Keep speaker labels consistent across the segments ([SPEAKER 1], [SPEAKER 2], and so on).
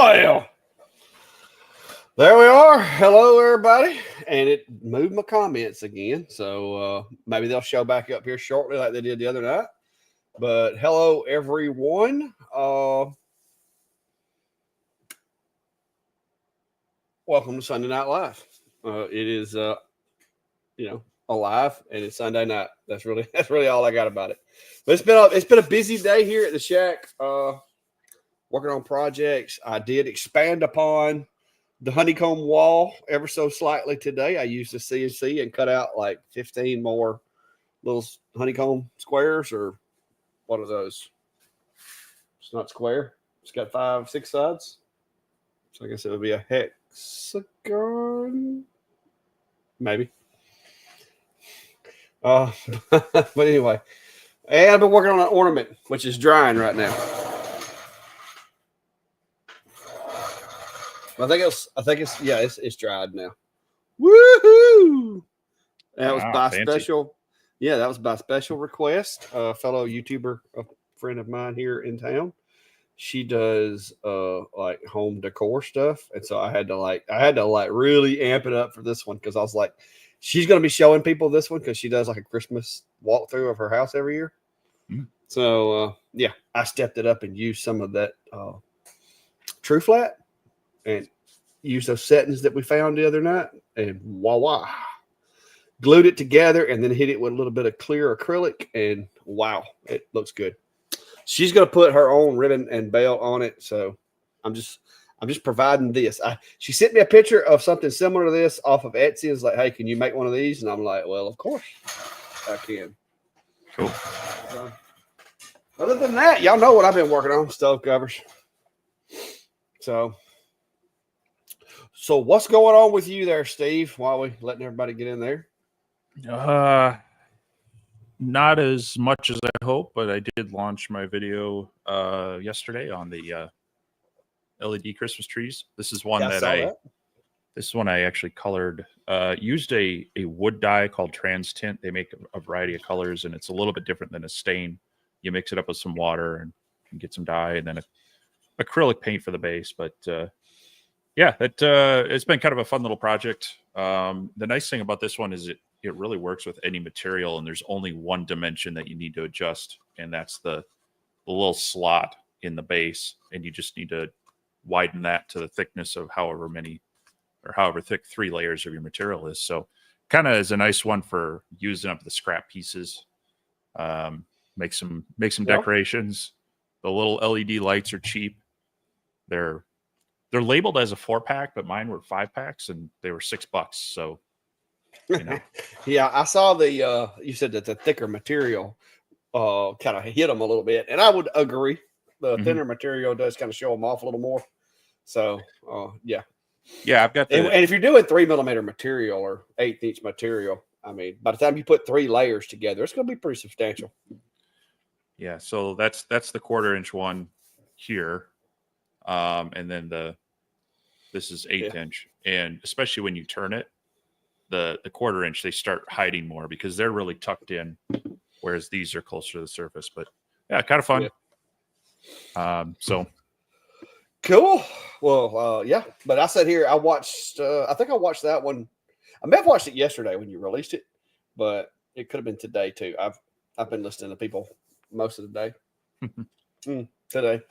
[SPEAKER 1] Well, there we are. Hello, everybody. And it moved my comments again. So maybe they'll show back up here shortly like they did the other night. But hello, everyone. Welcome to Sunday Night Live. It is, alive, and it's Sunday night. That's really all I got about it. But it's been a busy day here at the shack. Working on projects. I did expand upon the honeycomb wall ever so slightly today. I used the CNC and cut out like 15 more little honeycomb squares, or what are those? It's not square. It's got 5, 6 sides. So I guess it would be a hexagon, maybe. But anyway, and I've been working on an ornament, which is drying right now. I think it's dried now. Woohoo! That was by
[SPEAKER 2] fancy.
[SPEAKER 1] special. Yeah, that was by special request. A fellow YouTuber, a friend of mine here in town. She does like home decor stuff, and so I had to really amp it up for this one, because I was like, she's gonna be showing people this one because she does like a Christmas walkthrough of her house every year. So I stepped it up and used some of that True Flat and used those settings that we found the other night, and voila, glued it together and then hit it with a little bit of clear acrylic, and wow, it looks good. She's going to put her own ribbon and belt on it, so I'm just providing this. She sent me a picture of something similar to this off of Etsy. It's like, hey, can you make one of these? And I'm like, well, of course I can.
[SPEAKER 2] Cool.
[SPEAKER 1] Other than that, y'all know what I've been working on, stove covers. So what's going on with you there, Steve, while we letting everybody get in there?
[SPEAKER 2] Not as much as I hope, but I did launch my video yesterday on the LED Christmas trees. This is one This is one I actually colored. Used a wood dye called Trans Tint. They make a variety of colors, and it's a little bit different than a stain. You mix it up with some water and get some dye, and then acrylic paint for the base. But it's been kind of a fun little project. The nice thing about this one is it really works with any material, and there's only one dimension that you need to adjust, and that's the little slot in the base, and you just need to widen that to the thickness of however thick 3 layers of your material is. So kind of is a nice one for using up the scrap pieces. Make some decorations. The little LED lights are cheap. They're labeled as a 4-pack, but mine were 5-packs, and they were $6. So,
[SPEAKER 1] Yeah, I saw you said that the thicker material kind of hit them a little bit, and I would agree. The thinner material does kind of show them off a little more. So, yeah,
[SPEAKER 2] I've got
[SPEAKER 1] and if you're doing 3mm material or 1/8" material, I mean, by the time you put 3 layers together, it's going to be pretty substantial.
[SPEAKER 2] Yeah, so that's the 1/4" one here. And then this is 1/8", and especially when you turn it, the 1/4", they start hiding more because they're really tucked in, whereas these are closer to the surface. But yeah, kind of fun. So
[SPEAKER 1] cool. Well, but I said here, I watched. I think I watched that one. I may have watched it yesterday when you released it, but it could have been today too. I've been listening to people most of the day. Today.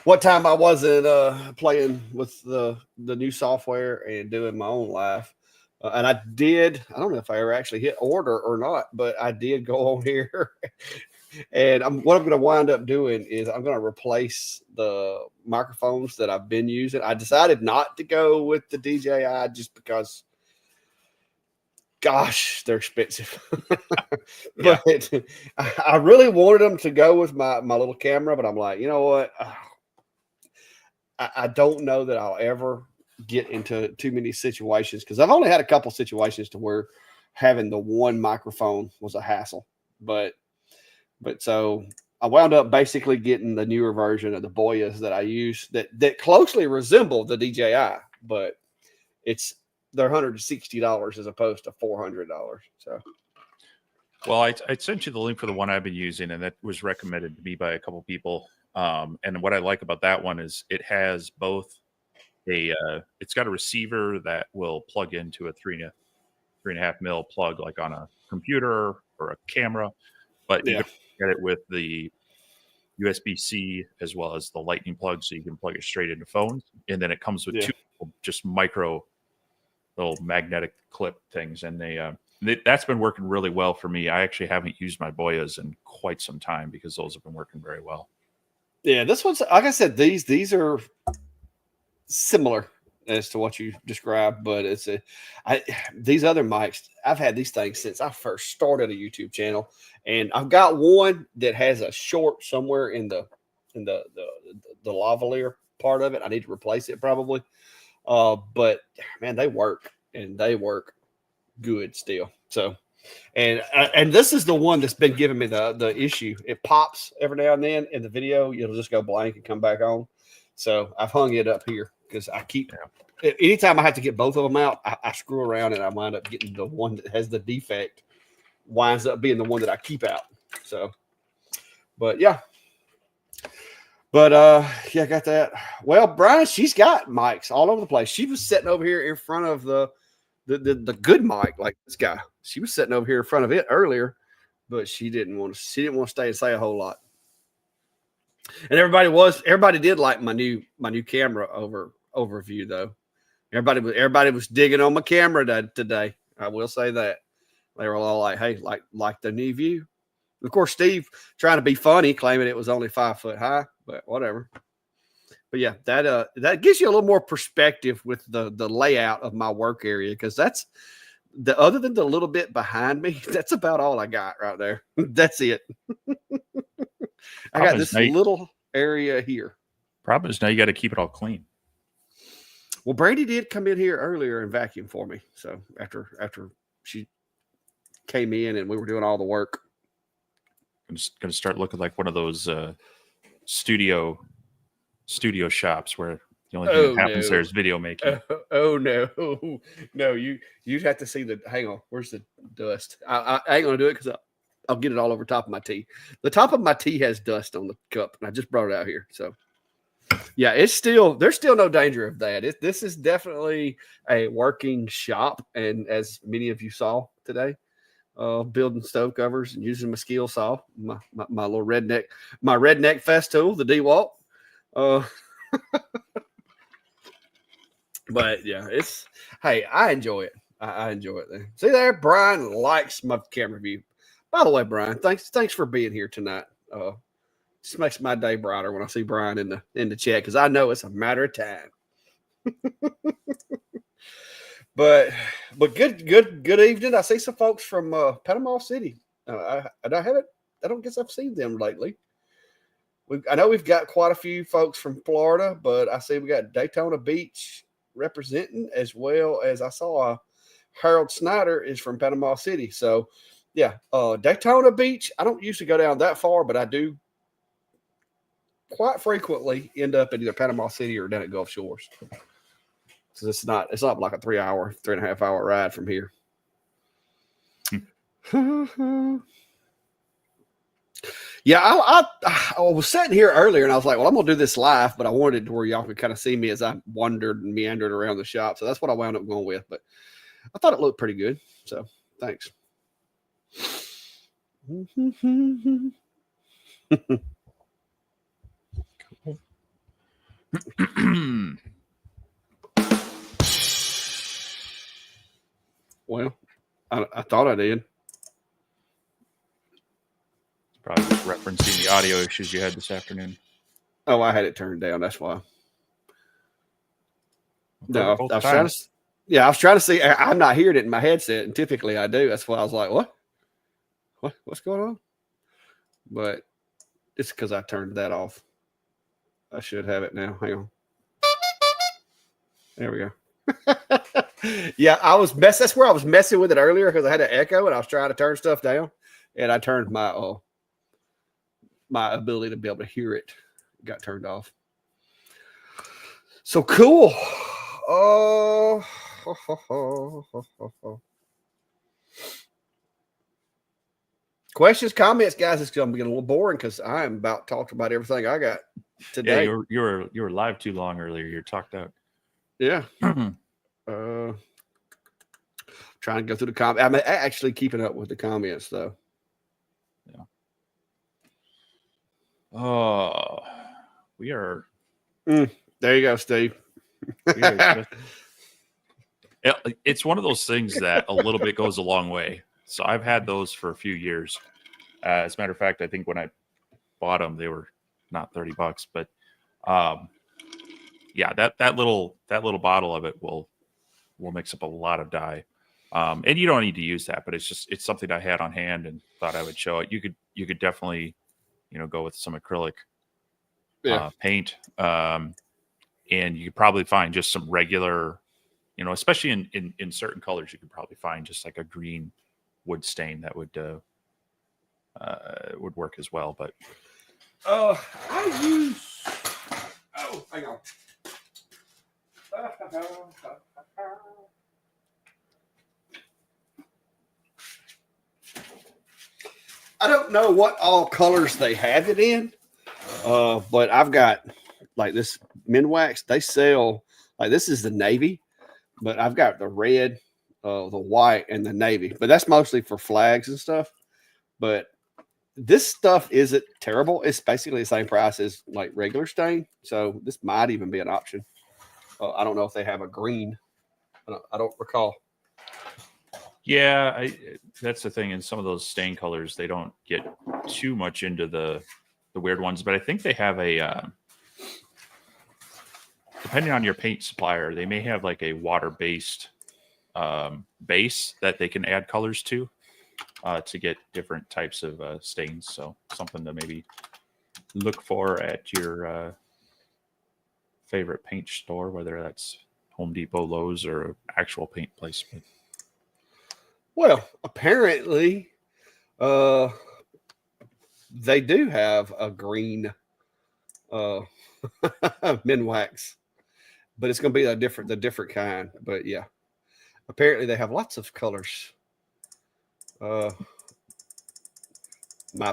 [SPEAKER 1] What time I wasn't playing with the new software and doing my own live. And I don't know if I ever actually hit order or not, but I did go on here. And what I'm going to wind up doing is I'm going to replace the microphones that I've been using. I decided not to go with the DJI just because, gosh, they're expensive. But I really wanted them to go with my little camera, but I'm like, you know what? I don't know that I'll ever get into too many situations, because I've only had a couple situations to where having the one microphone was a hassle. But so I wound up basically getting the newer version of the Boyas that I use that closely resemble the DJI, but they're $160 as opposed to $400. So,
[SPEAKER 2] well, I sent you the link for the one I've been using, and that was recommended to me by a couple people. And what I like about that one is it has both it's got a receiver that will plug into a 3.5 mil plug, like on a computer or a camera, but you
[SPEAKER 1] Yeah.
[SPEAKER 2] can get it with the USB-C as well as the lightning plug, so you can plug it straight into phones. And then it comes with
[SPEAKER 1] Yeah.
[SPEAKER 2] two just micro little magnetic clip things, and that's been working really well for me. I actually haven't used my Boyas in quite some time because those have been working very well.
[SPEAKER 1] Yeah, this one's like I said, these are similar as to what you described, but these other mics, I've had these things since I first started a YouTube channel, and I've got one that has a short somewhere in the lavalier part of it. I need to replace it probably. But man, they work and they work good still. So, and this is the one that's been giving me the issue. It pops every now and then in the video. It'll just go blank and come back on. So I've hung it up here because I keep. Anytime I have to get both of them out, I screw around and I wind up getting the one that has the defect. Winds up being the one that I keep out. So, but yeah. But yeah, I got that. Well, Brian, she's got mics all over the place. She was sitting over here in front of the good mic, like this guy. She was sitting over here in front of it earlier, but she didn't want to stay and say a whole lot. And everybody did like my new camera overview though. Everybody was digging on my camera today. I will say that. They were all like, hey, like the new view. Of course, Steve trying to be funny, claiming it was only 5 foot high, but whatever. But yeah, that gives you a little more perspective with the layout of my work area, because that's other than the little bit behind me, that's about all I got right there. That's it. I got this little area here.
[SPEAKER 2] Problem is now you got to keep it all clean.
[SPEAKER 1] Well, Brandy did come in here earlier and vacuum for me. So after she came in and we were doing all the work.
[SPEAKER 2] I'm just going to start looking like one of those studio shops where the only thing that happens there is video making.
[SPEAKER 1] No, you'd have to see hang on, where's the dust? I ain't gonna do it because I'll get it all over top of my tea. The top of my tea has dust on the cup, and I just brought it out here. So yeah, there's still no danger of that. This is definitely a working shop, and as many of you saw today, building stove covers and using my skill saw, my little redneck festool, the DeWalt. But yeah, hey, I enjoy it. I enjoy it. See there, Brian likes my camera view. By the way, Brian, thanks for being here tonight. Just makes my day brighter when I see Brian in the chat, because I know it's a matter of time. But good evening. I see some folks from Panama City. I don't guess I've seen them lately. I know we've got quite a few folks from Florida, but I see we got Daytona Beach representing, as well as I saw Harold Snyder is from Panama City. So yeah, Daytona Beach. I don't usually go down that far, but I do quite frequently end up in either Panama City or down at Gulf Shores. So it's not like a 3.5 hour ride from here. Yeah, I was sitting here earlier and I was like, well, I'm gonna do this live, but I wanted to where y'all could kind of see me as I wandered and meandered around the shop. So that's what I wound up going with. But I thought it looked pretty good. So thanks. Well, I thought I did.
[SPEAKER 2] Probably just referencing the audio issues you had this afternoon.
[SPEAKER 1] Oh, I had it turned down. That's why. No, I was trying to see. I'm not hearing it in my headset, and typically I do. That's why I was like, what's going on? But it's because I turned that off. I should have it now. Hang on. There we go. Yeah, that's where I was messing with it earlier, because I had an echo and I was trying to turn stuff down, and I turned my my ability to be able to hear it got turned off. So cool. Questions, comments, guys. It's going to be a little boring because I am about talked about everything I got today.
[SPEAKER 2] Yeah, you were live too long earlier. You're talked out.
[SPEAKER 1] Yeah. Trying to go through the comments. I'm actually keeping up with the comments though.
[SPEAKER 2] Yeah. Oh, we are.
[SPEAKER 1] There you go, Steve.
[SPEAKER 2] It's one of those things that a little bit goes a long way. So I've had those for a few years. As a matter of fact, I think when I bought them, they were not $30, but yeah, that little bottle of it will mix up a lot of dye. And you don't need to use that, but it's something I had on hand and thought I would show it. You could definitely, go with some acrylic paint. And you could probably find just some regular, especially in certain colors, you could probably find just like a green wood stain that would work as well. But
[SPEAKER 1] I use. Oh, hang on. I don't know what all colors they have it in, but I've got like this Minwax. They sell like this is the navy, but I've got the red, the white, and the navy. But that's mostly for flags and stuff. But this stuff isn't terrible. It's basically the same price as like regular stain, so this might even be an option. I don't know if they have a green. I don't recall.
[SPEAKER 2] Yeah, that's the thing. In some of those stain colors, they don't get too much into the weird ones, but I think they have a depending on your paint supplier, they may have like a water-based base that they can add colors to get different types of stains. So something to maybe look for at your favorite paint store, whether that's Home Depot, Lowe's, or an actual paint place.
[SPEAKER 1] Well, apparently, they do have a green Minwax, but it's going to be the different kind. But yeah, apparently they have lots of colors. Might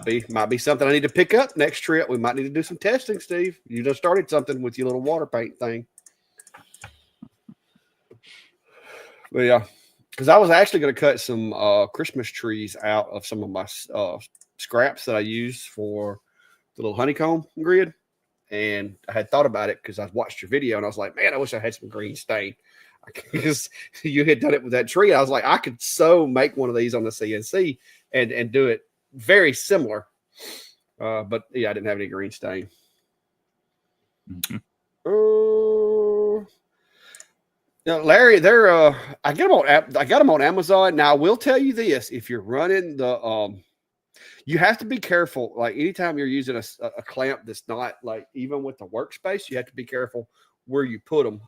[SPEAKER 1] be something I need to pick up next trip. We might need to do some testing, Steve. You just started something with your little water paint thing. But yeah, because I was actually going to cut some Christmas trees out of some of my scraps that I use for the little honeycomb grid. And I had thought about it because I watched your video and I was like, man, I wish I had some green stain. Because you had done it with that tree. I was like, I could so make one of these on the CNC and do it very similar. But yeah, I didn't have any green stain.
[SPEAKER 2] Mm-hmm.
[SPEAKER 1] Now, Larry, they're I got them on Amazon. Now I will tell you this: if you're running the you have to be careful. Like anytime you're using a clamp that's not like even with the workspace, you have to be careful where you put them.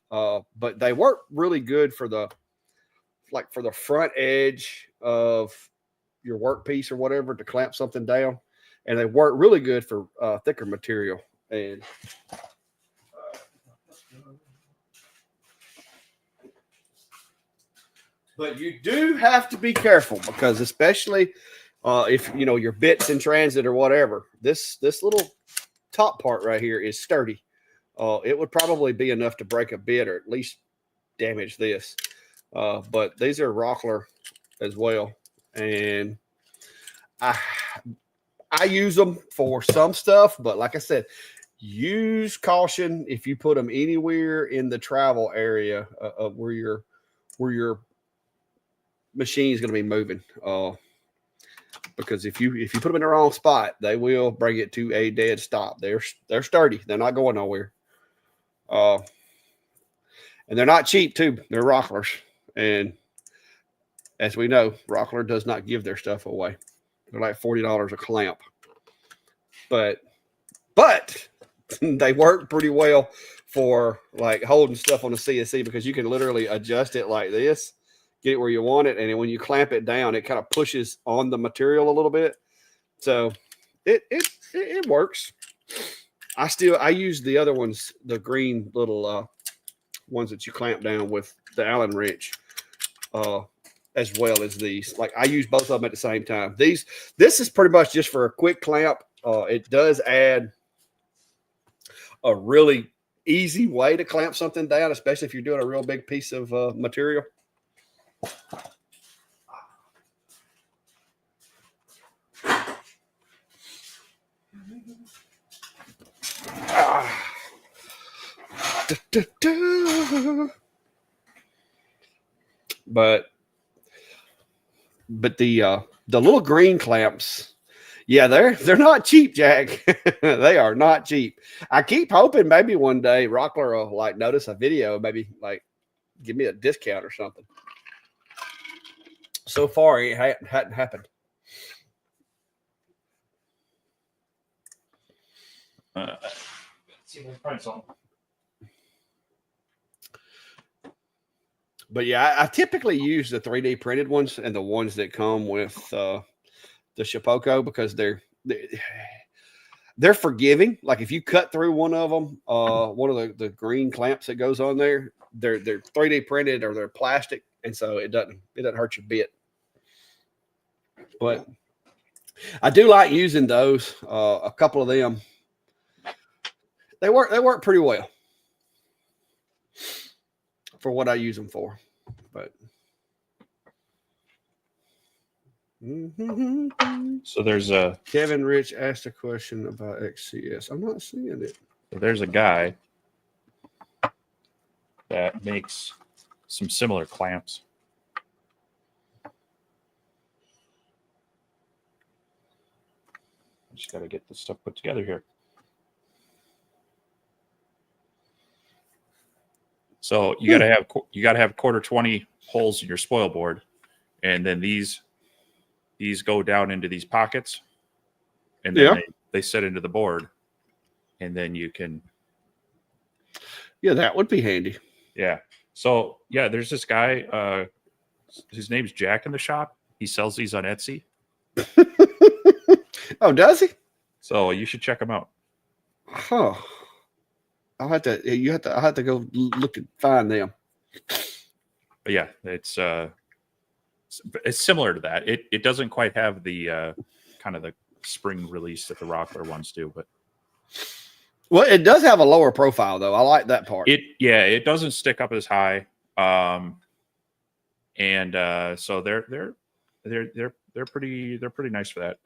[SPEAKER 1] But they work really good for the front edge of your workpiece or whatever to clamp something down, and they work really good for thicker material. And but you do have to be careful because especially if your bit's in transit or whatever, this little top part right here is sturdy. It would probably be enough to break a bit or at least damage this. But these are Rockler as well, and I use them for some stuff, but like I said, use caution if you put them anywhere in the travel area of where your machine is going to be moving. Because if you put them in the wrong spot, they will bring it to a dead stop. They're sturdy. They're not going nowhere. And they're not cheap too. They're Rocklers, and as we know, Rockler does not give their stuff away. They're like $40 a clamp, but they work pretty well for like holding stuff on the CNC because you can literally adjust it like this, get it where you want it, and then when you clamp it down, it kind of pushes on the material a little bit. So it works. I use the other ones, the green little ones that you clamp down with the Allen wrench. as well as these. Like I use both of them at the same time. This is pretty much just for a quick clamp. It does add a really easy way to clamp something down, especially if you're doing a real big piece of material. But the little green clamps, yeah, they're not cheap, Jack. They are not cheap. I keep hoping maybe one day Rockler will like notice a video, maybe like give me a discount or something. So far, it hadn't happened.
[SPEAKER 2] Let's see if I can find something.
[SPEAKER 1] But yeah, I typically use the 3D printed ones and the ones that come with the Shapeoko because they're forgiving. Like if you cut through one of them, one of the green clamps that goes on there, they're 3D printed or they're plastic, and so it doesn't hurt you a bit. But I do like using those. A couple of them, they work pretty well for what I use them for. But
[SPEAKER 2] so there's a
[SPEAKER 1] Kevin Rich asked a question about XCS. I'm not seeing it.
[SPEAKER 2] So there's a guy that makes some similar clamps. I just got to get this stuff put together here. So you got to have quarter 20 holes in your spoil board, and then these go down into these pockets, and then they set into the board, and then you can.
[SPEAKER 1] Yeah, that would be handy.
[SPEAKER 2] Yeah. So yeah, there's this guy. His name's Jack in the shop. He sells these on Etsy.
[SPEAKER 1] Oh, does he?
[SPEAKER 2] So you should check him out.
[SPEAKER 1] Huh. I'll have to go look and find them.
[SPEAKER 2] But yeah, it's similar to that. It doesn't quite have the kind of the spring release that the Rockler ones do, but
[SPEAKER 1] well, it does have a lower profile though. I like that part.
[SPEAKER 2] It doesn't stick up as high. And so they're pretty nice for that.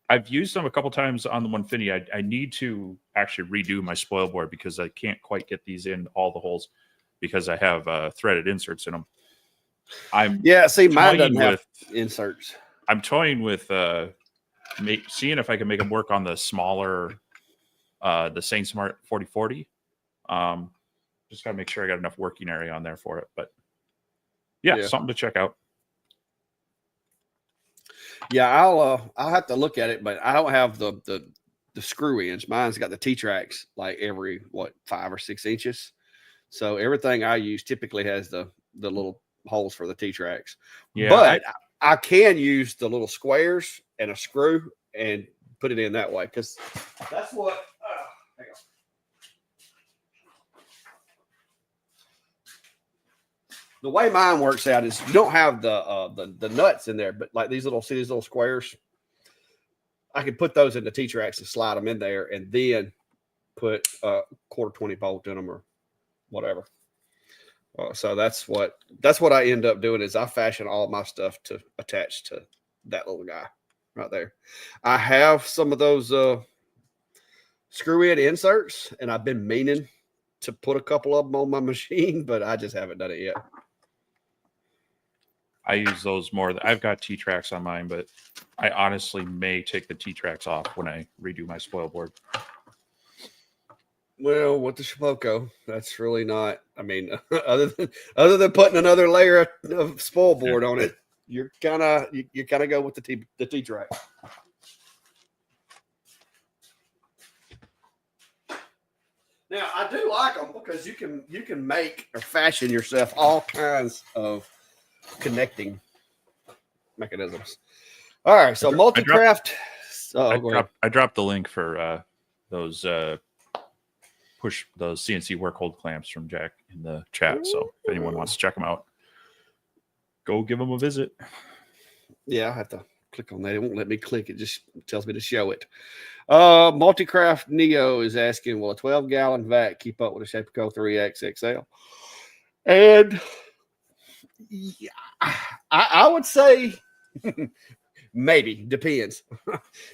[SPEAKER 2] I've used them a couple times on the 150. I need to actually redo my spoil board because I can't quite get these in all the holes because I have threaded inserts in them. Mine doesn't have inserts. I'm toying with seeing if I can make them work on the smaller, the Saint Smart 4040. Just got to make sure I got enough working area on there for it. But yeah, something to check out.
[SPEAKER 1] Yeah, I'll have to look at it, but I don't have the screw ends. Mine's got the T-tracks like every 5 or 6 inches. So everything I use typically has the little holes for the T-tracks. Yeah, but I can use the little squares and a screw and put it in that way because that's what. Hang on. The way mine works out is you don't have the nuts in there, but like these little squares, I can put those in the T-tracks and slide them in there, and then put a quarter 20 bolt in them or whatever. So that's what I end up doing is I fashion all my stuff to attach to that little guy right there. I have some of those screw-in inserts, and I've been meaning to put a couple of them on my machine, but I just haven't done it yet.
[SPEAKER 2] I use those more. I've got T-tracks on mine, but I honestly may take the T-tracks off when I redo my spoil board.
[SPEAKER 1] Well, with the Shapeoko, that's really not. I mean, other than putting another layer of spoil board on it, you kind of go with the T-track. Now, I do like them because you can make or fashion yourself all kinds of connecting mechanisms. All right, so multi-craft.
[SPEAKER 2] I dropped the link for those those CNC work hold clamps from Jack in the chat. So if anyone wants to check them out. Go give them a visit.
[SPEAKER 1] Yeah, I have to click on that. It won't let me click. It just tells me to show it. Multicraft Neo is asking, will a 12-gallon vac keep up with a Shapeco 3X XL? And yeah, I would say maybe, depends.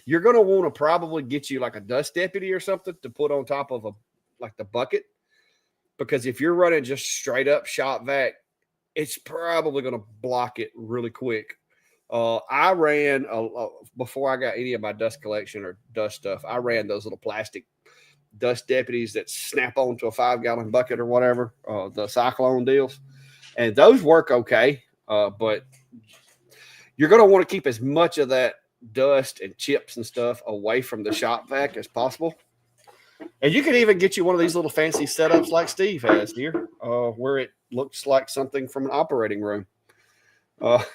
[SPEAKER 1] You're going to want to probably get you like a dust deputy or something to put on top of like the bucket, because if you're running just straight up shop vac, it's probably going to block it really quick. I ran before I got any of my dust collection or dust stuff. I ran those little plastic dust deputies that snap onto a 5-gallon bucket or whatever, the cyclone deals, and those work okay. But you're going to want to keep as much of that dust and chips and stuff away from the shop vac as possible. And you can even get you one of these little fancy setups like Steve has here, where it looks like something from an operating room. But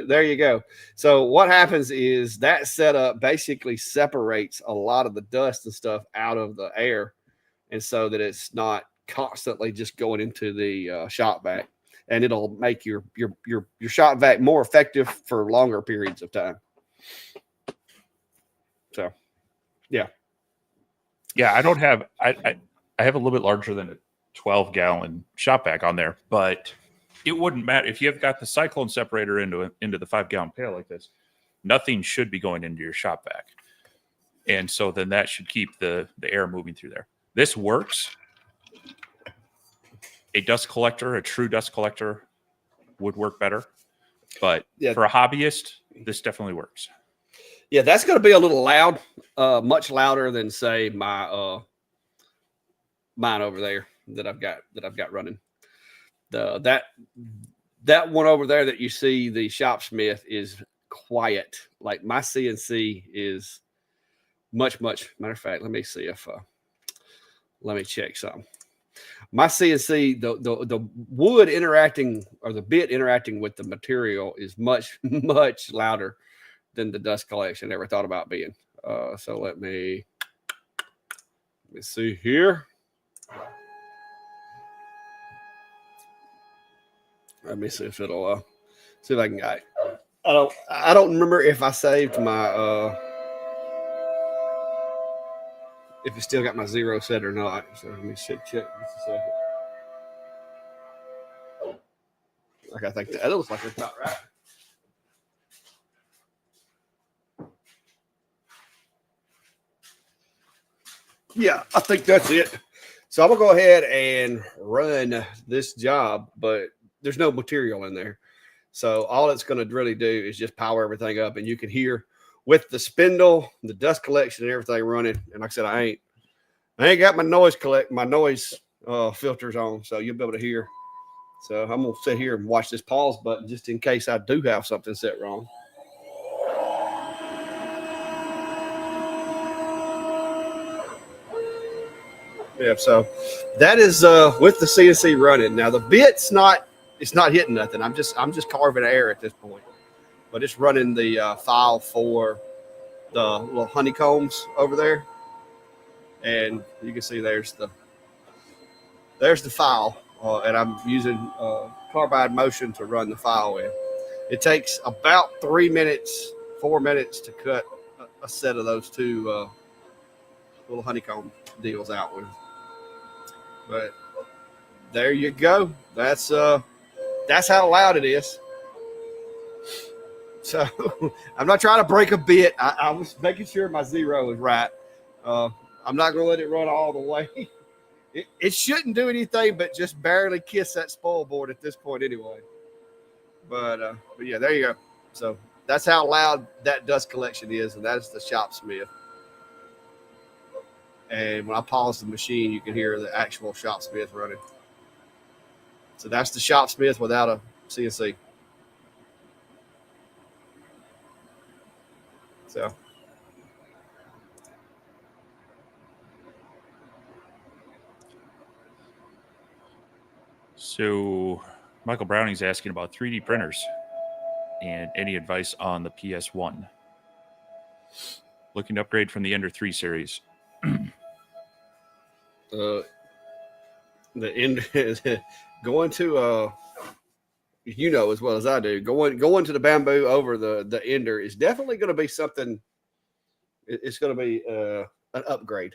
[SPEAKER 1] there you go. So what happens is that setup basically separates a lot of the dust and stuff out of the air, and so that it's not constantly just going into the shop vac, and it'll make your shop vac more effective for longer periods of time. So, yeah.
[SPEAKER 2] I don't have I have a little bit larger than a 12-gallon shop vac on there, but it wouldn't matter if you've got the cyclone separator into the 5-gallon pail like this. Nothing should be going into your shop vac, and so then that should keep the air moving through there. This works. A dust collector, a true dust collector, would work better, but for a hobbyist, this definitely works.
[SPEAKER 1] Yeah, that's going to be a little loud, much louder than say my mine over there that I've got running. That one over there that you see, the Shopsmith, is quiet. Like my CNC is much. Matter of fact, let me see if let me check something. My CNC, the wood interacting, or the bit interacting with the material, is much louder than the dust collection ever thought about being. So let me see here. Let me see if it'll see if I can get it. I don't remember if I saved my if it still got my 0 set or not. So let me check just a second. Like I think that looks like it's about right. Yeah, I think that's it. So I'm gonna go ahead and run this job, but there's no material in there. So all it's going to really do is just power everything up, and you can hear with the spindle, the dust collection, and everything running. And like I said, I ain't got my noise filters on, so you'll be able to hear. So I'm gonna sit here and watch this pause button just in case I do have something set wrong. Yeah, so that is with the CNC running. Now the bit's it's not hitting nothing. I'm just carving air at this point, but it's running the file for the little honeycombs over there, and you can see there's the file, and I'm using carbide motion to run the file in. It takes about 4 minutes to cut a set of those two little honeycomb deals out with. But there you go. That's how loud it is. So I'm not trying to break a bit. I was making sure my 0 is right. I'm not going to let it run all the way. It shouldn't do anything but just barely kiss that spoil board at this point anyway. But yeah, there you go. So that's how loud that dust collection is, and that is the Shopsmith. And when I pause the machine, you can hear the actual Shopsmith running. So that's the Shopsmith without a CNC.
[SPEAKER 2] So Michael Browning's asking about 3D printers and any advice on the PS1. Looking to upgrade from the Ender 3 series.
[SPEAKER 1] The end is going to you know as well as I do, going to the bamboo over the ender is definitely going to be something. It's going to be an upgrade.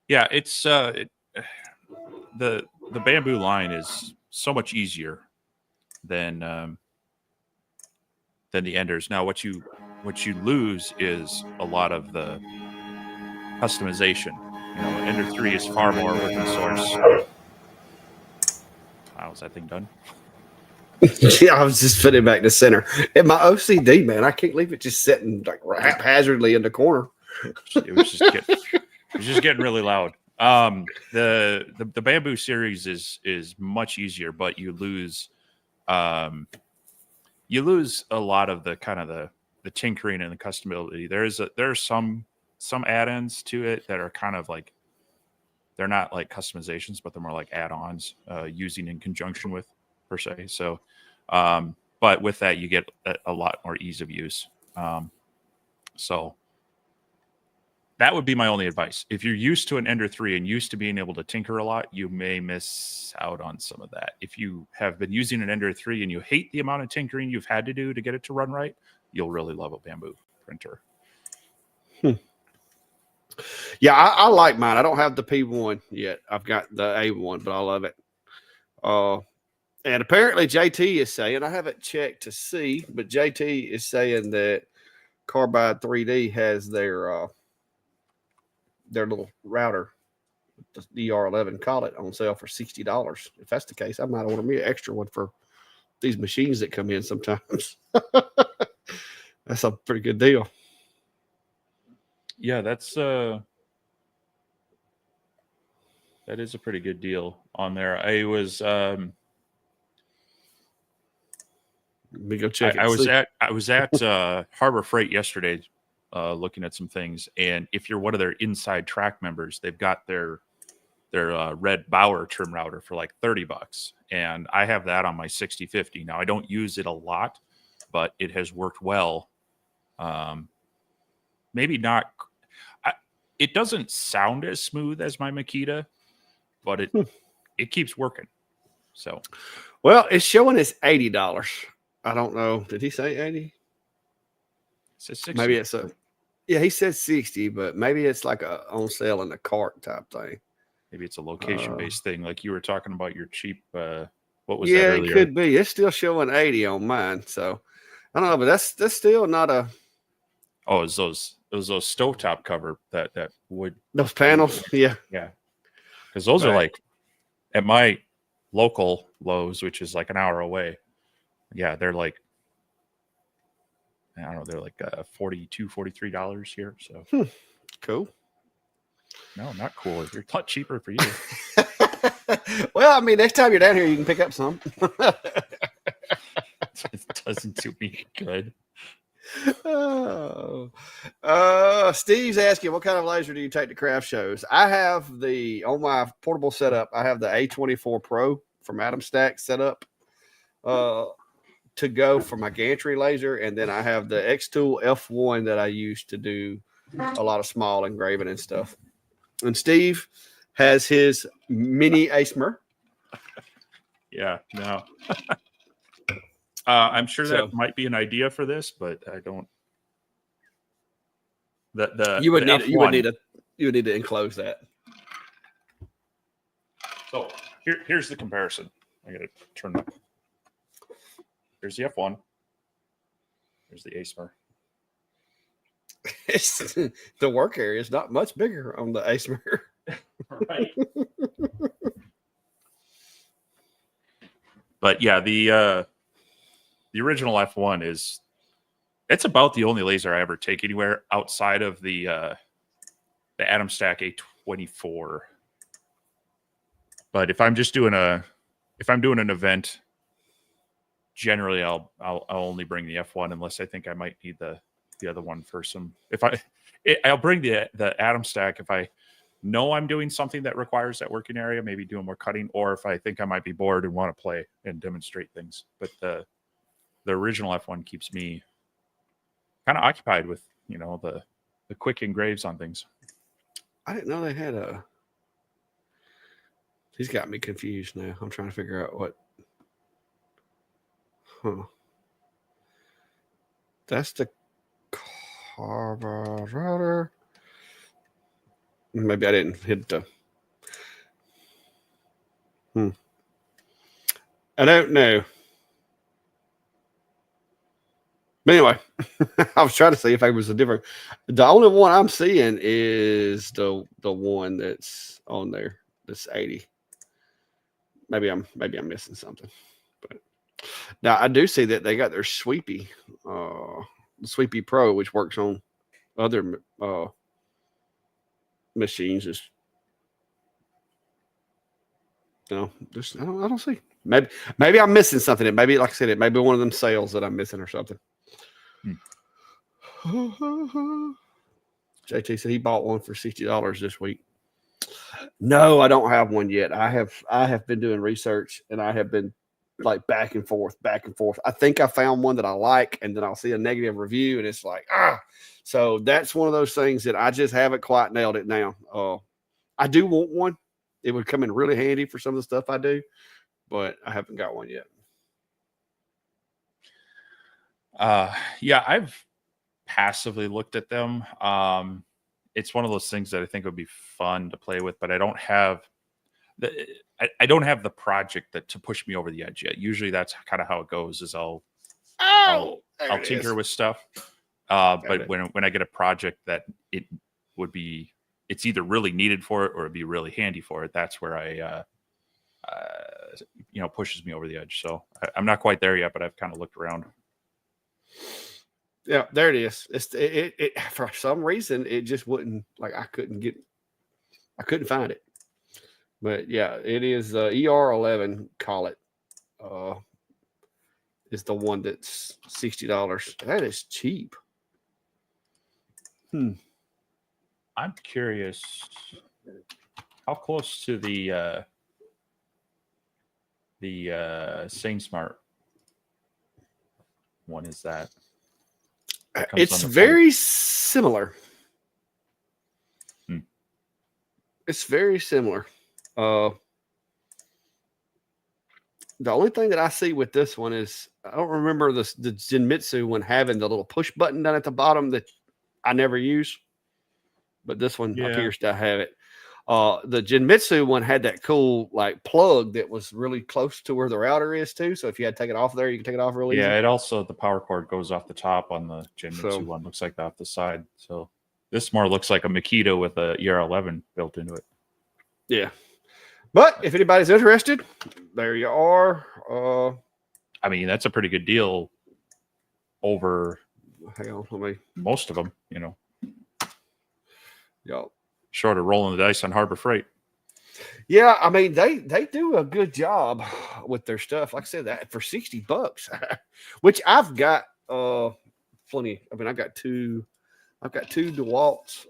[SPEAKER 2] Yeah, it's the bamboo line is so much easier than the enders. Now, what you lose is a lot of the customization. You know, Ender 3 is far more open source. How's that thing done?
[SPEAKER 1] Yeah, I was just putting it back to center. And my OCD, man, I can't leave it just sitting like haphazardly in the corner.
[SPEAKER 2] It was just getting really loud. The bamboo series is much easier, but you lose a lot of the kind of the tinkering and the customability. There are some add-ins to it that are kind of like, they're not like customizations, but they're more like add-ons using in conjunction with, per se. So, but with that, you get a lot more ease of use. So that would be my only advice. If you're used to an Ender 3 and used to being able to tinker a lot, you may miss out on some of that. If you have been using an Ender 3 and you hate the amount of tinkering you've had to do to get it to run right, you'll really love a bamboo printer.
[SPEAKER 1] Yeah, I like mine. I don't have the P1 yet. I've got the A1, but I love it. And apparently JT is saying, I haven't checked to see, but JT is saying that Carbide 3D has their little router, the DR11 collet, on sale for $60. If that's the case, I might order me an extra one for these machines that come in sometimes. That's a pretty good deal.
[SPEAKER 2] Yeah, that is a pretty good deal on there. I was
[SPEAKER 1] Let me go check.
[SPEAKER 2] I was at Harbor Freight yesterday, looking at some things, and if you're one of their inside track members, they've got their red Bauer trim router for like $30, and I have that on my 6050. Now I don't use it a lot, but it has worked well. Maybe not. It doesn't sound as smooth as my Makita, but it keeps working. So,
[SPEAKER 1] well, it's showing it's $80. I don't know. Did he say 80? Maybe it's he said 60, but maybe it's like a on sale in the cart type thing.
[SPEAKER 2] Maybe it's a location based thing, like you were talking about your cheap. What was
[SPEAKER 1] that?
[SPEAKER 2] Yeah,
[SPEAKER 1] it could be. It's still showing 80 on mine, so I don't know, but that's still not a.
[SPEAKER 2] Oh, it was those stovetop cover that would
[SPEAKER 1] those panels, yeah,
[SPEAKER 2] because those are like at my local Lowe's, which is like an hour away. Yeah, they're like, I don't know, they're like $42-$43 here. So
[SPEAKER 1] cool.
[SPEAKER 2] No, not cool. You're a lot cheaper for you.
[SPEAKER 1] Well, I mean, next time you're down here, you can pick up some.
[SPEAKER 2] It doesn't do me good.
[SPEAKER 1] Steve's asking, what kind of laser do you take to craft shows? I have on my portable setup, I have the A24 Pro from Atom Stack set up to go for my gantry laser, and then I have the X-Tool F1 that I use to do a lot of small engraving and stuff. And Steve has his mini Acemer.
[SPEAKER 2] Yeah, no. I'm sure that might be an idea for this, but I don't. You would
[SPEAKER 1] need to enclose that.
[SPEAKER 2] So here's the comparison. I gotta turn up. Here's the F1. Here's the Acemer.
[SPEAKER 1] The work area is not much bigger on the Acemer.
[SPEAKER 2] Right. But yeah, the original F1 it's about the only laser I ever take anywhere outside of the Atom Stack A24. But if I'm just doing an event, generally I'll only bring the F1 unless I think I might need the other one for some. I'll bring the Atom Stack if I know I'm doing something that requires that working area, maybe doing more cutting, or if I think I might be bored and want to play and demonstrate things. But the original F1 keeps me kind of occupied with, the quick engraves on things.
[SPEAKER 1] I didn't know they had He's got me confused now. I'm trying to figure out what. Huh. That's the carburetor. Maybe I didn't hit the. I don't know. But anyway, I was trying to see if it was a different. The only one I'm seeing is the one that's on there. That's 80. Maybe I'm missing something. But now I do see that they got their Sweepy, the Sweepy Pro, which works on other machines. Is just I don't see. Maybe I'm missing something. Maybe, like I said, it may be one of them sales that I'm missing or something. JT said he bought one for $60 this week. No, I don't have one yet. I have been doing research and I have been like back and forth. I think I found one that I like, and then I'll see a negative review, and it's like So that's one of those things that I just haven't quite nailed it now. I do want one. It would come in really handy for some of the stuff I do, but I haven't got one yet.
[SPEAKER 2] Yeah, I've passively looked at them. It's one of those things that I think would be fun to play with, but I don't have the project to push me over the edge yet. Usually that's kind of how it goes, is I'll tinker with stuff. But when I get a project that it's either really needed for it or it'd be really handy for it, that's where I pushes me over the edge. So I'm not quite there yet, but I've kind of looked around.
[SPEAKER 1] Yeah, there it is. It for some reason it just wouldn't, like, I couldn't find it. But yeah, it is ER11. Call it is the one that's $60. That is cheap.
[SPEAKER 2] I'm curious how close to the SaneSmart one is that?
[SPEAKER 1] It's very similar. It's very similar. The only thing that I see with this one is I don't remember the Zenmitsu one having the little push button down at the bottom that I never use, but this one appears to have it. The Zenmitsu one had that cool like plug that was really close to where the router is too. So if you had to take it off there, you can take it off really easy.
[SPEAKER 2] Yeah, it also, the power cord goes off the top on the Zenmitsu one. Looks like off the side. So this more looks like a Makita with a ER11 built into it.
[SPEAKER 1] Yeah. But if anybody's interested, there you are.
[SPEAKER 2] I mean, that's a pretty good deal over most of them,
[SPEAKER 1] Y'all.
[SPEAKER 2] Short of rolling the dice on Harbor Freight.
[SPEAKER 1] Yeah, I mean, they do a good job with their stuff. Like I said, that for $60, which I've got plenty. I mean, I've got two DeWalt's,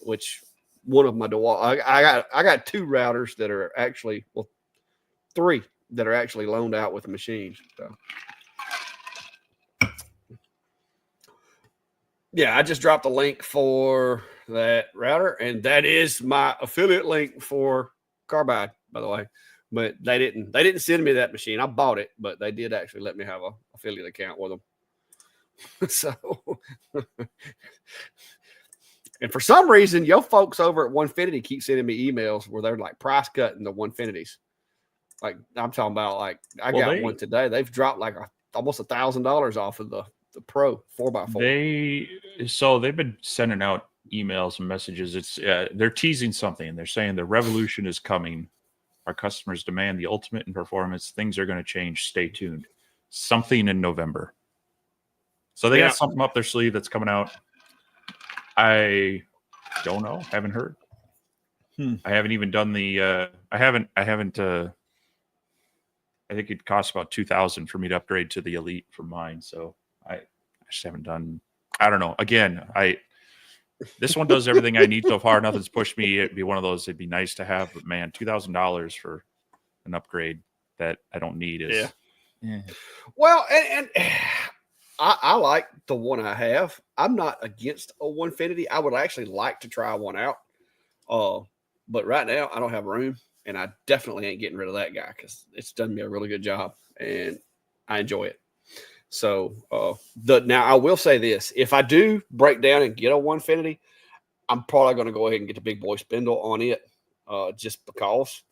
[SPEAKER 1] which one of my DeWalt, I got two routers that are actually, well, three that are actually loaned out with the machines. So yeah, I just dropped a link for that router, and that is my affiliate link for Carbide, by the way. But they didn't send me that machine. I bought it, but they did actually let me have a affiliate account with them. So, and for some reason, your folks over at Onefinity keep sending me emails where they're like price cutting the Onefinities. Like I'm talking about, like I got one today. They've dropped like almost $1,000 off of the Pro 4x4.
[SPEAKER 2] They've been sending out emails and messages. It's they're teasing something. They're saying the revolution is coming. Our customers demand the ultimate in performance. Things are going to change. Stay tuned. Something in November. So they got something up their sleeve that's coming out. I don't know. Haven't heard. I haven't even done the. I haven't. I think it costs about $2,000 for me to upgrade to the Elite for mine. So I just haven't done. I don't know. Again, this one does everything I need so far. Nothing's pushed me. It'd be one of those. It'd be nice to have, but man, $2,000 for an upgrade that I don't need is. Yeah.
[SPEAKER 1] Well, and I like the one I have. I'm not against a Onefinity. I would actually like to try one out. But right now I don't have room, and I definitely ain't getting rid of that guy because it's done me a really good job, and I enjoy it. So now I will say this: if I do break down and get a 150, I'm probably going to go ahead and get the big boy spindle on it, just because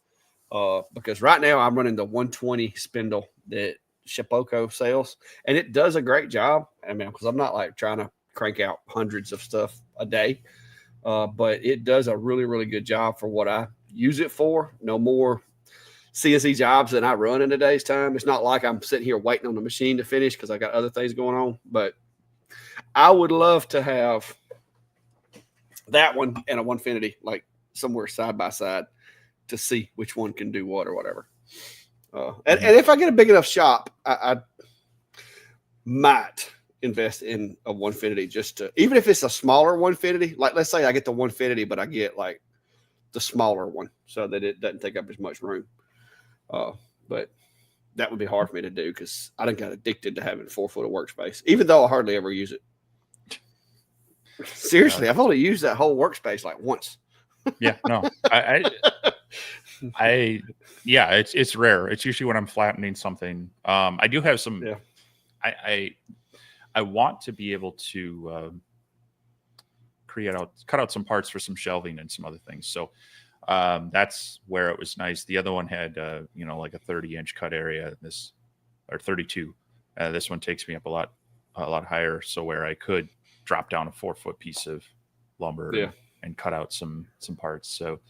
[SPEAKER 1] right now I'm running the 120 spindle that Shipoko sells, and it does a great job. I mean, because I'm not like trying to crank out hundreds of stuff a day, but it does a really, really good job for what I use it for. No more CNC jobs than I run in a day's time. It's not like I'm sitting here waiting on the machine to finish because I got other things going on. But I would love to have that one and a 150 like somewhere side by side to see which one can do what or whatever. And if I get a big enough shop, I might invest in a 150 just to, even if it's a smaller 150, like let's say I get the 150, but I get like the smaller one so that it doesn't take up as much room. But that would be hard for me to do because I done got addicted to having 4 foot of workspace, even though I hardly ever use it. Seriously, I've only used that whole workspace like once.
[SPEAKER 2] Yeah, no, yeah, it's rare. It's usually when I'm flattening something. I do have some.
[SPEAKER 1] Yeah.
[SPEAKER 2] I want to be able to cut out some parts for some shelving and some other things. So that's where it was nice. The other one had like a 30-inch cut area. This or 32. This one takes me up a lot higher. So where I could drop down a 4 foot piece of lumber and cut out some parts. So,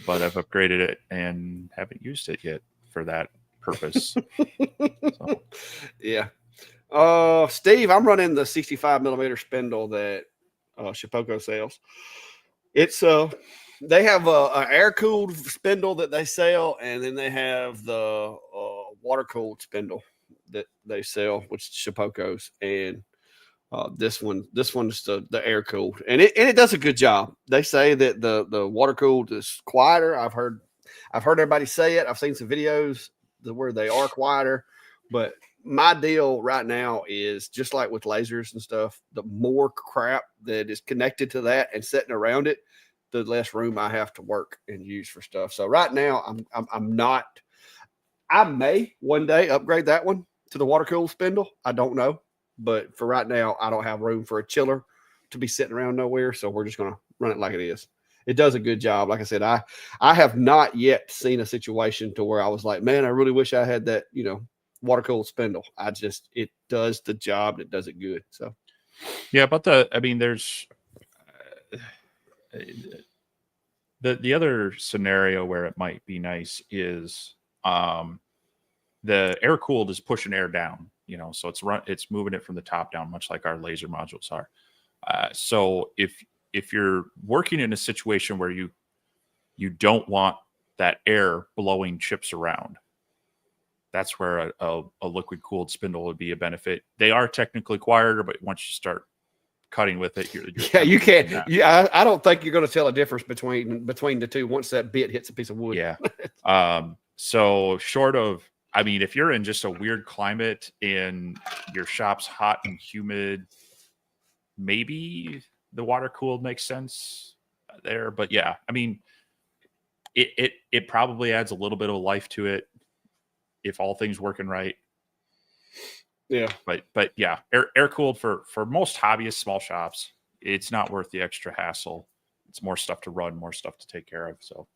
[SPEAKER 2] but I've upgraded it and haven't used it yet for that purpose. So.
[SPEAKER 1] Yeah. Steve, I'm running the 65 millimeter spindle that Shipoko sells. It's they have a air cooled spindle that they sell, and then they have the water cooled spindle that they sell, which is Shipoko's, and this one's the air cooled, and it does a good job. They say that the water cooled is quieter. I've heard everybody say it. I've seen some videos where they are quieter, but my deal right now is just like with lasers and stuff. The more crap that is connected to that and sitting around it, the less room I have to work and use for stuff. So right now I'm not. I may one day upgrade that one to the water cooled spindle. I don't know. But for right now, I don't have room for a chiller to be sitting around nowhere. So we're just going to run it like it is. It does a good job. Like I said, I have not yet seen a situation to where I was like, man, I really wish I had that, water cooled spindle. It does the job. It does it good. So,
[SPEAKER 2] yeah, but there's the other scenario where it might be nice is the air cooled is pushing air down. So it's moving it from the top down, much like our laser modules are. So if you're working in a situation where you don't want that air blowing chips around, that's where a liquid cooled spindle would be a benefit. They are technically quieter, but once you start cutting with it, you're
[SPEAKER 1] you can't. Yeah, I don't think you're going to tell a difference between the two once that bit hits a piece of wood.
[SPEAKER 2] Yeah. So short of. If you're in just a weird climate and your shop's hot and humid, maybe the water cooled makes sense there. But yeah, it probably adds a little bit of life to it if all things working right.
[SPEAKER 1] Yeah.
[SPEAKER 2] But yeah, air cooled for most hobbyist small shops, it's not worth the extra hassle. It's more stuff to run, more stuff to take care of. So.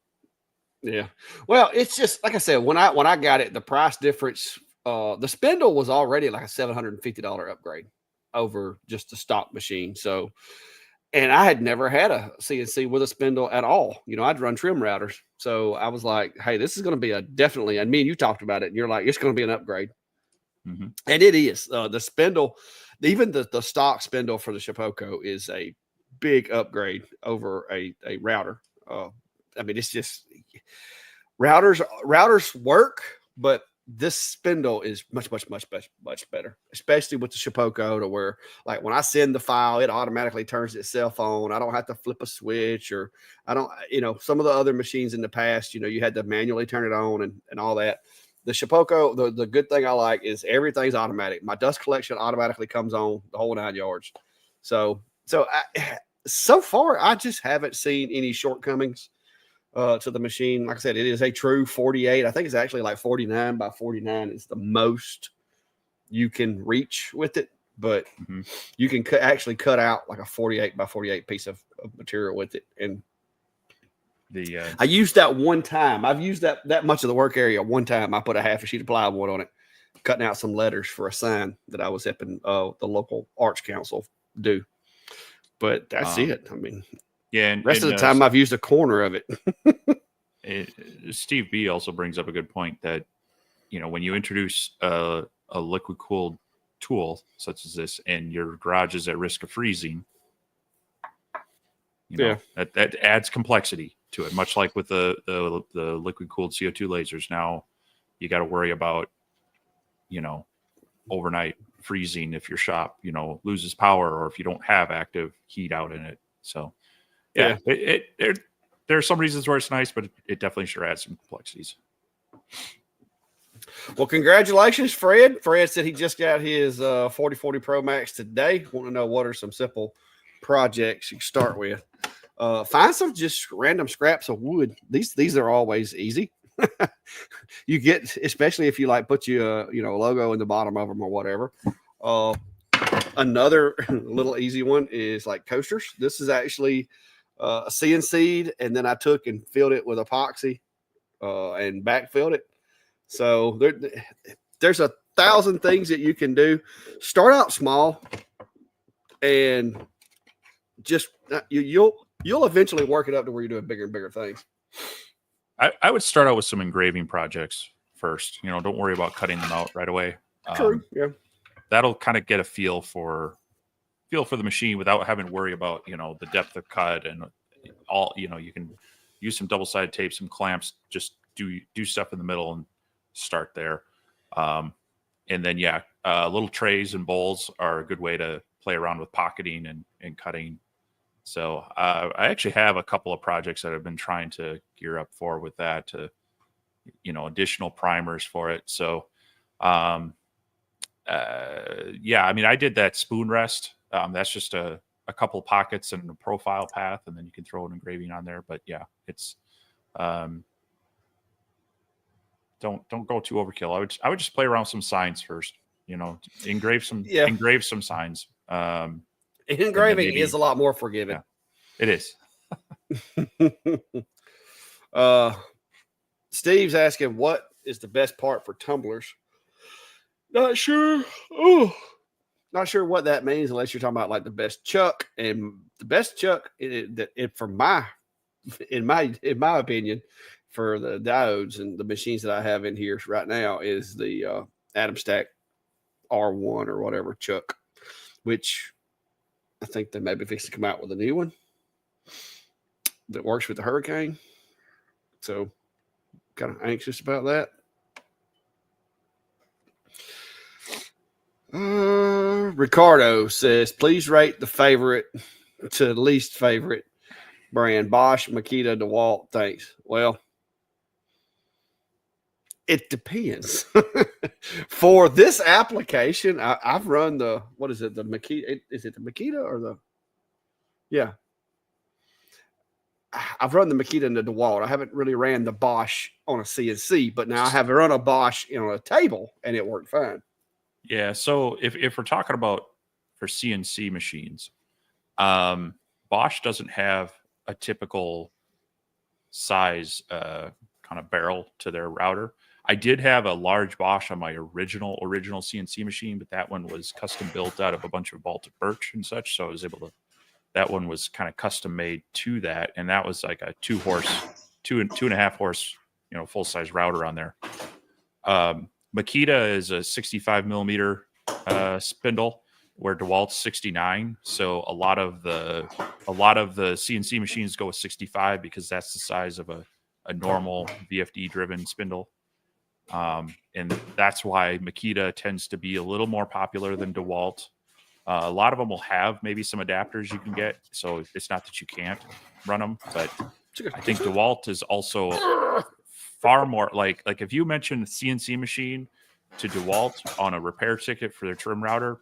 [SPEAKER 1] Yeah. Well, it's just like I said, when I got it, the price difference, the spindle was already like a $750 upgrade over just the stock machine. So, and I had never had a CNC with a spindle at all. I'd run trim routers. So I was like, hey, this is going to be definitely, and me and you talked about it, and you're like, it's going to be an upgrade. Mm-hmm. And it is. The spindle, even the stock spindle for the Shipoko is a big upgrade over a router. It's just routers work, but this spindle is much better, especially with the Shipoko, to where like when I send the file, it automatically turns itself on. I don't have to flip a switch, or I don't, some of the other machines in the past, you had to manually turn it on and all that. The Shipoko, the good thing I like is everything's automatic. My dust collection automatically comes on, the whole 9 yards. So far, I just haven't seen any shortcomings to the machine. Like I said, it is a true 48. I think it's actually like 49 by 49 is the most you can reach with it, but you can actually cut out like a 48 by 48 piece of material with it. And I used that one time. I've used that much of the work area one time. I put a half a sheet of plywood on it, cutting out some letters for a sign that I was helping the local arts council do. But that's it. I mean,
[SPEAKER 2] yeah. And
[SPEAKER 1] rest of the time I've used a corner of it.
[SPEAKER 2] Steve B also brings up a good point that, when you introduce a liquid cooled tool such as this and your garage is at risk of freezing, that adds complexity to it, much like with the liquid cooled CO2 lasers. Now you got to worry about, overnight freezing if your shop, loses power, or if you don't have active heat out in it. So there are some reasons where it's nice, but it definitely sure adds some complexities.
[SPEAKER 1] Well, congratulations, Fred. Fred said he just got his 4040 Pro Max today. Want to know what are some simple projects you can start with? Find some just random scraps of wood. These are always easy. You get, especially if you like put a logo in the bottom of them or whatever. Another little easy one is like coasters. This is actually a CNC'd, and then I took and filled it with epoxy and backfilled it. So there's 1,000 things that you can do. Start out small, and just you'll eventually work it up to where you're doing bigger and bigger things.
[SPEAKER 2] I would start out with some engraving projects first. Don't worry about cutting them out right away.
[SPEAKER 1] True. Yeah.
[SPEAKER 2] That'll kind of get a feel for the machine without having to worry about, the depth of cut and all. You can use some double-sided tape, some clamps, just do stuff in the middle and start there. And then, little trays and bowls are a good way to play around with pocketing and cutting. So I actually have a couple of projects that I've been trying to gear up for with that, to, additional primers for it. So, I did that spoon rest. That's just a couple of pockets and a profile path, and then you can throw an engraving on there. But it's don't go too overkill. I would just play around with some signs first. Engrave some signs.
[SPEAKER 1] Engraving is a lot more forgiving.
[SPEAKER 2] Yeah, it is.
[SPEAKER 1] Steve's asking, what is the best part for tumblers? Not sure. Oh, not sure what that means, unless you're talking about like the best chuck. And the best chuck, in my opinion, for the diodes and the machines that I have in here right now, is the Atom Stack R1 or whatever chuck, which I think they may be fixing to come out with a new one that works with the Hurricane. So kind of anxious about that. Ricardo says, please rate the favorite to least favorite brand. Bosch, Makita, DeWalt. Thanks. Well, it depends. For this application, I've run the Makita? Is it the Makita or the? Yeah. I've run the Makita and the DeWalt. I haven't really ran the Bosch on a CNC, but now I have run a Bosch on a table, and it worked fine.
[SPEAKER 2] Yeah. So if we're talking about for CNC machines, Bosch doesn't have a typical size kind of barrel to their router. I did have a large Bosch on my original CNC machine, but that one was custom built out of a bunch of Baltic birch and such. So I was able to, that one was kind of custom made to that. And that was like a 2.5 horse, full size router on there. Makita is a 65 millimeter spindle, where DeWalt's 69. So a lot of the CNC machines go with 65 because that's the size of a normal VFD driven spindle. And that's why Makita tends to be a little more popular than DeWalt. A lot of them will have maybe some adapters you can get, so it's not that you can't run them, but I think DeWalt is also far more like if you mention the CNC machine to DeWalt on a repair ticket for their trim router,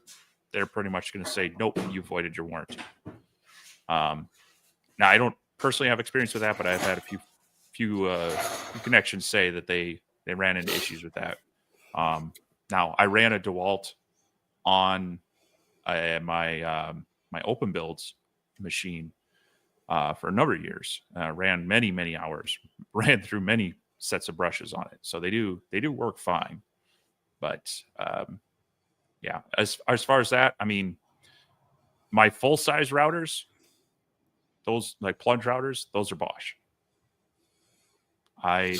[SPEAKER 2] they're pretty much going to say, nope, you voided your warranty. Now, I don't personally have experience with that, but I've had a connections say that they ran into issues with that. Now I ran a DeWalt on my open builds machine for a number of years. Ran many hours. Ran through many sets of brushes on it, so they do work fine. But yeah, as far as that, I mean, my full size routers, those like plunge routers, those are Bosch. I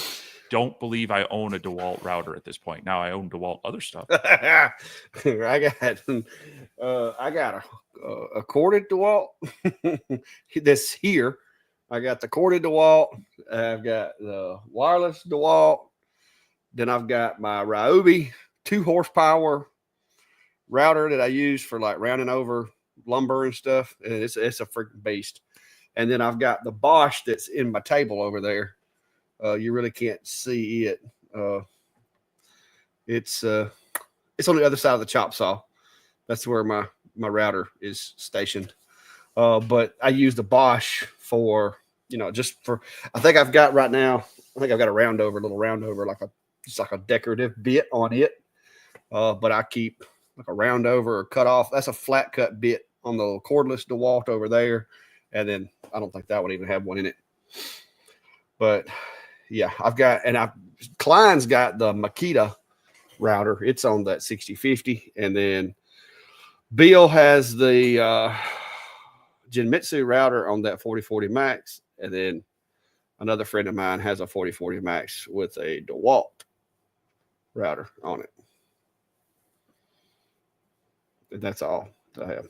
[SPEAKER 2] don't believe I own a DeWalt router at this point. Now I own DeWalt other stuff.
[SPEAKER 1] I got a corded DeWalt that's here. I got the corded DeWalt. I've got the wireless DeWalt. Then I've got my Ryobi 2 horsepower router that I use for like rounding over lumber and stuff. And it's a freaking beast. And then I've got the Bosch that's in my table over there. You really can't see it. It's on the other side of the chop saw. That's where my router is stationed. But I use the Bosch for, just for, I think I've got right now, a little roundover, like a decorative bit on it. But I keep like a roundover or cut off. That's a flat cut bit on the cordless DeWalt over there. And then I don't think that would even have one in it. But yeah, Klein's got the Makita router. It's on that 6050. And then Bill has the Genmitsu router on that 4040 Max. And then another friend of mine has a 4040 Max with a DeWalt router on it. And that's all that I have.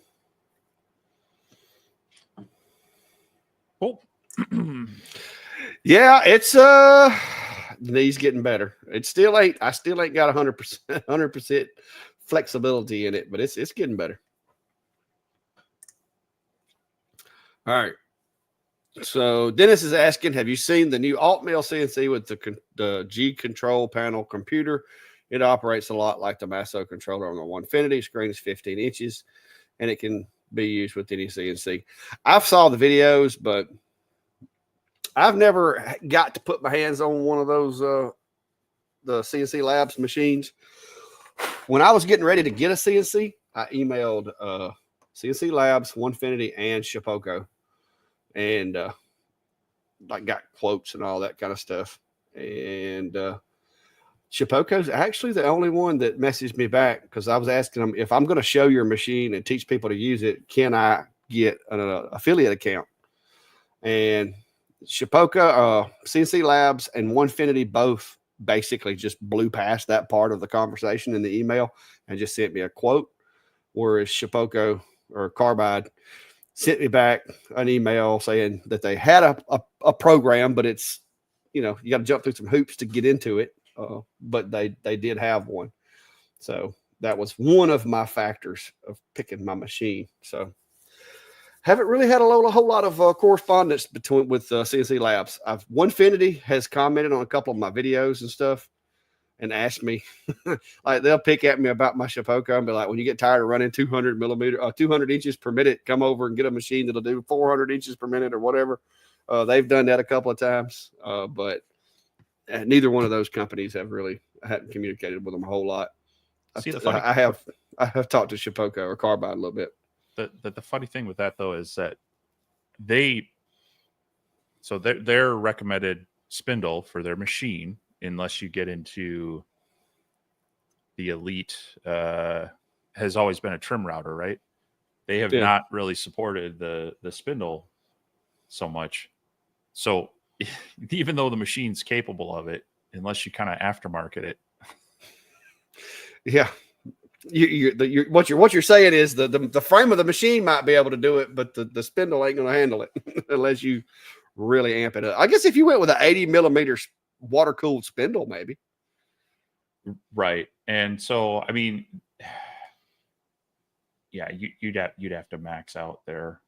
[SPEAKER 2] Cool.
[SPEAKER 1] Yeah, it's these getting better. I still ain't got 100% flexibility in it, but it's getting better. All right. So Dennis is asking, have you seen the new alt mill CNC with the G control panel computer? It operates a lot like the Masso controller on the Onefinity. Screen is 15 inches, and it can be used with any CNC. I've saw the videos, but I've never got to put my hands on one of those the CNC Labs machines. When I was getting ready to get a CNC, I emailed CNC Labs, Onefinity, and Shipoko, and like got quotes and all that kind of stuff. And Shipoko's actually the only one that messaged me back, because I was asking them, if I'm going to show your machine and teach people to use it, can I get an affiliate account? And Shipoko, CNC Labs, and Onefinity both basically just blew past that part of the conversation in the email and just sent me a quote, whereas Shipoko or Carbide sent me back an email saying that they had a program, but it's, you got to jump through some hoops to get into it. But they did have one. So that was one of my factors of picking my machine. So haven't really had a whole lot of correspondence with CNC Labs. Onefinity has commented on a couple of my videos and stuff and asked me, like, they'll pick at me about my Shipoko and be like, when you get tired of running 200 inches per minute, come over and get a machine that'll do 400 inches per minute or whatever. They've done that a couple of times, but neither one of those companies hadn't communicated with them a whole lot. I have talked to Shipoko or Carbide a little bit.
[SPEAKER 2] The funny thing with that, though, is that their recommended spindle for their machine, unless you get into the Elite, has always been a trim router, right? They have not really supported the spindle so much. So even though the machine's capable of it, unless you kind of aftermarket it.
[SPEAKER 1] Yeah. What you're saying is the frame of the machine might be able to do it, but the spindle ain't going to handle it unless you really amp it up. I guess if you went with an 80 millimeter water cooled spindle, maybe.
[SPEAKER 2] Right. And so, I mean, yeah, you'd have to max out there.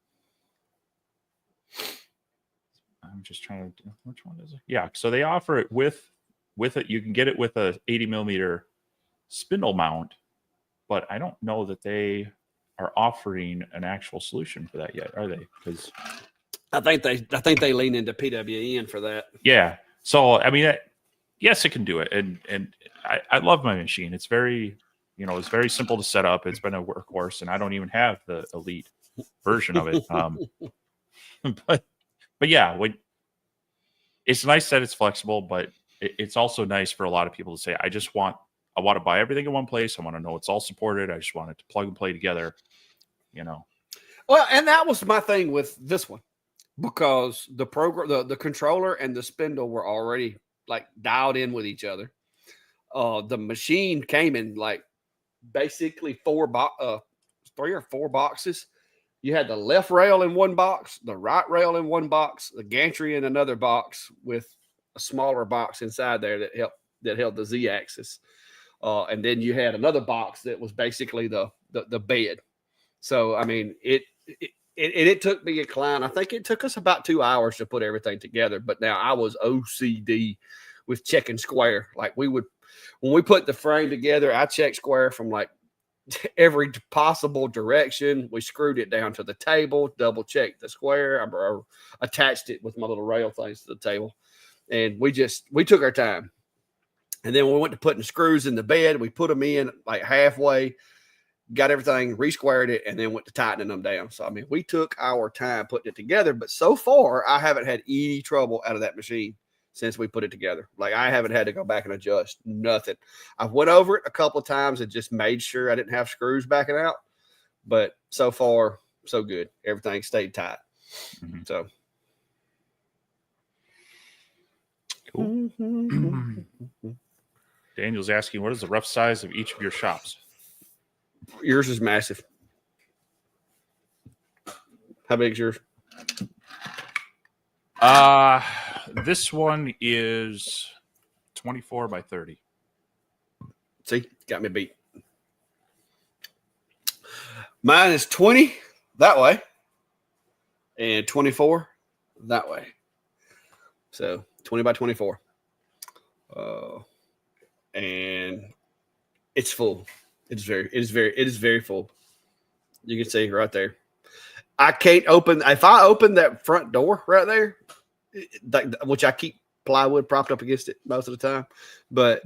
[SPEAKER 2] I'm just trying to, which one is it? Yeah. So they offer it with it. You can get it with a 80 millimeter spindle mount, but I don't know that they are offering an actual solution for that yet, are they? Because
[SPEAKER 1] I think they lean into PWN for that.
[SPEAKER 2] Yeah. So, I mean, yes, it can do it. And I love my machine. It's very, it's very simple to set up. It's been a workhorse, and I don't even have the elite version of it. But yeah, it's nice that it's flexible, but it's also nice for a lot of people to say, I want to buy everything in one place. I want to know it's all supported. I just want it to plug and play together,
[SPEAKER 1] Well, and that was my thing with this one, because the program, the controller and the spindle were already like dialed in with each other. The machine came in like basically 3 or 4 boxes. You had the left rail in one box, the right rail in one box, the gantry in another box, with a smaller box inside there that held the Z axis, and then you had another box that was basically the bed. So I mean, it took me a climb. I think it took us about 2 hours to put everything together. But now I was OCD with checking square. Like when we put the frame together, I checked square from like every possible direction. We screwed it down to the table, double checked the square. I attached it with my little rail things to the table, and we took our time. And then we went to putting screws in the bed. We put them in like halfway, got everything, resquared it, and then went to tightening them down. So I mean, we took our time putting it together. But so far, I haven't had any trouble out of that machine since we put it together. Like, I haven't had to go back and adjust nothing. I went over it a couple of times and just made sure I didn't have screws backing out. But so far, so good. Everything stayed tight. Mm-hmm. So.
[SPEAKER 2] Cool. Daniel's asking, what is the rough size of each of your shops?
[SPEAKER 1] Yours is massive. How big is yours?
[SPEAKER 2] This one is 24 by 30.
[SPEAKER 1] See, got me beat. Mine is 20 that way and 24 that way. So 20 by 24. And it's full. It is very full. You can see right there. I can't open. If I open that front door right there, which I keep plywood propped up against it most of the time, but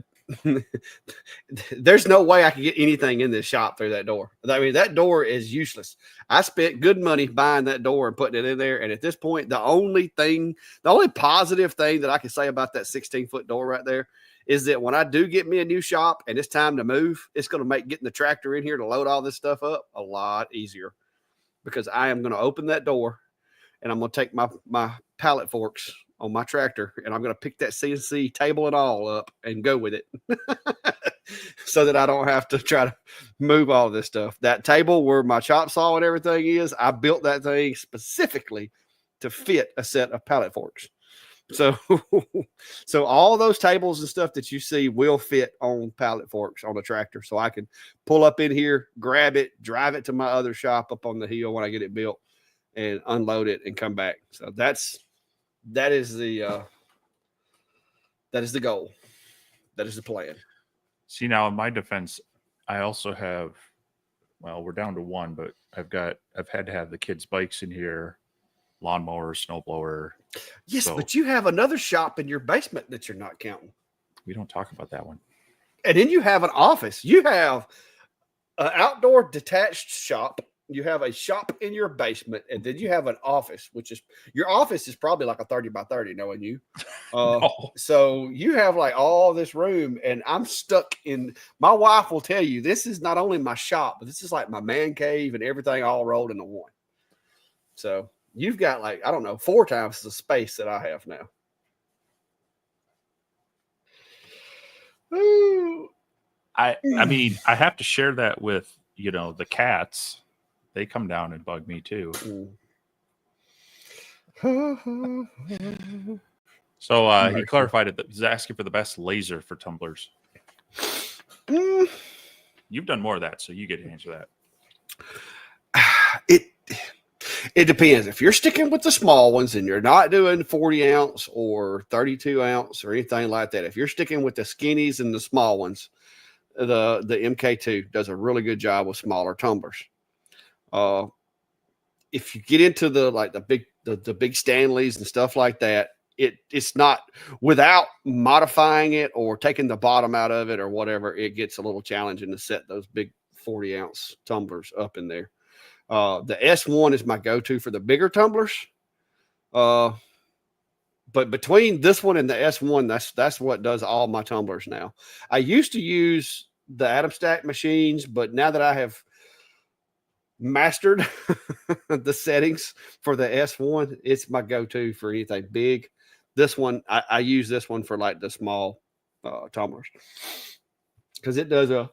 [SPEAKER 1] there's no way I can get anything in this shop through that door. I mean, that door is useless. I spent good money buying that door and putting it in there. And at this point, the only positive thing that I can say about that 16-foot door right there is that when I do get me a new shop and it's time to move, it's going to make getting the tractor in here to load all this stuff up a lot easier, because I am going to open that door and I'm going to take my pallet forks on my tractor and I'm going to pick that CNC table and all up and go with it so that I don't have to try to move all this stuff. That table where my chop saw and everything is, I built that thing specifically to fit a set of pallet forks. So all those tables and stuff that you see will fit on pallet forks on the tractor. So I can pull up in here, grab it, drive it to my other shop up on the hill when I get it built, and unload it and come back. So that is the goal. That is the plan.
[SPEAKER 2] See, now in my defense, I also have, well, we're down to one, but I've had to have the kids' bikes in here, lawnmower, snowblower.
[SPEAKER 1] Yes, but you have another shop in your basement that you're not counting.
[SPEAKER 2] We don't talk about that one.
[SPEAKER 1] And then you have an office. You have an outdoor detached shop. You have a shop in your basement, and then you have an office, which is your office is probably like a 30 by 30, knowing you.
[SPEAKER 2] No.
[SPEAKER 1] So you have like all this room, and I'm stuck in. My wife will tell you this is not only my shop, but this is like my man cave and everything all rolled into one. So you've got like, I don't know, 4 times the space that I have now.
[SPEAKER 2] Ooh. I mean, I have to share that with, the cats. They come down and bug me too. So he clarified it that he's asking for the best laser for tumblers. You've done more of that, so you get to answer
[SPEAKER 1] that. It depends. If you're sticking with the small ones and you're not doing 40 ounce or 32 ounce or anything like that, if you're sticking with the skinnies and the small ones, the MK2 does a really good job with smaller tumblers. If you get into the big Stanleys and stuff like that, it's not, without modifying it or taking the bottom out of it or whatever, it gets a little challenging to set those big 40-ounce tumblers up in there. The S1 is my go-to for the bigger tumblers. But between this one and the S1, that's what does all my tumblers now. I used to use the Atom Stack machines, but now that I have mastered the settings for the S1, it's my go-to for anything big. This one, I use this one for like the small tumblers because it does a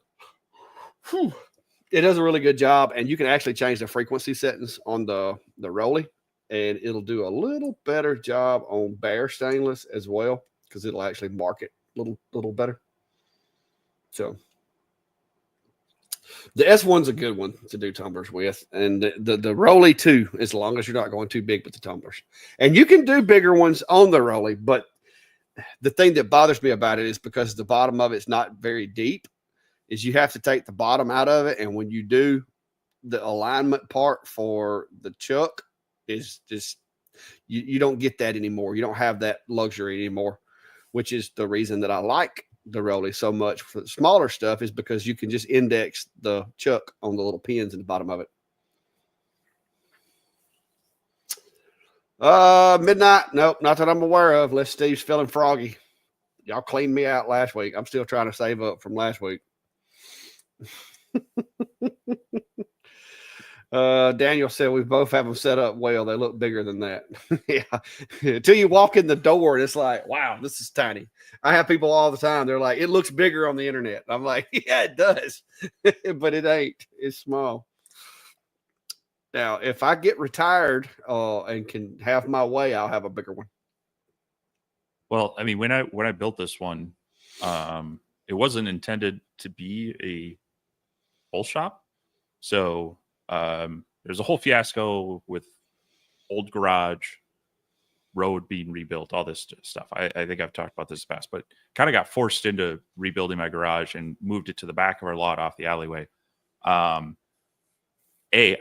[SPEAKER 1] really good job, and you can actually change the frequency settings on the Rolly, and it'll do a little better job on bare stainless as well because it'll actually mark it a little better. So the S1's a good one to do tumblers with, and the Rolly too, as long as you're not going too big with the tumblers. And you can do bigger ones on the Rolly, but the thing that bothers me about it is because the bottom of it's not very deep, is you have to take the bottom out of it, and when you do, the alignment part for the chuck is just, you don't get that anymore. You don't have that luxury anymore, which is the reason that I like the Rolly so much for the smaller stuff, is because you can just index the chuck on the little pins in the bottom of it. Midnight. Nope, not that I'm aware of, unless Steve's feeling froggy. Y'all cleaned me out last week. I'm still trying to save up from last week. Daniel said we both have them set up well. They look bigger than that. Yeah. Until you walk in the door and it's like, wow, this is tiny. I have people all the time. They're like, it looks bigger on the internet. I'm like, yeah, it does. But it ain't. It's small. Now, if I get retired and can have my way, I'll have a bigger one.
[SPEAKER 2] Well, I mean, when I built this one, it wasn't intended to be a full shop. So there's a whole fiasco with old garage, road being rebuilt, all this stuff. I think I've talked about this in the past, but kind of got forced into rebuilding my garage and moved it to the back of our lot off the alleyway. I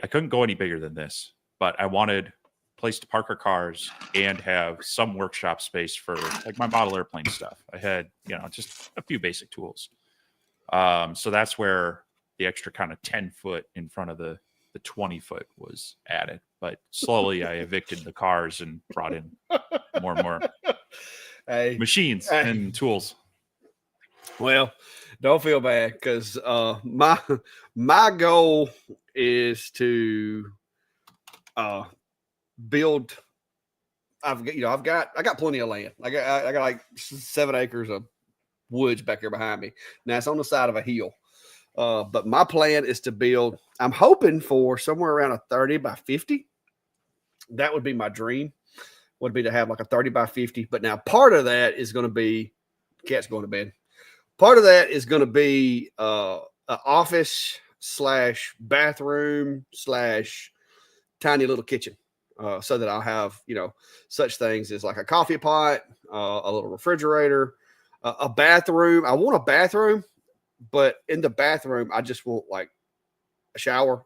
[SPEAKER 2] couldn't go any bigger than this, but I wanted a place to park our cars and have some workshop space for like my model airplane stuff. I had, just a few basic tools. So that's where the extra kind of 10-foot in front of the 20-foot was added. But slowly I evicted the cars and brought in more and more machines and tools.
[SPEAKER 1] Well, don't feel bad, because my goal is to build. I got plenty of land. I got like 7 acres of woods back here behind me. Now it's on the side of a hill. But my plan is to build, I'm hoping for somewhere around a 30 by 50. That would be my dream, would be to have like a 30 by 50. But now part of that is going to be, cat's going to bed. Part of that is going to be an office / bathroom / tiny little kitchen. So that I'll have, such things as like a coffee pot, a little refrigerator, a bathroom. I want a bathroom, but in the bathroom, I just want like a shower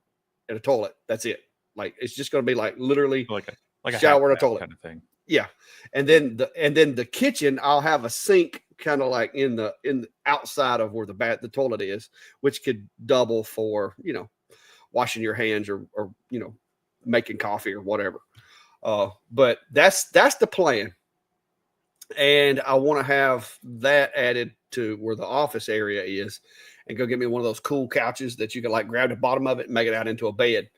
[SPEAKER 1] and a toilet. That's it. Like, it's just going to be like literally like a shower and a toilet
[SPEAKER 2] kind of thing.
[SPEAKER 1] Yeah. And then the kitchen, I'll have a sink kind of like in the outside of where the toilet is, which could double for, washing your hands or making coffee or whatever. But that's the plan. And I want to have that added to where the office area is, and go get me one of those cool couches that you can like grab the bottom of it and make it out into a bed.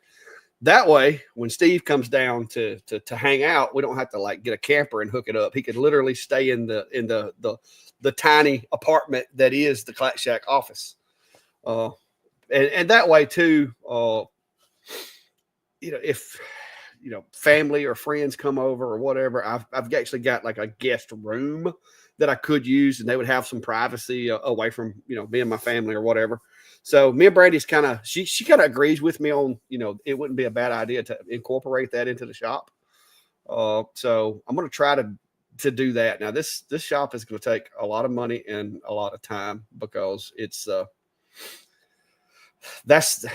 [SPEAKER 1] That way, when Steve comes down to hang out, we don't have to like get a camper and hook it up. He could literally stay in the tiny apartment that is the Clack Shack office. And that way too, if family or friends come over or whatever, I've actually got like a guest room that I could use, and they would have some privacy away from me and my family or whatever. So me and Brandy's kind of, she kind of agrees with me on, it wouldn't be a bad idea to incorporate that into the shop. So I'm going to try to do that. Now this shop is going to take a lot of money and a lot of time, because it's that's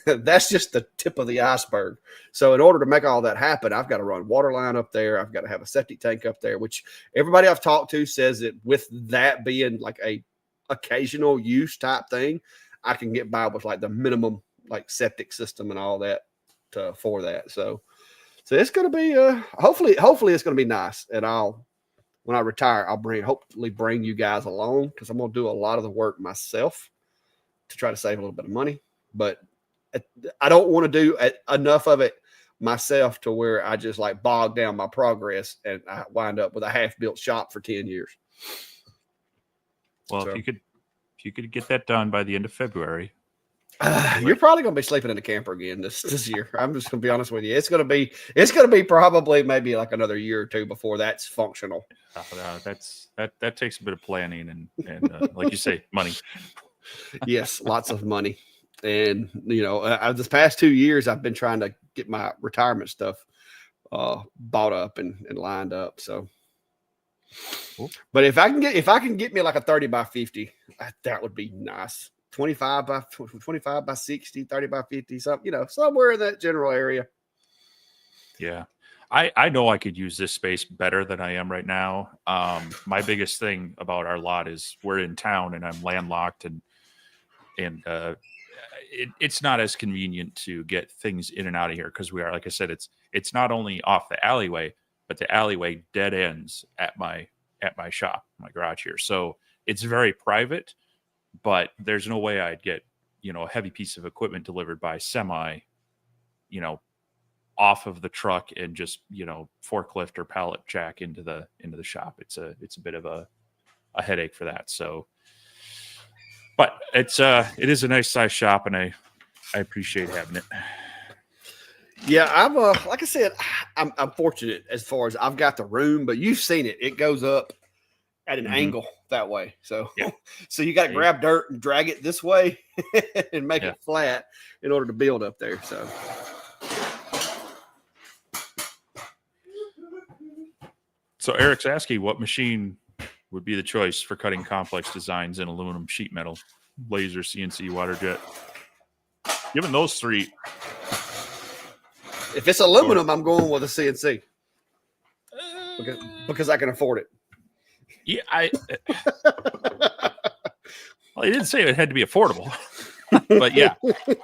[SPEAKER 1] that's just the tip of the iceberg. So in order to make all that happen, I've got to run water line up there. I've got to have a septic tank up there, which everybody I've talked to says that with that being like a occasional use type thing, I can get by with like the minimum like septic system and all that for that. So it's going to be hopefully it's going to be nice. And when I retire, I'll hopefully bring you guys along, because I'm going to do a lot of the work myself to try to save a little bit of money. But I don't want to do enough of it myself to where I just like bog down my progress and I wind up with a half-built shop for 10 years.
[SPEAKER 2] Well, if you could get that done by the end of February,
[SPEAKER 1] you're probably going to be sleeping in a camper again this year. I'm just going to be honest with you. It's going to be probably maybe like another year or two before that's functional.
[SPEAKER 2] That takes a bit of planning and like you say, money.
[SPEAKER 1] Yes, lots of money. And, this past 2 years, I've been trying to get my retirement stuff bought up and lined up. So, cool. But if I can get me like a 30 by 50, that would be nice. 25 by 60, 30 by 50, something, somewhere in that general area.
[SPEAKER 2] Yeah. I know I could use this space better than I am right now. My biggest thing about our lot is we're in town and I'm landlocked and it's not as convenient to get things in and out of here, because we are, like I said, it's not only off the alleyway, but the alleyway dead ends at my shop, my garage here. So it's very private, but there's no way I'd get, a heavy piece of equipment delivered by semi, off of the truck and just, forklift or pallet jack into the shop. It's a bit of a headache for that. So, but it is a nice size shop, and I appreciate having it.
[SPEAKER 1] Yeah, I'm like I said, I'm fortunate as far as I've got the room, but you've seen it. It goes up at an angle that way. So, yeah. So you got to grab dirt and drag it this way and make it flat in order to build up there.
[SPEAKER 2] So Eric's asking what machine would be the choice for cutting complex designs in aluminum, sheet metal, laser, CNC, water jet. Given those three,
[SPEAKER 1] if it's aluminum, I'm going with a CNC because I can afford it.
[SPEAKER 2] Yeah, well, he didn't say it had to be affordable, but yeah,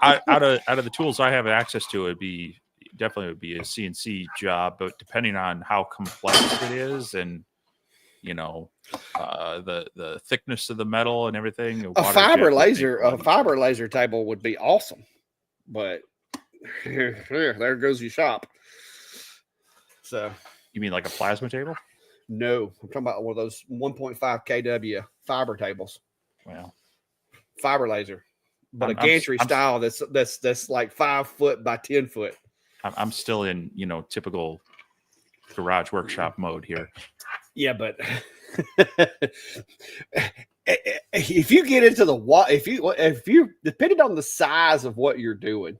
[SPEAKER 2] out of the tools I have access to, would be a CNC job. But depending on how complex it is, and the thickness of the metal and everything,
[SPEAKER 1] a fiber laser table would be awesome. But there goes your shop. So
[SPEAKER 2] you mean like a plasma table?
[SPEAKER 1] No, I'm talking about one of those 1.5 kW fiber tables.
[SPEAKER 2] Wow.
[SPEAKER 1] Fiber laser, but a gantry style that's like 5 foot by 10 foot.
[SPEAKER 2] I'm still in, typical garage workshop mode here.
[SPEAKER 1] Yeah, but if you get into if you depending on the size of what you're doing,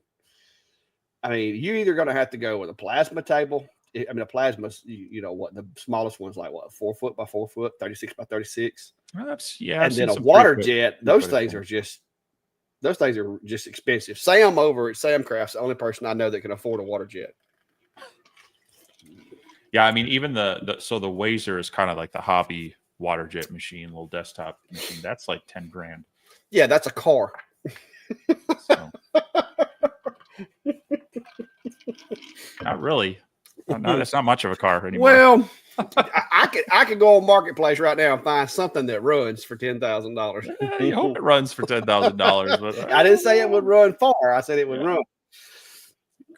[SPEAKER 1] I mean, you're either going to have to go with a plasma table. I mean, a plasma, what the smallest one's like, 4 foot by 4 foot, 36 by 36.
[SPEAKER 2] Well,
[SPEAKER 1] and then a water jet. Those things are just expensive. Sam over at Sam Craft's the only person I know that can afford a water jet.
[SPEAKER 2] Yeah, I mean, even the Wazer is kind of like the hobby water jet machine, little desktop machine. That's like $10,000.
[SPEAKER 1] Yeah, that's a car.
[SPEAKER 2] So. Not really. No, that's not much of a car anymore.
[SPEAKER 1] Well, I could go on Marketplace right now and find something that runs for $10,000.
[SPEAKER 2] You hope it runs for $10,000. But
[SPEAKER 1] I didn't say it would run far. I said it would run.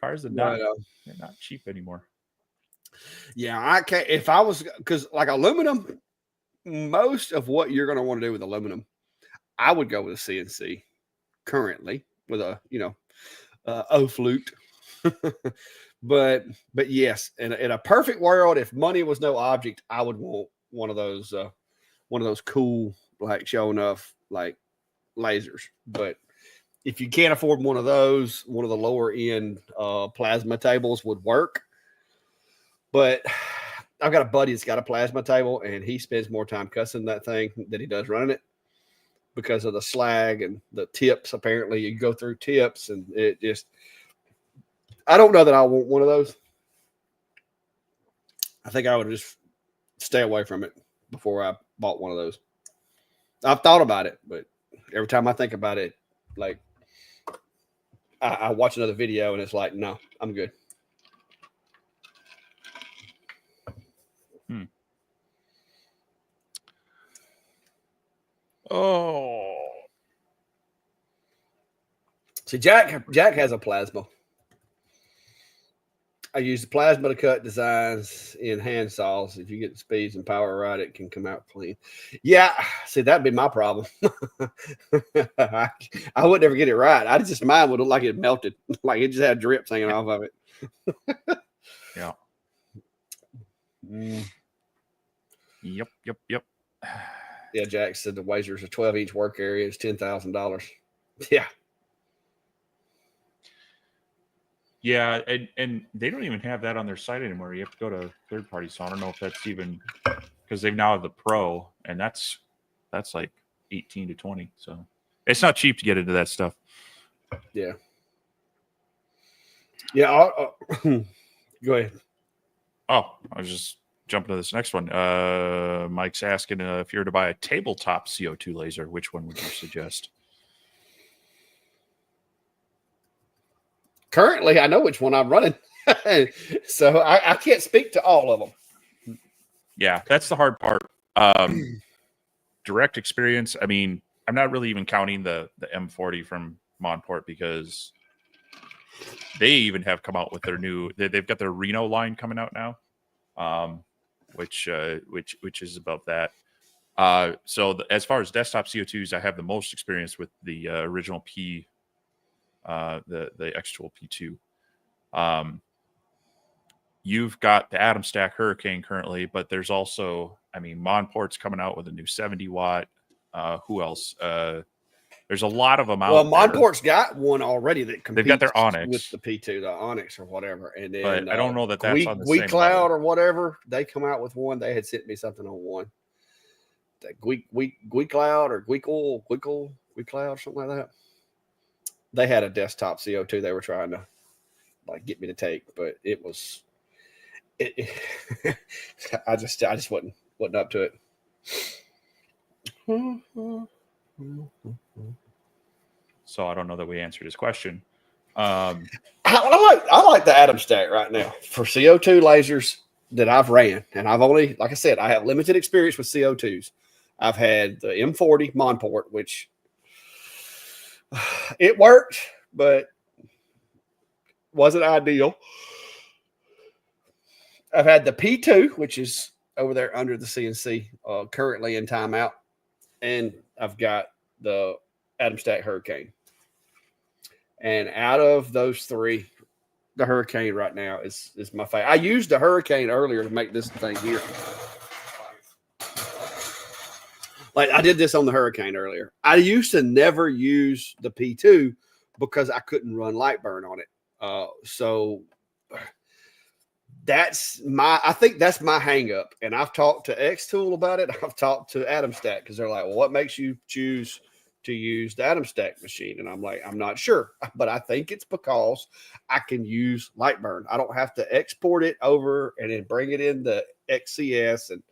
[SPEAKER 2] Cars are not they're not cheap anymore.
[SPEAKER 1] Yeah, I can't. If I was, because like aluminum, most of what you're going to want to do with aluminum, I would go with a CNC currently with a flute. But yes, in a perfect world, if money was no object, I would want one of those cool, like showing off like lasers. But if you can't afford one of those, one of the lower end plasma tables would work. But I've got a buddy that's got a plasma table, and he spends more time cussing that thing than he does running it. because of the slag and the tips. Apparently, you go through tips, and it just. I don't know that I want one of those. I think I would just stay away from it before I bought one of those. I've thought about it, but every time I think about it, like I watch another video and it's like, no, I'm good.
[SPEAKER 2] Oh,
[SPEAKER 1] see, Jack has a plasma. I use the plasma to cut designs in hand saws. If you get the speeds and power right, it can come out clean. Yeah, see, that'd be my problem. I would never get it right. Mine would look like it melted, like it just had drips hanging off of it.
[SPEAKER 2] yeah. Yep.
[SPEAKER 1] Yeah, Jack said the Wazer's a 12-inch work area is $10,000. Yeah.
[SPEAKER 2] Yeah, and they don't even have that on their site anymore. You have to go to third party. So I don't know if that's even because they've now have the Pro, and that's like 18 to 20. So it's not cheap to get into that stuff.
[SPEAKER 1] Yeah. Yeah. Go ahead.
[SPEAKER 2] Oh, I was just jumping to this next one. Mike's asking if you were to buy a tabletop CO2 laser, which one would you suggest?
[SPEAKER 1] Currently, I know which one I'm running, so I can't speak to all of them.
[SPEAKER 2] Yeah, that's the hard part. Direct experience. I mean, I'm not really even counting the M40 from Monport because they even have come out with their new. They've got their Reno line coming out now, which is about that. As far as desktop CO2s, I have the most experience with the original P. The X-Tool P2. You've got the Atom Stack Hurricane currently, but there's also, Monport's coming out with a new 70 watt. Who else? There's a lot of them out.
[SPEAKER 1] Well, Monport's got one already that competes.
[SPEAKER 2] They've got their Onyx
[SPEAKER 1] with the P2, the Onyx or whatever, and then
[SPEAKER 2] but I don't know that that's on the same
[SPEAKER 1] Cloud
[SPEAKER 2] level.
[SPEAKER 1] or whatever. They come out with one. They had sent me something on one. That Cloud or Cloud or something like that. They had a desktop CO2 they were trying to get me to take, but it was I just wasn't up to it.
[SPEAKER 2] So I don't know that we answered his question.
[SPEAKER 1] I like the Atom Stack right now for CO2 lasers that I've ran, and I've only, like I said, I have limited experience with CO2s. I've had the M40 Monport, which it worked, but wasn't ideal. I've had the P2, which is over there under the CNC, currently in timeout, and I've got the Atom Stack Hurricane. And out of those three, the Hurricane right now is my favorite. I used the Hurricane earlier to make this thing here. Like I did this on the Hurricane earlier. I used to never use the P2 because I couldn't run LightBurn on it. So I think that's my hang up. And I've talked to X-Tool about it. I've talked to Atom Stack because they're like, well, what makes you choose to use the Atom Stack machine? And I'm like, I'm not sure, but I think it's because I can use LightBurn. I don't have to export it over and then bring it in the XCS and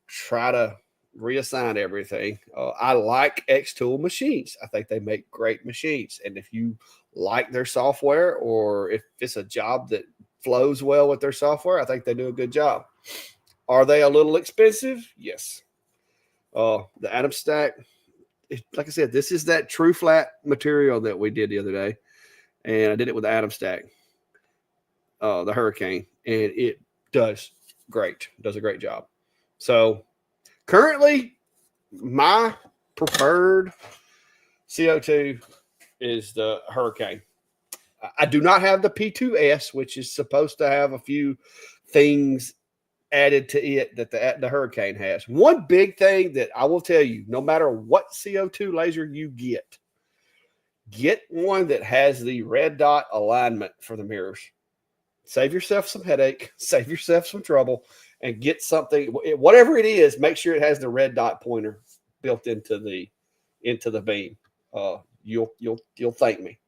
[SPEAKER 1] try to reassign everything. I like X-Tool machines. I think they make great machines. And if you like their software, or if it's a job that flows well with their software, I think they do a good job. Are they a little expensive? Yes. The Atom Stack, like I said, this is that true flat material that we did the other day. And I did it with the Atom Stack, the Hurricane, and it does great. Does a great job. So currently, my preferred CO2 is the Hurricane. I do not have the P2S, which is supposed to have a few things added to it that the Hurricane has. One big thing that I will tell you, no matter what CO2 laser you get one that has the red dot alignment for the mirrors. Save yourself some headache, save yourself some trouble, and get something, whatever it is, make sure it has the red dot pointer built into the into the beam. You'll thank me,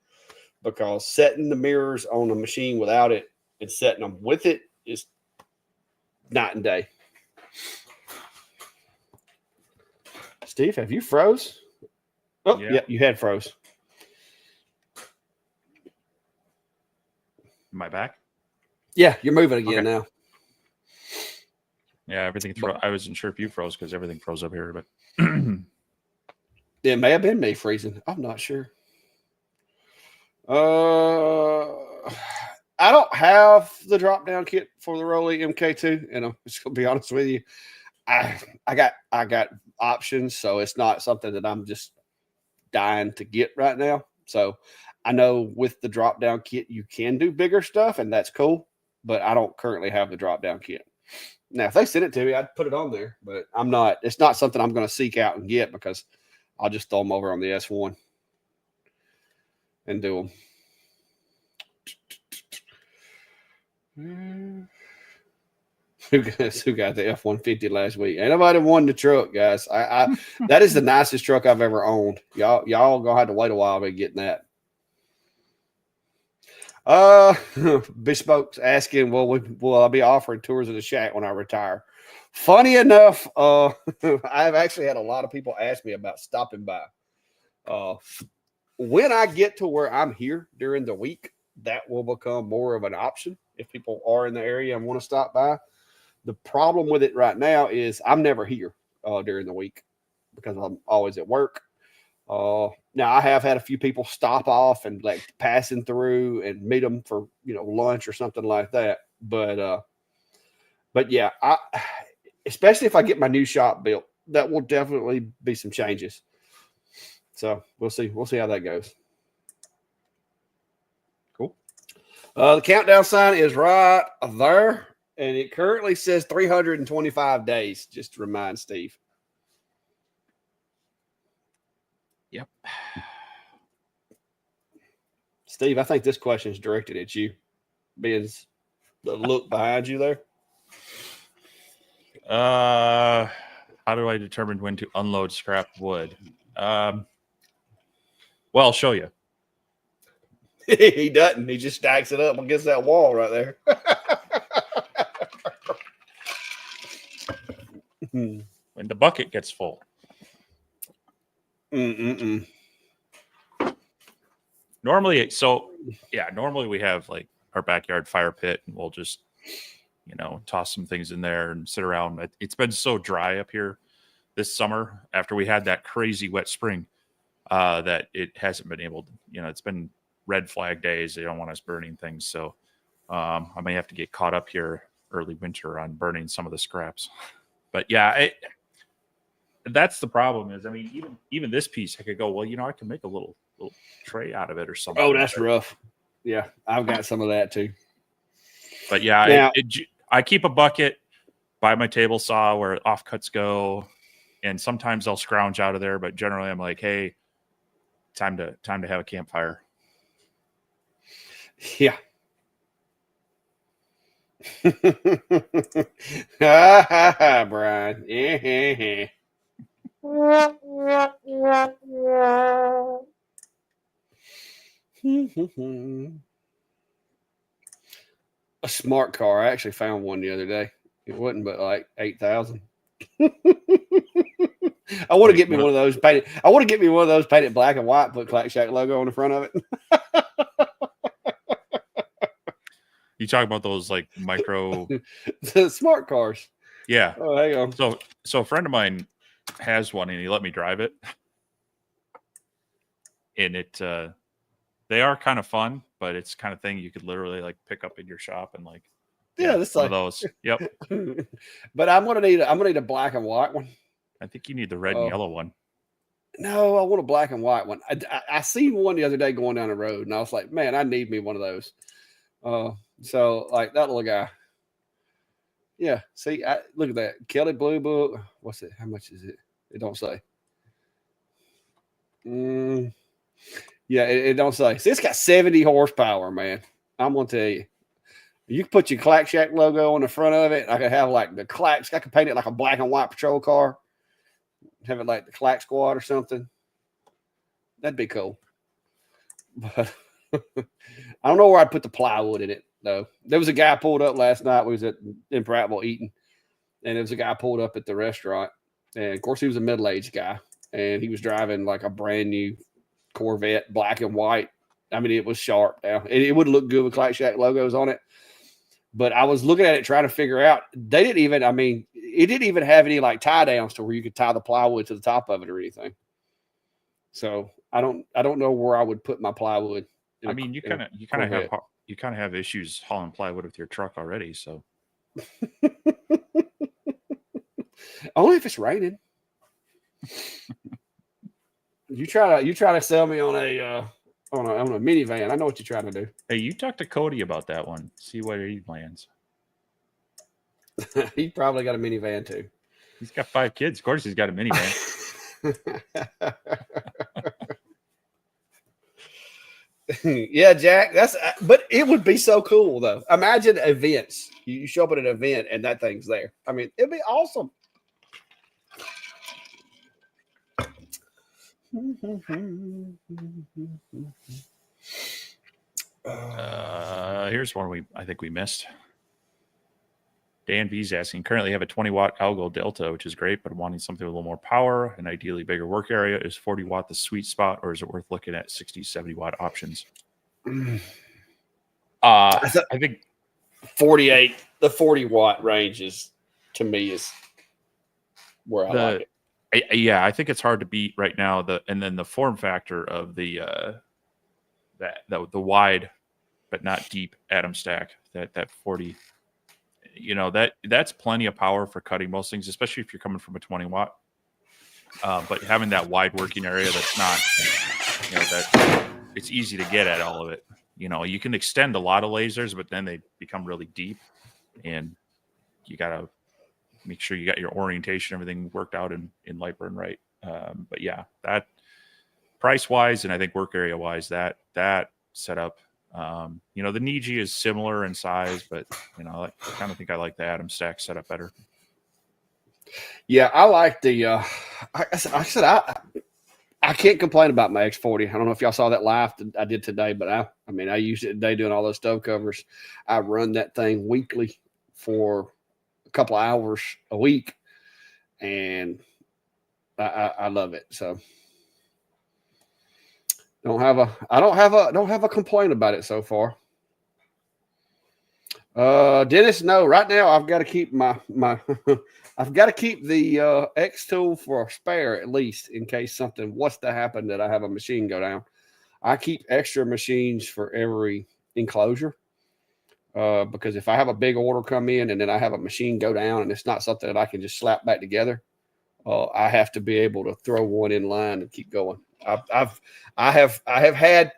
[SPEAKER 1] because setting the mirrors on a machine without it and setting them with it is night and day. Steve, have you froze? Oh, yeah, you had froze.
[SPEAKER 2] Am I back?
[SPEAKER 1] Yeah, you're moving again now.
[SPEAKER 2] Yeah, everything. I wasn't sure if you froze because everything froze up here, but
[SPEAKER 1] it may have been me freezing. I'm not sure. I don't have the drop down kit for the Rolly MK2, and I'm just gonna be honest with you. I got options, so it's not something that I'm just dying to get right now. So I know with the drop down kit you can do bigger stuff, and that's cool, but I don't currently have the drop down kit. Now, if they sent it to me, I'd put it on there, but I'm not. It's not something I'm going to seek out and get, because I'll just throw them over on the S1 and do them. Who got the F-150 last week? Ain't nobody won the truck, guys. That is the nicest truck I've ever owned. Y'all gonna have to wait a while to get that. Bespoke's asking, will I be offering tours of the shack when I retire? Funny enough, I've actually had a lot of people ask me about stopping by. When I get to where I'm here during the week, that will become more of an option if people are in the area and want to stop by. The problem with it right now is I'm never here during the week because I'm always at work. Now I have had a few people stop off and like passing through and meet them for, lunch or something like that. But yeah, especially if I get my new shop built, that will definitely be some changes. So we'll see how that goes.
[SPEAKER 2] Cool.
[SPEAKER 1] The countdown sign is right there, and it currently says 325 days, just to remind Steve.
[SPEAKER 2] Yep.
[SPEAKER 1] Steve, I think this question is directed at you, being the look behind you there.
[SPEAKER 2] How do I determine when to unload scrap wood? Well, I'll show you.
[SPEAKER 1] He doesn't. He just stacks it up against that wall right there.
[SPEAKER 2] When the bucket gets full. Normally we have like our backyard fire pit, and we'll just, toss some things in there and sit around. It's been so dry up here this summer after we had that crazy wet spring that it hasn't been able to, it's been red flag days. They don't want us burning things. So I may have to get caught up here early winter on burning some of the scraps. But yeah, that's the problem is, even this piece, I could go, well, I can make a little tray out of it or something.
[SPEAKER 1] Oh, that's rough. Yeah, I've got some of that too.
[SPEAKER 2] But yeah, I keep a bucket by my table saw where offcuts go, and sometimes I'll scrounge out of there. But generally, I'm like, hey, time to have a campfire.
[SPEAKER 1] Yeah. Brian. Yeah. A smart car. I actually found one the other day. It wasn't but like 8,000. I want to get me one of those painted. I want to get me one of those painted black and white, put Clack Shack logo on the front of it.
[SPEAKER 2] You talk about those like micro
[SPEAKER 1] the smart cars.
[SPEAKER 2] Yeah.
[SPEAKER 1] Oh, hang on.
[SPEAKER 2] So a friend of mine has one, and he let me drive it. And they are kind of fun, but it's kind of thing you could literally like pick up in your shop and like,
[SPEAKER 1] that's
[SPEAKER 2] one
[SPEAKER 1] like
[SPEAKER 2] of those. Yep.
[SPEAKER 1] But I'm gonna need a black and white one.
[SPEAKER 2] I think you need the red and yellow one.
[SPEAKER 1] No, I want a black and white one. I seen one the other day going down the road, and I was like, man, I need me one of those. So like that little guy. Yeah, see, look at that Kelly Blue Book. What's it? How much is it? It don't say. Yeah, it don't say. See, it's got 70 horsepower, man. I'm gonna tell you. You can put your Clack Shack logo on the front of it. I could have like the Clacks. I could paint it like a black and white patrol car. Have it like the Clack Squad or something. That'd be cool. But I don't know where I'd put the plywood in it though. There was a guy pulled up last night. We was in Prattville eating, and there was a guy pulled up at the restaurant, and of course he was a middle-aged guy, and he was driving like a brand new Corvette, black and white. I mean, it was sharp now. It would look good with Clack Shack logos on it. But I was looking at it trying to figure out. They didn't even. I mean, it didn't even have any like tie downs to where you could tie the plywood to the top of it or anything. So I don't know where I would put my plywood.
[SPEAKER 2] I mean, you kind of have issues hauling plywood with your truck already. So
[SPEAKER 1] only if it's raining. You try to sell me on a minivan. I know what you're trying to do.
[SPEAKER 2] Hey, you talk to Cody about that one. See where he lands.
[SPEAKER 1] He probably got a minivan too.
[SPEAKER 2] He's got 5 kids. Of course, he's got a minivan.
[SPEAKER 1] Yeah, Jack. But it would be so cool though. Imagine events. You show up at an event and that thing's there. I mean, it'd be awesome.
[SPEAKER 2] Here's one I think we missed. Dan V's asking, currently have a 20-watt Algo Delta, which is great, but I'm wanting something with a little more power and ideally bigger work area. Is 40-watt the sweet spot, or is it worth looking at 60, 70-watt options? I think
[SPEAKER 1] 48, the 40-watt range is, to me, is where I like it.
[SPEAKER 2] Yeah, I think it's hard to beat right now. And then the form factor of the wide but not deep atom stack, that 40, that's plenty of power for cutting most things, especially if you're coming from a 20-watt. But having that wide working area that's not, that it's easy to get at all of it. You can extend a lot of lasers, but then they become really deep, and you got to make sure you got your orientation, everything worked out in LightBurn right. But yeah, that price wise, and I think work area wise, that setup, the Niji is similar in size, but I kind of think I like the atom stack setup better.
[SPEAKER 1] Yeah, I like the. I can't complain about my X40. I don't know if y'all saw that live I did today, but I used it today doing all those stove covers. I run that thing weekly for a couple of hours a week, and I love it. So I don't have a complaint about it so far. Dennis, no, right now I've got to keep my I've got to keep the X tool for a spare, at least in case something was to happen that I have a machine go down. I keep extra machines for every enclosure. Because if I have a big order come in and then I have a machine go down and it's not something that I can just slap back together, I have to be able to throw one in line and keep going. I have had,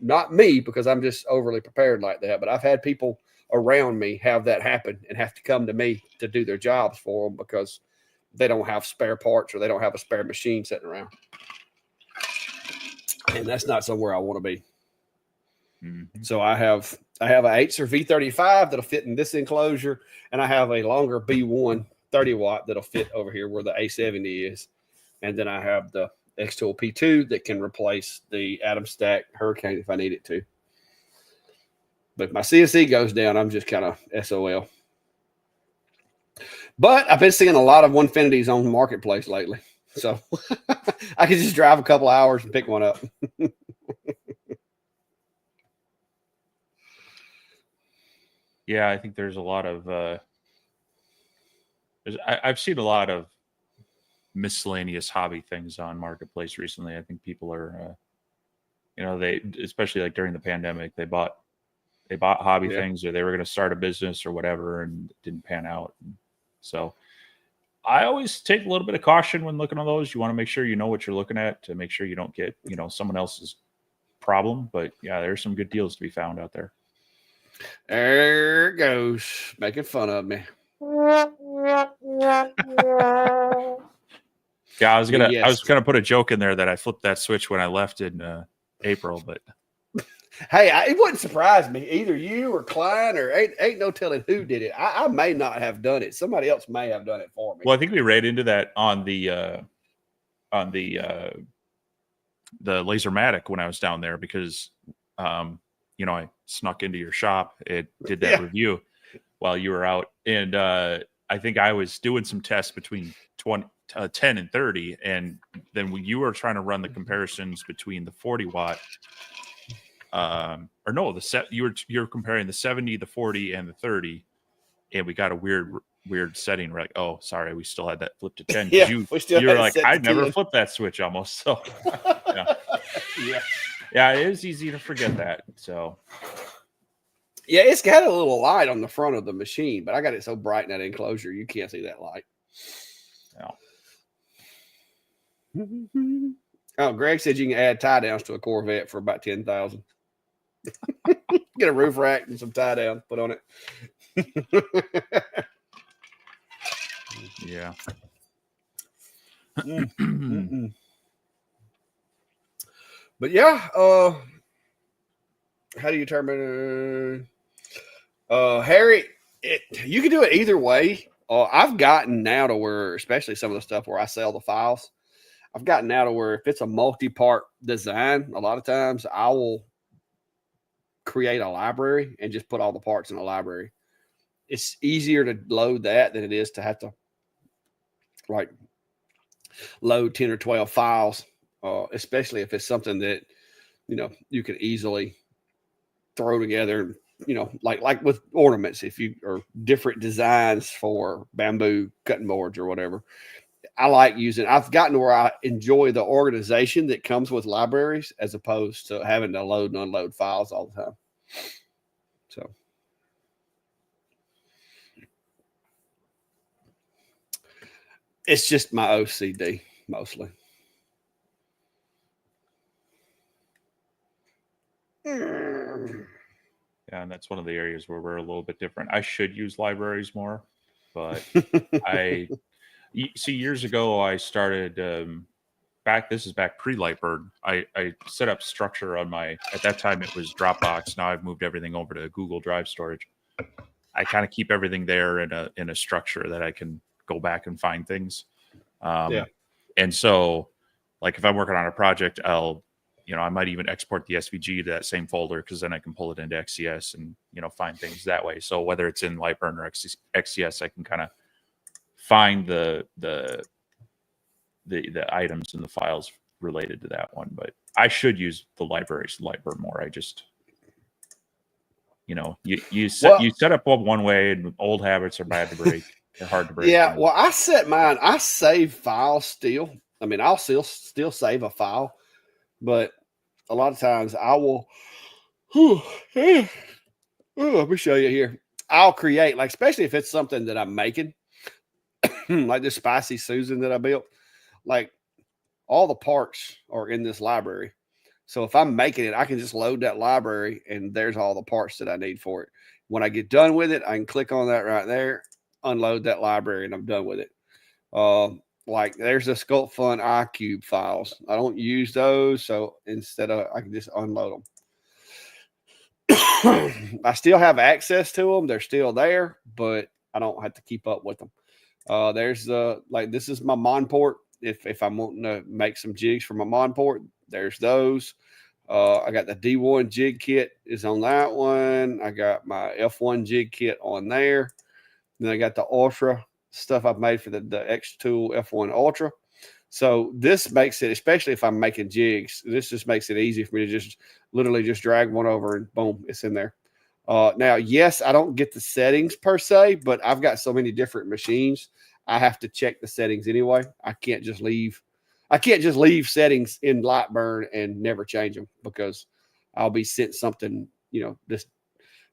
[SPEAKER 1] not me because I'm just overly prepared like that, but I've had people around me have that happen and have to come to me to do their jobs for them because they don't have spare parts or they don't have a spare machine sitting around. And that's not somewhere I want to be. Mm-hmm. So I have an Acer V35 that'll fit in this enclosure, and I have a longer B1 30-watt that'll fit over here where the A70 is. And then I have the X-Tool P2 that can replace the atom stack Hurricane if I need it to. But if my CNC goes down, I'm just kind of SOL. But I've been seeing a lot of Winfinities on the marketplace lately. So I can just drive a couple hours and pick one up.
[SPEAKER 2] Yeah, I think there's a lot of I've seen a lot of miscellaneous hobby things on marketplace recently. I think people are they, especially like during the pandemic, they bought hobby things, or they were going to start a business or whatever, and it didn't pan out. So I always take a little bit of caution when looking at those. You want to make sure you know what you're looking at to make sure you don't get someone else's problem. But yeah, there's some good deals to be found out there.
[SPEAKER 1] There it goes, making fun of me.
[SPEAKER 2] Yeah, I was gonna put a joke in there that I flipped that switch when I left in April, but
[SPEAKER 1] hey, it wouldn't surprise me. Either you or Klein, or ain't no telling who did it. I may not have done it. Somebody else may have done it for me.
[SPEAKER 2] Well, I think we ran into that on the the Lasermatic when I was down there because, you know, I snuck into your shop and did that review while you were out. And I think I was doing some tests between 10 and 30. And then when you were trying to run the comparisons between the 40 watt, or no, you were comparing the 70, the 40, and the 30, and we got a weird setting. We're like, oh, sorry, we still had that flip to 10.
[SPEAKER 1] Yeah,
[SPEAKER 2] you
[SPEAKER 1] we still
[SPEAKER 2] were like, I never
[SPEAKER 1] 10.
[SPEAKER 2] flipped that switch almost. So
[SPEAKER 1] Yeah.
[SPEAKER 2] Yeah, it is easy to forget that. So
[SPEAKER 1] yeah, it's got a little light on the front of the machine, but I got it so bright in that enclosure you can't see that light.
[SPEAKER 2] No.
[SPEAKER 1] Oh, Greg said you can add tie downs to a Corvette for about 10,000. Get a roof rack and some tie downs put on it.
[SPEAKER 2] Yeah.
[SPEAKER 1] But yeah, how do you determine Harry? You can do it either way. I've gotten now to where, especially some of the stuff where I sell the files, I've gotten now to where if it's a multi-part design, a lot of times I will create a library and just put all the parts in a library. It's easier to load that than it is to have to like load 10 or 12 files, especially if it's something that, you know, you can easily throw together, you know, like with ornaments, if you or different designs for bamboo cutting boards or whatever. I like using, I've gotten to where I enjoy the organization that comes with libraries as opposed to having to load and unload files all the time. So it's just my OCD mostly.
[SPEAKER 2] Yeah, and that's one of the areas where we're a little bit different. I should use libraries more, but see, years ago I started this is back pre-LightBurn. I set up structure on at that time it was Dropbox. Now I've moved everything over to Google Drive storage. I kind of keep everything there in a structure that I can go back and find things. And so like if I'm working on a project, I might even export the SVG to that same folder because then I can pull it into XCS and, find things that way. So whether it's in LightBurn or XCS, I can kind of find the items and the files related to that one. But I should use the libraries, LightBurn more. I just, you set up one way and old habits are bad to break. They're hard to break.
[SPEAKER 1] Yeah. Well, I set mine. I save files still. I mean, I'll still save a file, but a lot of times I will. Let me show you here. I'll create, like, especially if it's something that I'm making, like this spicy Susan that I built. Like, all the parts are in this library. So if I'm making it, I can just load that library and there's all the parts that I need for it. When I get done with it, I can click on that right there, unload that library, and I'm done with it. Like there's the Sculpt Fun iCube files. I don't use those. So instead I can just unload them. I still have access to them. They're still there, but I don't have to keep up with them. There's this is my Monport. If I'm wanting to make some jigs for my Monport, there's those. I got the D1 jig kit is on that one. I got my F1 jig kit on there. Then I got the Ultra stuff I've made for the X-Tool F1 Ultra. So this makes it, especially if I'm making jigs, this just makes it easy for me to just literally just drag one over and boom, it's in there. Now, yes, I don't get the settings per se, but I've got so many different machines. I have to check the settings anyway. I can't just leave settings in LightBurn and never change them because I'll be sent something, just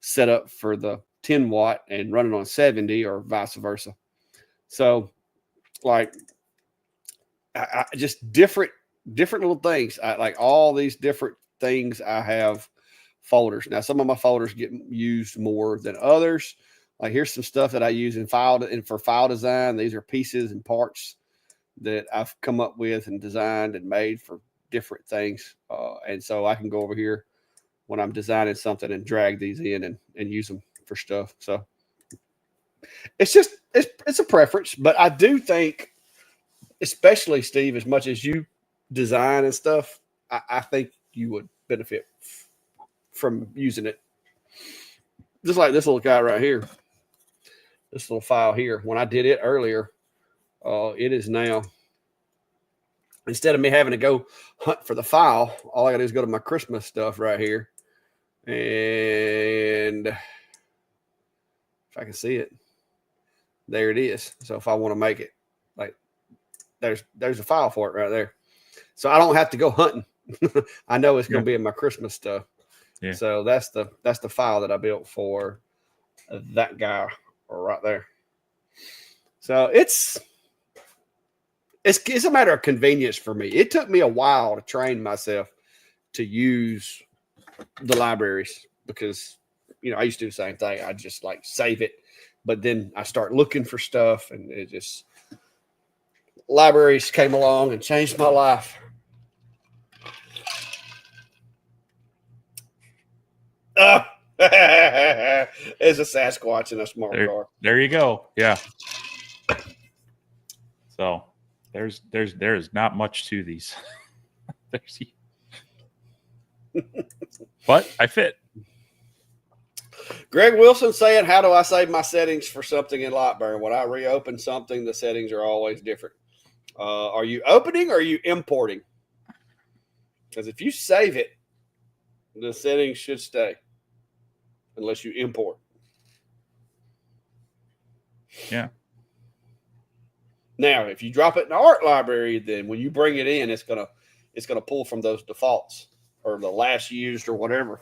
[SPEAKER 1] set up for the 10 watt and running on 70 or vice versa. So like I just different little things. I like all these different things. I have folders. Now, some of my folders get used more than others. Like here's some stuff that I use for file design. These are pieces and parts that I've come up with and designed and made for different things. And so I can go over here when I'm designing something and drag these in and use them for stuff. So it's a preference, but I do think, especially Steve, as much as you design and stuff, I think you would benefit from using it. Just like this little guy right here, this little file here. When I did it earlier, it is now, instead of me having to go hunt for the file, all I got to do is go to my Christmas stuff right here. And if I can see it, there it is. So if I want to make it, like, there's a file for it right there. So I don't have to go hunting. I know it's going to be in my Christmas stuff. Yeah. So that's the file that I built for that guy right there. So it's a matter of convenience for me. It took me a while to train myself to use the libraries because, I used to do the same thing. I just like save it, but then I start looking for stuff, and it just, libraries came along and changed my life. It's a Sasquatch in a small car.
[SPEAKER 2] There you go. Yeah. So there's not much to these. But I fit.
[SPEAKER 1] Greg Wilson saying, how do I save my settings for something in LightBurn? When I reopen something, the settings are always different. Are you opening or are you importing? Because if you save it, the settings should stay unless you import.
[SPEAKER 2] Yeah.
[SPEAKER 1] Now, if you drop it in the art library, then when you bring it in, it's gonna pull from those defaults or the last used or whatever.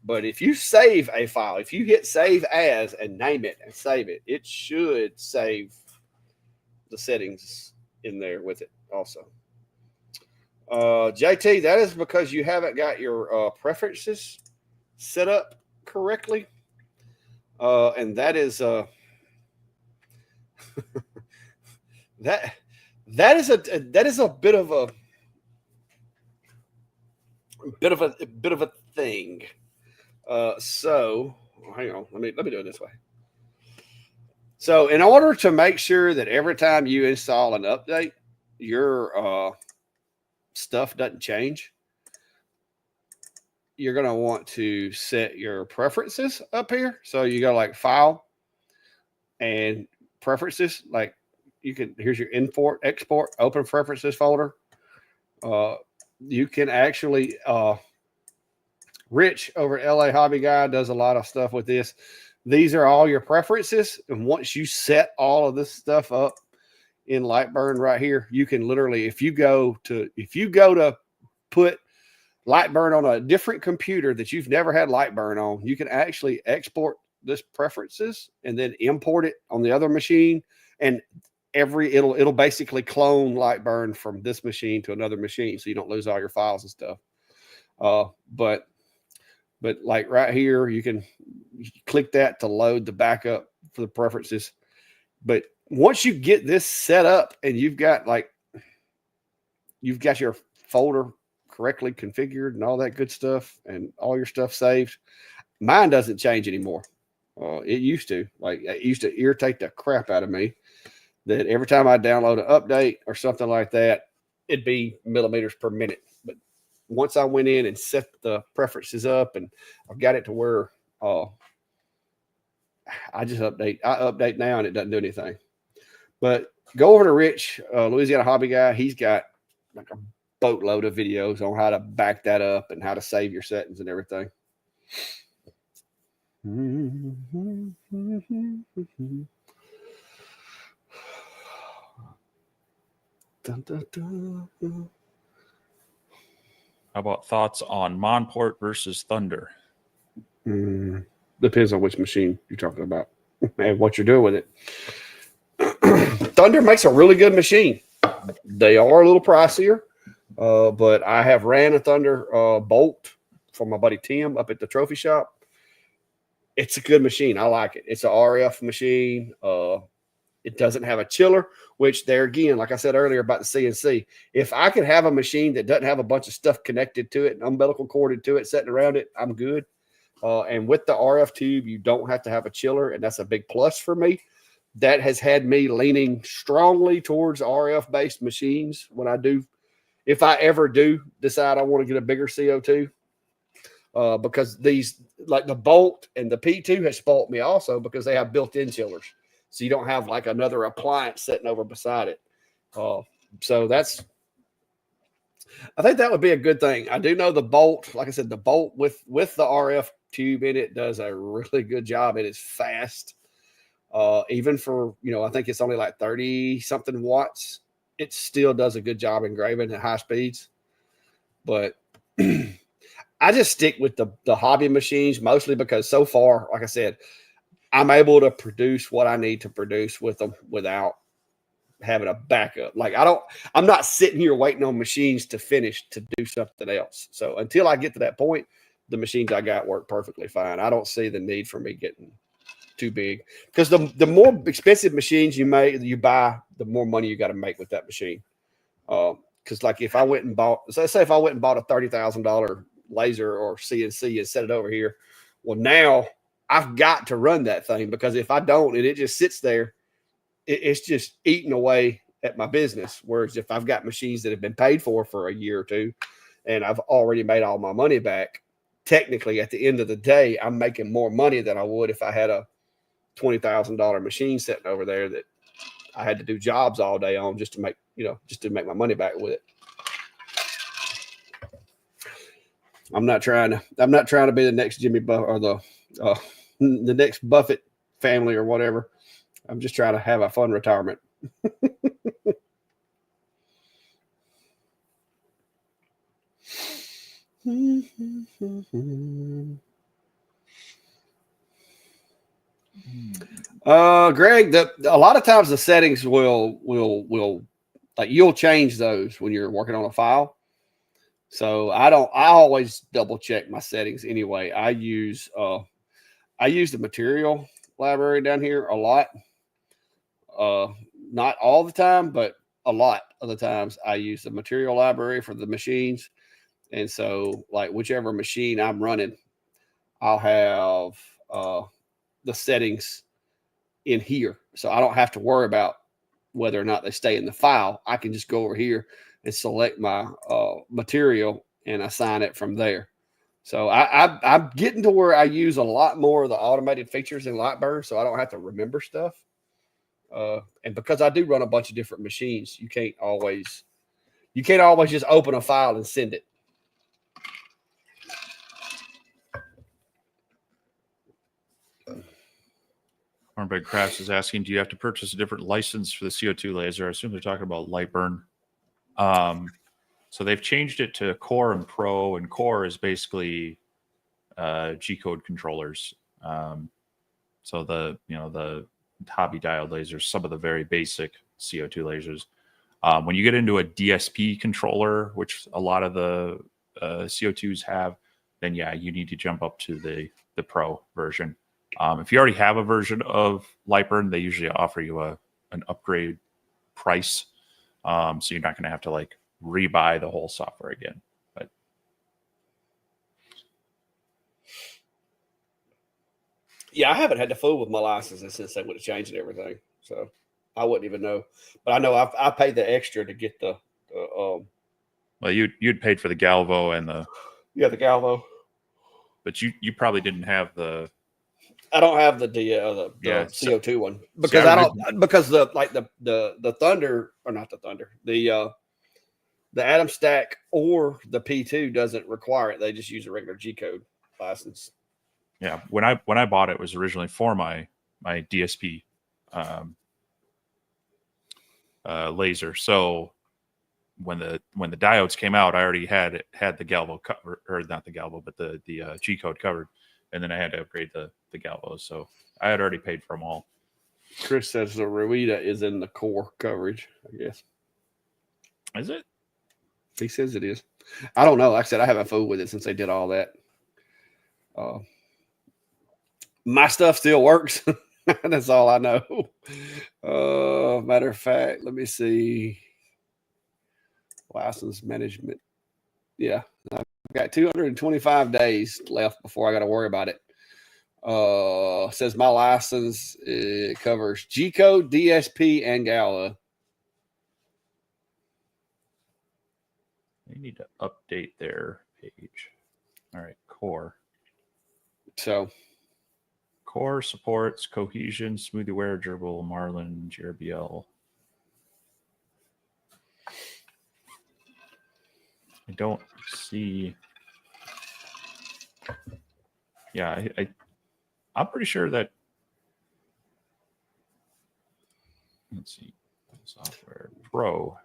[SPEAKER 1] But if you save a file, if you hit save as and name it and save it, it should save the settings in there with it also. JT, that is because you haven't got your preferences set up correctly. And that is that is a bit of a thing. So hang on, let me do it this way. So in order to make sure that every time you install an update, your stuff doesn't change, you're going to want to set your preferences up here. So you go like file and preferences, like here's your import, export, open preferences folder. You can actually, Rich over at LA Hobby Guy does a lot of stuff with this. These are all your preferences. And once you set all of this stuff up in LightBurn right here, you can literally, if you go to put LightBurn on a different computer that you've never had LightBurn on, you can actually export this preferences and then import it on the other machine. And it'll basically clone LightBurn from this machine to another machine, so you don't lose all your files and stuff. But like right here, you can click that to load the backup for the preferences. But once you get this set up and you've got your folder correctly configured and all that good stuff and all your stuff saved, mine doesn't change anymore. It used to. It used to irritate the crap out of me that every time I download an update or something like that, it'd be millimeters per minute. But once I went in and set the preferences up and I've got it to where I just update. I update now and it doesn't do anything. But go over to Rich, Louisiana Hobby Guy. He's got like a boatload of videos on how to back that up and how to save your settings and everything. Dun, dun, dun.
[SPEAKER 2] How about thoughts on Monport versus Thunder?
[SPEAKER 1] Depends on which machine you're talking about and what you're doing with it. Thunder makes a really good machine. They are a little pricier, but I have ran a Thunder Bolt for my buddy Tim up at the trophy shop. It's a good machine. I like it. It's an RF machine. It doesn't have a chiller, which there again, like I said earlier about the CNC, if I could have a machine that doesn't have a bunch of stuff connected to it and umbilical corded to it, sitting around it, I'm good. And with the RF tube, you don't have to have a chiller, and that's a big plus for me. That has had me leaning strongly towards RF-based machines when I do if I ever do decide I want to get a bigger CO2, because these, like the Bolt and the P2 has spoiled me also because they have built-in chillers. So you don't have like another appliance sitting over beside it. So I think that would be a good thing. I do know the Bolt, like I said, the Bolt with the RF tube in it does a really good job. It is fast. Even for, I think it's only like 30 something watts. It still does a good job engraving at high speeds. But I just stick with the hobby machines mostly because so far, like I said, I'm able to produce what I need to produce with them without having a backup. Like I'm not sitting here waiting on machines to finish to do something else. So until I get to that point, the machines I got work perfectly fine. I don't see the need for me getting too big because the more expensive machines you buy, the more money you got to make with that machine. Because like if I went and bought, let's say if I went and bought a $30,000 laser or CNC and set it over here, well now I've got to run that thing because if I don't and it just sits there, it's just eating away at my business. Whereas if I've got machines that have been paid for a year or two, and I've already made all my money back, technically at the end of the day, I'm making more money than I would if I had a $20,000 machine sitting over there that I had to do jobs all day on just to make my money back with it. I'm not trying to be the next Jimmy Buffett or the next Buffett family or whatever. I'm just trying to have a fun retirement. Greg, a lot of times the settings will like you'll change those when you're working on a file. So I always double check my settings anyway. I use the material library down here a lot. Not all the time, but a lot of the times I use the material library for the machines. And so like whichever machine I'm running, I'll have the settings in here. So I don't have to worry about whether or not they stay in the file. I can just go over here and select my material and assign it from there. So I'm getting to where I use a lot more of the automated features in LightBurn, so I don't have to remember stuff. And because I do run a bunch of different machines, you can't always just open a file and send it.
[SPEAKER 2] Hornbeck Crafts is asking, do you have to purchase a different license for the CO2 laser? I assume they're talking about LightBurn. So they've changed it to Core and Pro, and Core is basically G-code controllers. So the hobby diode lasers, some of the very basic CO2 lasers. When you get into a DSP controller, which a lot of the CO2s have, then yeah, you need to jump up to the Pro version. If you already have a version of LightBurn, they usually offer you an upgrade price. So you're not going to have to like rebuy the whole software again. But
[SPEAKER 1] yeah, I haven't had to fool with my licenses since they would have changed everything. So I wouldn't even know. But I know I paid the extra to get the
[SPEAKER 2] well, you'd paid for the Galvo and the
[SPEAKER 1] Galvo.
[SPEAKER 2] But you probably didn't have the.
[SPEAKER 1] I don't have the CO2 one because because the Thunder, or not the Thunder, the Atom Stack or the P2 doesn't require it. They just use a regular G-code license.
[SPEAKER 2] Yeah, when I bought it, was originally for my DSP laser. So when the diodes came out, I already had the Galvo covered, or not the Galvo, but the G-code covered, and then I had to upgrade the Galvos. So I had already paid for them all.
[SPEAKER 1] Chris says the Ruida is in the Core coverage, I guess.
[SPEAKER 2] Is it?
[SPEAKER 1] He says it is. I don't know. Like I said, I haven't fooled with it since they did all that. My stuff still works. That's all I know. Matter of fact, let me see. License management. Yeah, I've got 225 days left before I got to worry about it. Says my license covers G-code, DSP, and Gala.
[SPEAKER 2] need to update their page. All right, core.
[SPEAKER 1] So
[SPEAKER 2] Core supports cohesion, smoothie wear, gerbil, marlin, GRBL. I don't see. Yeah, I'm pretty sure that. Let's see, software pro.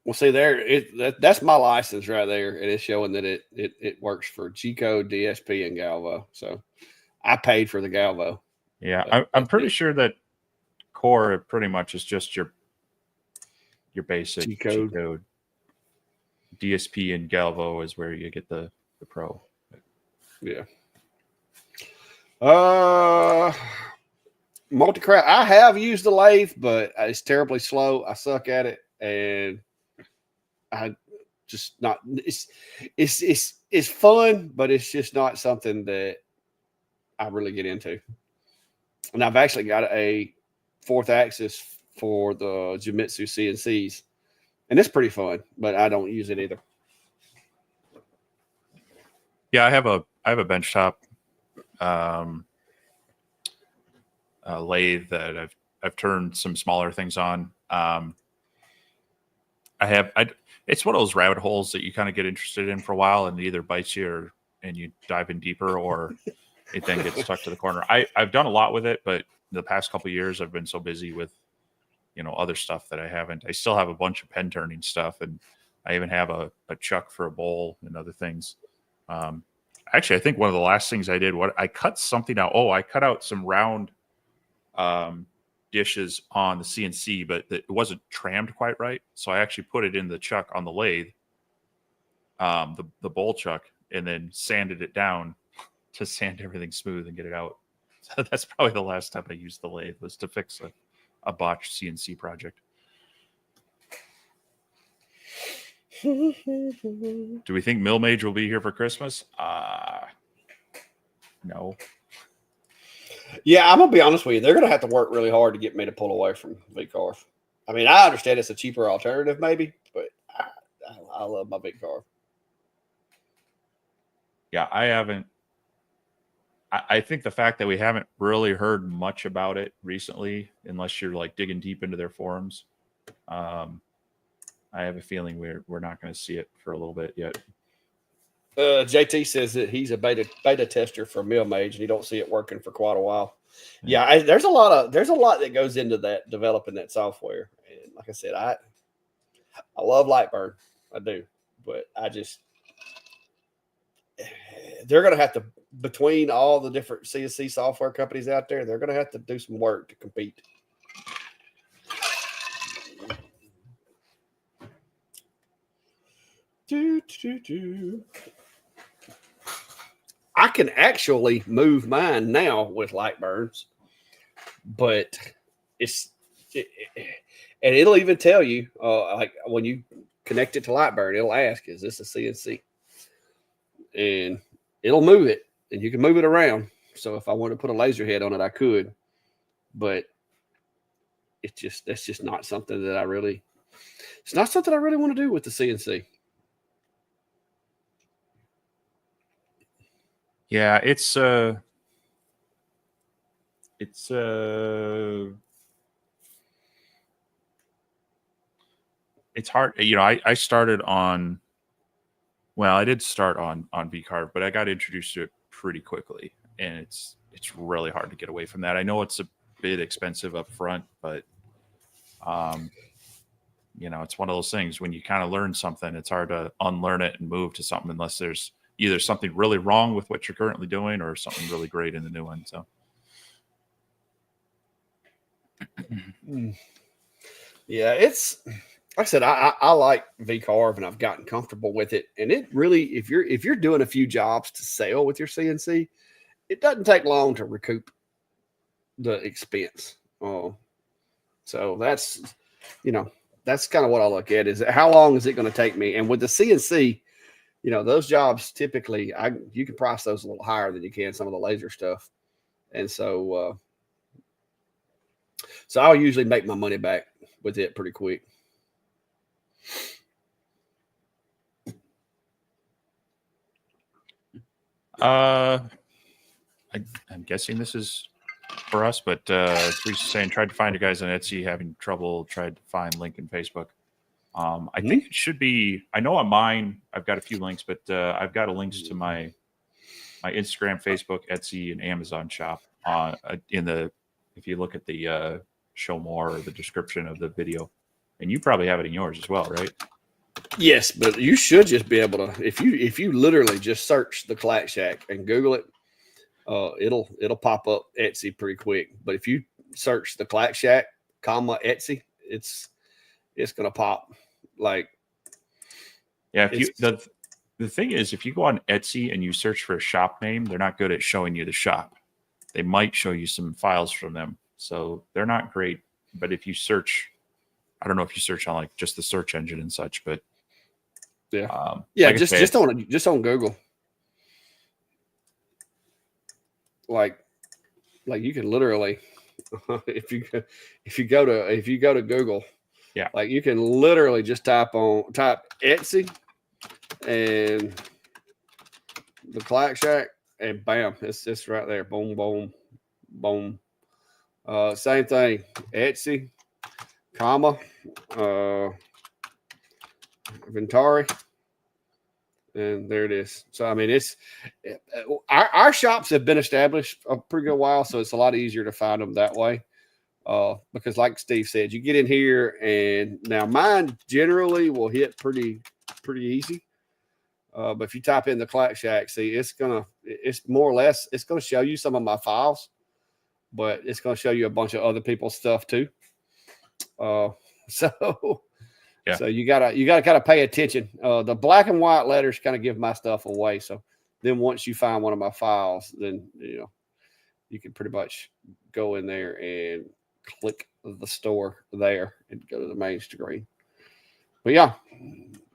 [SPEAKER 1] we'll see there. That's my license right there, and it's showing that it works for G-Code, DSP, and Galvo. So I paid for the Galvo.
[SPEAKER 2] Yeah, I'm pretty sure that core pretty much is just your basic
[SPEAKER 1] G-Code.
[SPEAKER 2] G-Code. DSP and Galvo is where you get the pro.
[SPEAKER 1] Yeah. Multi-craft. I have used the lathe, but it's terribly slow. I suck at it, and I just not. It's fun, but it's just not something that I really get into. And I've actually got a 4th axis for the Jimitsu CNCs, and it's pretty fun, but I don't use it either.
[SPEAKER 2] Yeah, I have a benchtop lathe that I've turned some smaller things on. It's one of those rabbit holes that you kind of get interested in for a while, and it either bites you and you dive in deeper, or it then gets stuck to the corner. I've done a lot with it, but the past couple of years I've been so busy with other stuff that I haven't. I still have a bunch of pen turning stuff, and I even have a chuck for a bowl and other things. Actually, I think one of the last things I did, I cut something out. Oh, I cut out some round dishes on the CNC, but it wasn't trammed quite right. So I actually put it in the chuck on the lathe, the bowl chuck, and then sanded it down to sand everything smooth and get it out. So that's probably the last time I used the lathe, was to fix a botched CNC project. Do we think Millmage will be here for Christmas? No.
[SPEAKER 1] Yeah, I'm gonna be honest with you. They're gonna have to work really hard to get me to pull away from VCarve. I mean, I understand it's a cheaper alternative, maybe, but I love my VCarve.
[SPEAKER 2] Yeah, I haven't. I think the fact that we haven't really heard much about it recently, unless you're like digging deep into their forums, I have a feeling we're not going to see it for a little bit yet.
[SPEAKER 1] JT says that he's a beta tester for Millmage, and he don't see it working for quite a while. Yeah, there's a lot that goes into that, developing that software. And like I said, I love LightBurn, I do, but they're gonna have to, between all the different CNC software companies out there, they're gonna have to do some work to compete. I can actually move mine now with LightBurns, but and it'll even tell you, like when you connect it to LightBurn, it'll ask, "Is this a CNC?" And it'll move it, and you can move it around. So if I want to put a laser head on it, I could, but that's just not something that it's not something I really want to do with the CNC.
[SPEAKER 2] Yeah, it's hard. I started on. Well, I did start on VCarve, but I got introduced to it pretty quickly, and it's really hard to get away from that. I know it's a bit expensive up front, but it's one of those things when you kind of learn something, it's hard to unlearn it and move to something unless there's either something really wrong with what you're currently doing or something really great in the new one. So
[SPEAKER 1] yeah, it's like I said, I like VCarve, and I've gotten comfortable with it. And it really, if you're doing a few jobs to sell with your CNC, it doesn't take long to recoup the expense. So that's that's kind of what I look at, is how long is it going to take me? And with the CNC, those jobs typically you can price those a little higher than you can some of the laser stuff. And so I'll usually make my money back with it pretty quick.
[SPEAKER 2] I'm guessing this is for us, but Teresa's saying tried to find you guys on Etsy, having trouble. Tried to find link in Facebook. I think it should be. I know on mine, I've got a few links, but I've got links to my Instagram, Facebook, Etsy, and Amazon shop. If you look at the show more or the description of the video, and you probably have it in yours as well, right?
[SPEAKER 1] Yes, but you should just be able to. If you literally just search the Clack Shack and Google it, it'll pop up Etsy pretty quick. But if you search the Clack Shack, Etsy, it's gonna pop. Like,
[SPEAKER 2] yeah. The thing is, if you go on Etsy and you search for a shop name, they're not good at showing you the shop. They might show you some files from them, so they're not great. But if you search, I don't know if you search on like just the search engine and such, but
[SPEAKER 1] yeah,
[SPEAKER 2] like
[SPEAKER 1] just on Google. Like you can literally, if you go to Google,
[SPEAKER 2] yeah,
[SPEAKER 1] like you can literally just type Etsy and the Clack Shack, and bam, it's right there. Boom, boom, boom. Same thing, Etsy, Ventari, and there it is. So I mean, our shops have been established a pretty good while, so it's a lot easier to find them that way. Because like Steve said, you get in here, and now mine generally will hit pretty easy. But if you type in the Clack Shack, see, it's more or less, it's gonna show you some of my files, but it's gonna show you a bunch of other people's stuff too. So you gotta kind of pay attention. The black and white letters kind of give my stuff away. So then once you find one of my files, then you can pretty much go in there and click the store there and go to the main screen. But yeah,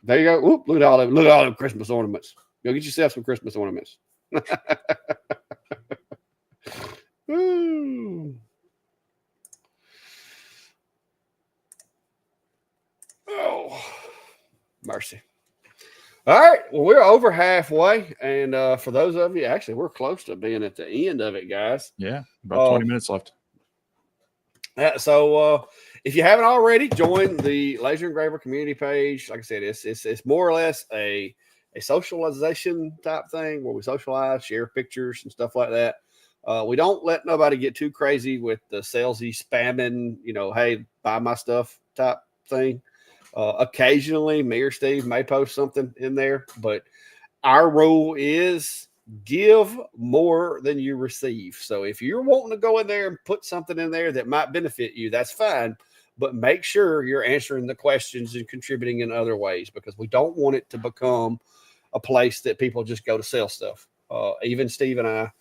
[SPEAKER 1] there you go. Oop, look at all them Christmas ornaments. Go get yourself some Christmas ornaments. Woo. Oh, mercy. All right. Well, we're over halfway. And for those of you, actually, we're close to being at the end of it, guys.
[SPEAKER 2] Yeah, about 20 minutes left.
[SPEAKER 1] So if you haven't already, join the Laser Engraver community page. Like I said, it's more or less a socialization type thing where we socialize, share pictures and stuff like that. We don't let nobody get too crazy with the salesy spamming, hey, buy my stuff type thing. Occasionally, me or Steve may post something in there, but our rule is give more than you receive. So if you're wanting to go in there and put something in there that might benefit you, that's fine. But make sure you're answering the questions and contributing in other ways, because we don't want it to become a place that people just go to sell stuff. Even Steve and I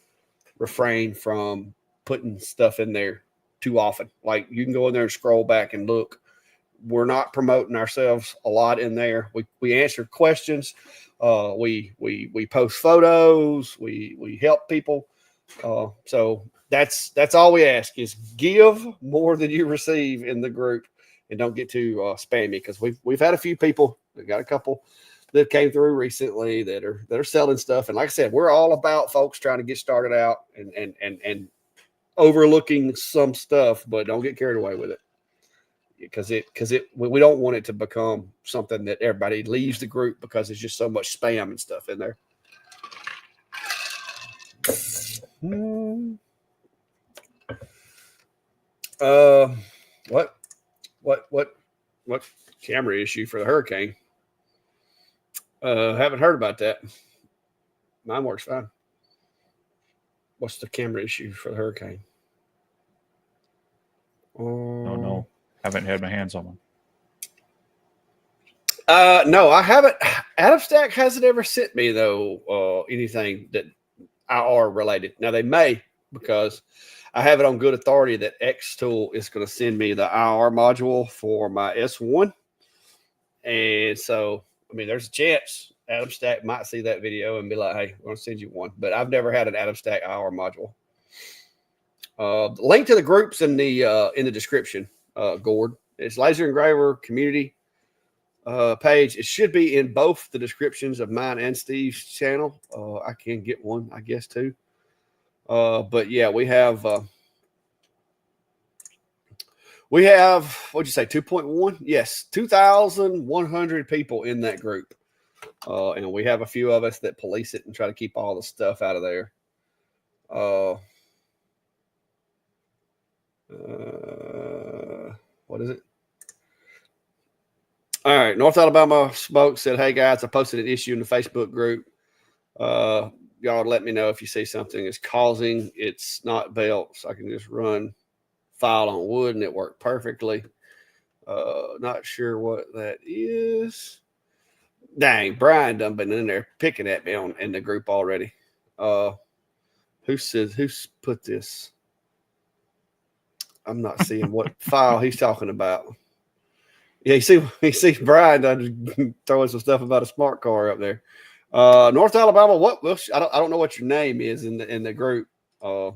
[SPEAKER 1] refrain from putting stuff in there too often. Like, you can go in there and scroll back and look. We're not promoting ourselves a lot in there. We answer questions. We post photos. We help people. So that's all we ask is give more than you receive in the group, and don't get too spammy, because we've had a few people. We've got a couple that came through recently that are selling stuff. And like I said, we're all about folks trying to get started out and overlooking some stuff, but don't get carried away with it. Because we don't want it to become something that everybody leaves the group because there's just so much spam and stuff in there. What camera issue for the hurricane? Haven't heard about that. Mine works fine. What's the camera issue for the hurricane?
[SPEAKER 2] No. Haven't had my hands on one.
[SPEAKER 1] No, I haven't. AdamStack hasn't ever sent me though anything that IR related. Now they may, because I have it on good authority that Xtool is going to send me the IR module for my S1, and so I mean, there's a chance AdamStack might see that video and be like, "Hey, we're going to send you one." But I've never had an AdamStack IR module. The link to the groups in the description. Gord, it's Laser Engraver community. page. It should be in both the descriptions of mine and Steve's channel. I can get one, I guess, too. But yeah, we have what'd you say, 2.1? Yes, 2,100 people in that group. And we have a few of us that police it and try to keep all the stuff out of there. What is it? All right. North Alabama Smoke said, "Hey guys, I posted an issue in the Facebook group. Y'all let me know if you see something is causing it's not belt, so I can just run file on wood and it worked perfectly. Not sure what that is. Dang, Brian done been in there picking at me in the group already. Who's put this? I'm not seeing what file he's talking about. Yeah, you see Brian done throwing some stuff about a smart car up there. North Alabama, I don't know what your name is in the group as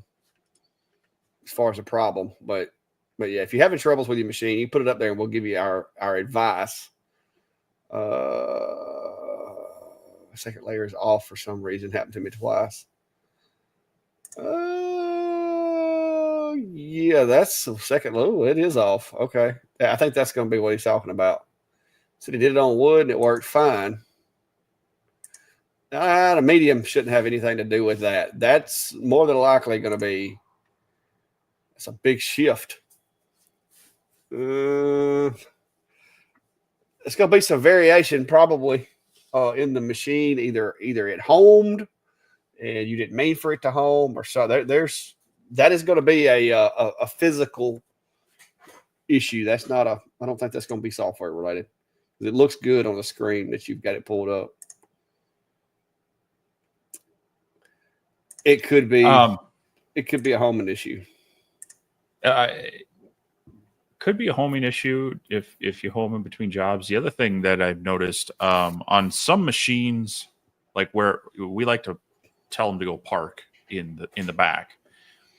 [SPEAKER 1] far as a problem, but yeah, if you're having troubles with your machine, you put it up there and we'll give you our advice. Second layer is off for some reason. Happened to me twice. Yeah, that's the second. Oh, it is off. Okay. Yeah, I think that's going to be what he's talking about. So he did it on wood and it worked fine. The medium shouldn't have anything to do with that. That's more than likely going to be, it's a big shift. It's going to be some variation probably in the machine, either it homed and you didn't mean for it to home, or so that is going to be a physical issue. That's not I don't think that's going to be software related. It looks good on the screen that you've got it pulled up. It could be a homing issue.
[SPEAKER 2] Could be a homing issue if you home in between jobs. The other thing that I've noticed on some machines, like where we like to tell them to go park in the back,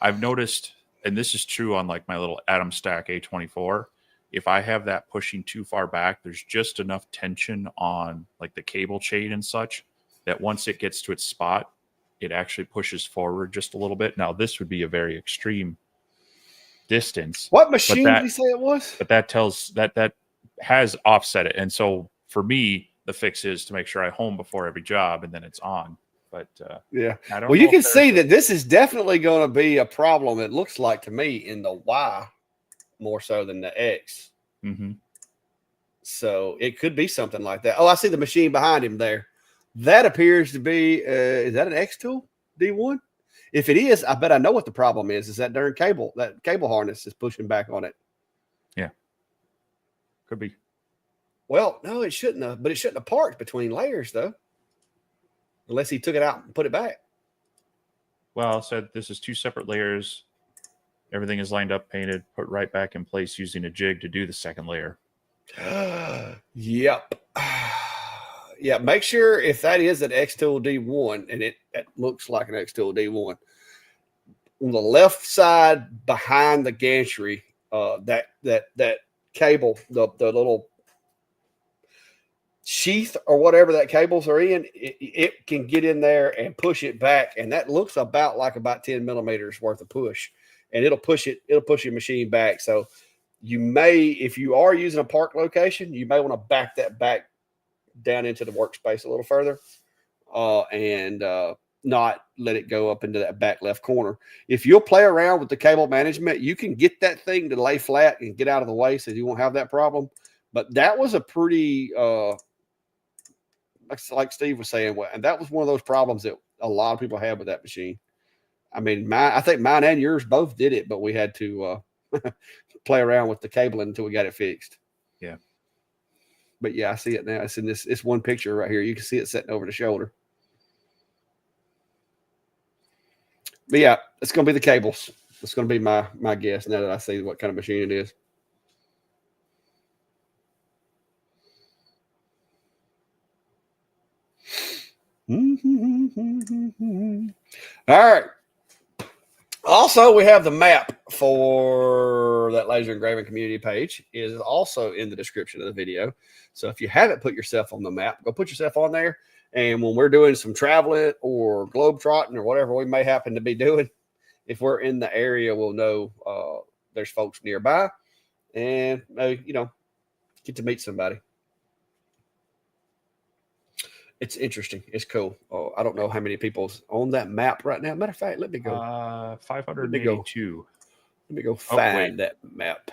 [SPEAKER 2] I've noticed, and this is true on like my little Atom Stack A24, if I have that pushing too far back, there's just enough tension on like the cable chain and such that once it gets to its spot, it actually pushes forward just a little bit. Now, this would be a very extreme distance.
[SPEAKER 1] What machine did you say it was?
[SPEAKER 2] But that tells that has offset it. And so for me, the fix is to make sure I home before every job and then it's on. But
[SPEAKER 1] yeah, well, you can see that this is definitely going to be a problem. It looks like to me in the Y more so than the X.
[SPEAKER 2] Mm-hmm.
[SPEAKER 1] So it could be something like that. Oh, I see the machine behind him there. That appears to be, is that an X tool D1? If it is, I bet I know what the problem is. Is that darn cable, that cable harness is pushing back on it.
[SPEAKER 2] Yeah. Could be.
[SPEAKER 1] Well, no, it shouldn't have, but it shouldn't have parked between layers though. Unless he took it out and put it back.
[SPEAKER 2] Well, said this is two separate layers. Everything is lined up, painted, put right back in place using a jig to do the second layer.
[SPEAKER 1] Yep. Yeah, make sure if that is an X-Tool D1, and it looks like an X-Tool D1, on the left side behind the gantry, that cable, the little sheath or whatever that cables are in, it can get in there and push it back, and that looks about 10 millimeters worth of push, and it'll push your machine back. So you may, if you are using a park location, you may want to back that back down into the workspace a little further, and not let it go up into that back left corner. If you'll play around with the cable management, you can get that thing to lay flat and get out of the way so you won't have that problem. But that was a pretty like Steve was saying, and that was one of those problems that a lot of people had with that machine. I mean, I think mine and yours both did it, but we had to play around with the cabling until we got it fixed.
[SPEAKER 2] Yeah.
[SPEAKER 1] But yeah, I see it now. It's in this one picture right here. You can see it sitting over the shoulder. But yeah, it's going to be the cables. It's going to be my guess now that I see what kind of machine it is. All right. Also, we have the map for that laser engraving community page is also in the description of the video. So if you haven't put yourself on the map, go put yourself on there. And when we're doing some traveling or globetrotting or whatever we may happen to be doing, if we're in the area, we'll know there's folks nearby and, get to meet somebody. It's interesting. It's cool. Oh, I don't know how many people's on that map right now. Matter of fact, let me go.
[SPEAKER 2] 582.
[SPEAKER 1] Let me go find that map.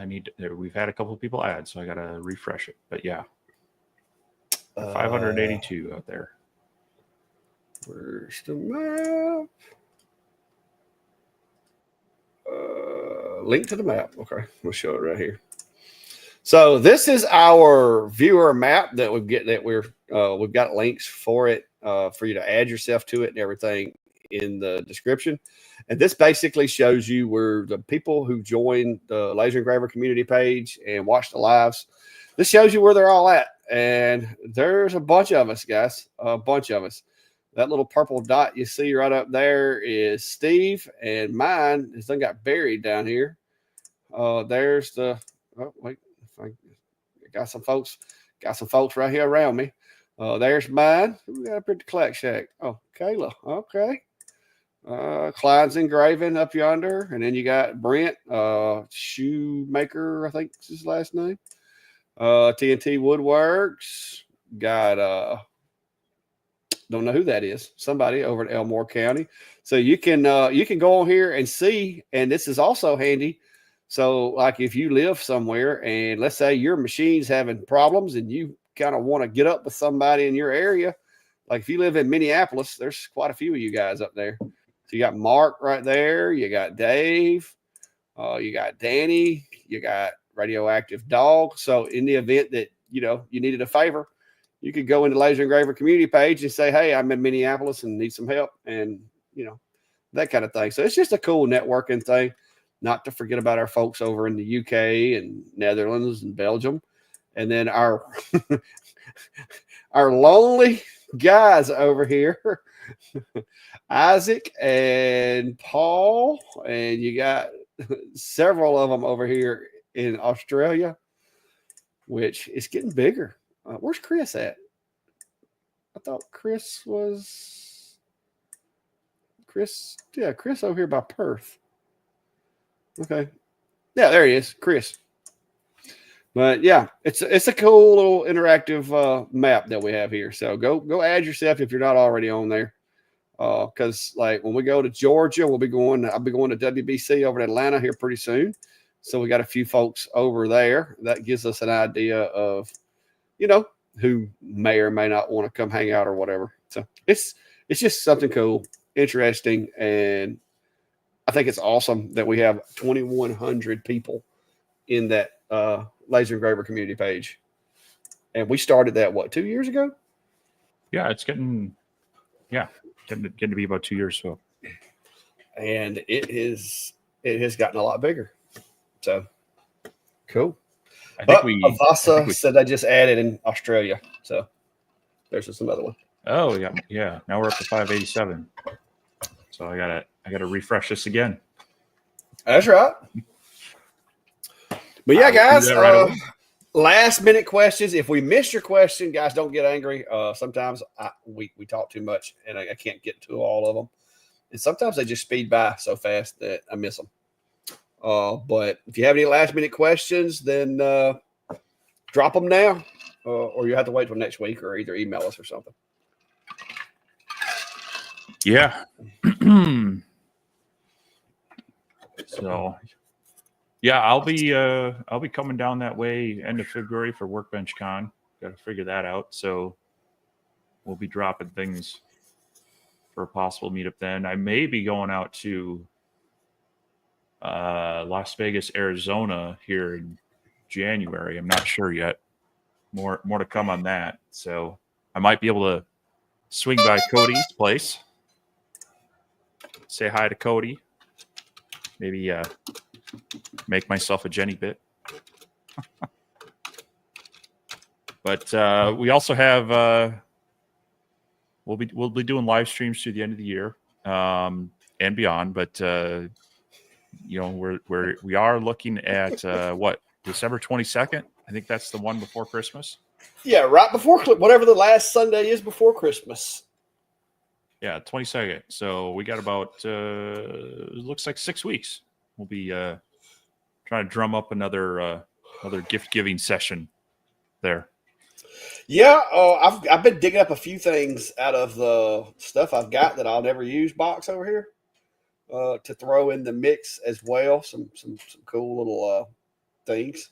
[SPEAKER 2] We've had a couple of people add, so I got to refresh it. But yeah, 582 out there.
[SPEAKER 1] Where's the map? Link to the map. Okay, we'll show it right here. So this is our viewer map that we've got links for it for you to add yourself to it and everything in the description. And this basically shows you where the people who join the Laser Engraver community page and watch the lives. This shows you where they're all at, and there's a bunch of us, guys. A bunch of us. That little purple dot you see right up there is Steve, and mine has done got buried down here. There's the I got some folks right here around me. There's mine. We got up here at the Clack Shack. Oh, Kayla. Okay. Clyde's engraving up yonder, and then you got Brent, Shoemaker, I think is his last name. TNT Woodworks. Got don't know who that is. Somebody over in Elmore County. So you can go on here and see, and this is also handy. So like if you live somewhere and let's say your machine's having problems and you kind of want to get up with somebody in your area, like if you live in Minneapolis, there's quite a few of you guys up there. So you got Mark right there. You got Dave. You got Danny. You got Radioactive Dog. So in the event that, you needed a favor, you could go into Laser Engraver community page and say, hey, I'm in Minneapolis and need some help, and, that kind of thing. So it's just a cool networking thing, not to forget about our folks over in the UK and Netherlands and Belgium. And then our lonely guys over here, Isaac and Paul, and you got several of them over here in Australia, which is getting bigger. Where's Chris at? I thought Chris was Chris over here by Perth. Okay. Yeah, there he is, Chris. But yeah, it's a cool little interactive map that we have here. So go add yourself if you're not already on there. Because like when we go to Georgia, I'll be going to WBC over in Atlanta here pretty soon. So we got a few folks over there. That gives us an idea of, who may or may not want to come hang out or whatever. So it's just something cool, interesting, and I think it's awesome that we have 2,100 people in that Laser Engraver community page. And we started that, 2 years ago?
[SPEAKER 2] Yeah, it's getting to be about 2 years. So,
[SPEAKER 1] and it has gotten a lot bigger. So cool.
[SPEAKER 2] I think
[SPEAKER 1] Avasa said I just added in Australia. So there's just another one.
[SPEAKER 2] Oh yeah. Now we're up to 587. So I gotta refresh this again.
[SPEAKER 1] That's right. But yeah, guys, last minute questions. If we missed your question, guys, don't get angry. Sometimes we talk too much and I can't get to all of them. And sometimes they just speed by so fast that I miss them. But if you have any last minute questions, then drop them now, or you have to wait till next week, or either email us or something.
[SPEAKER 2] Yeah. So, yeah, I'll be coming down that way end of February for Workbench Con. Got to figure that out. So we'll be dropping things for a possible meetup then. I may be going out to Las Vegas, Arizona here in January. I'm not sure yet. More to come on that. So I might be able to swing by Cody's place, say hi to Cody, maybe make myself a Jenny bit. But we also have we'll be doing live streams through the end of the year. and beyond. But you know, we are looking at what, December 22nd. I think that's the one before Christmas.
[SPEAKER 1] Yeah, right before whatever the last Sunday is before Christmas.
[SPEAKER 2] Yeah, 22nd. So we got about it looks like 6 weeks. We'll be trying to drum up another gift giving session there.
[SPEAKER 1] Yeah, I've been digging up a few things out of the stuff I've got that I'll never use box over here to throw in the mix as well. Some cool little things.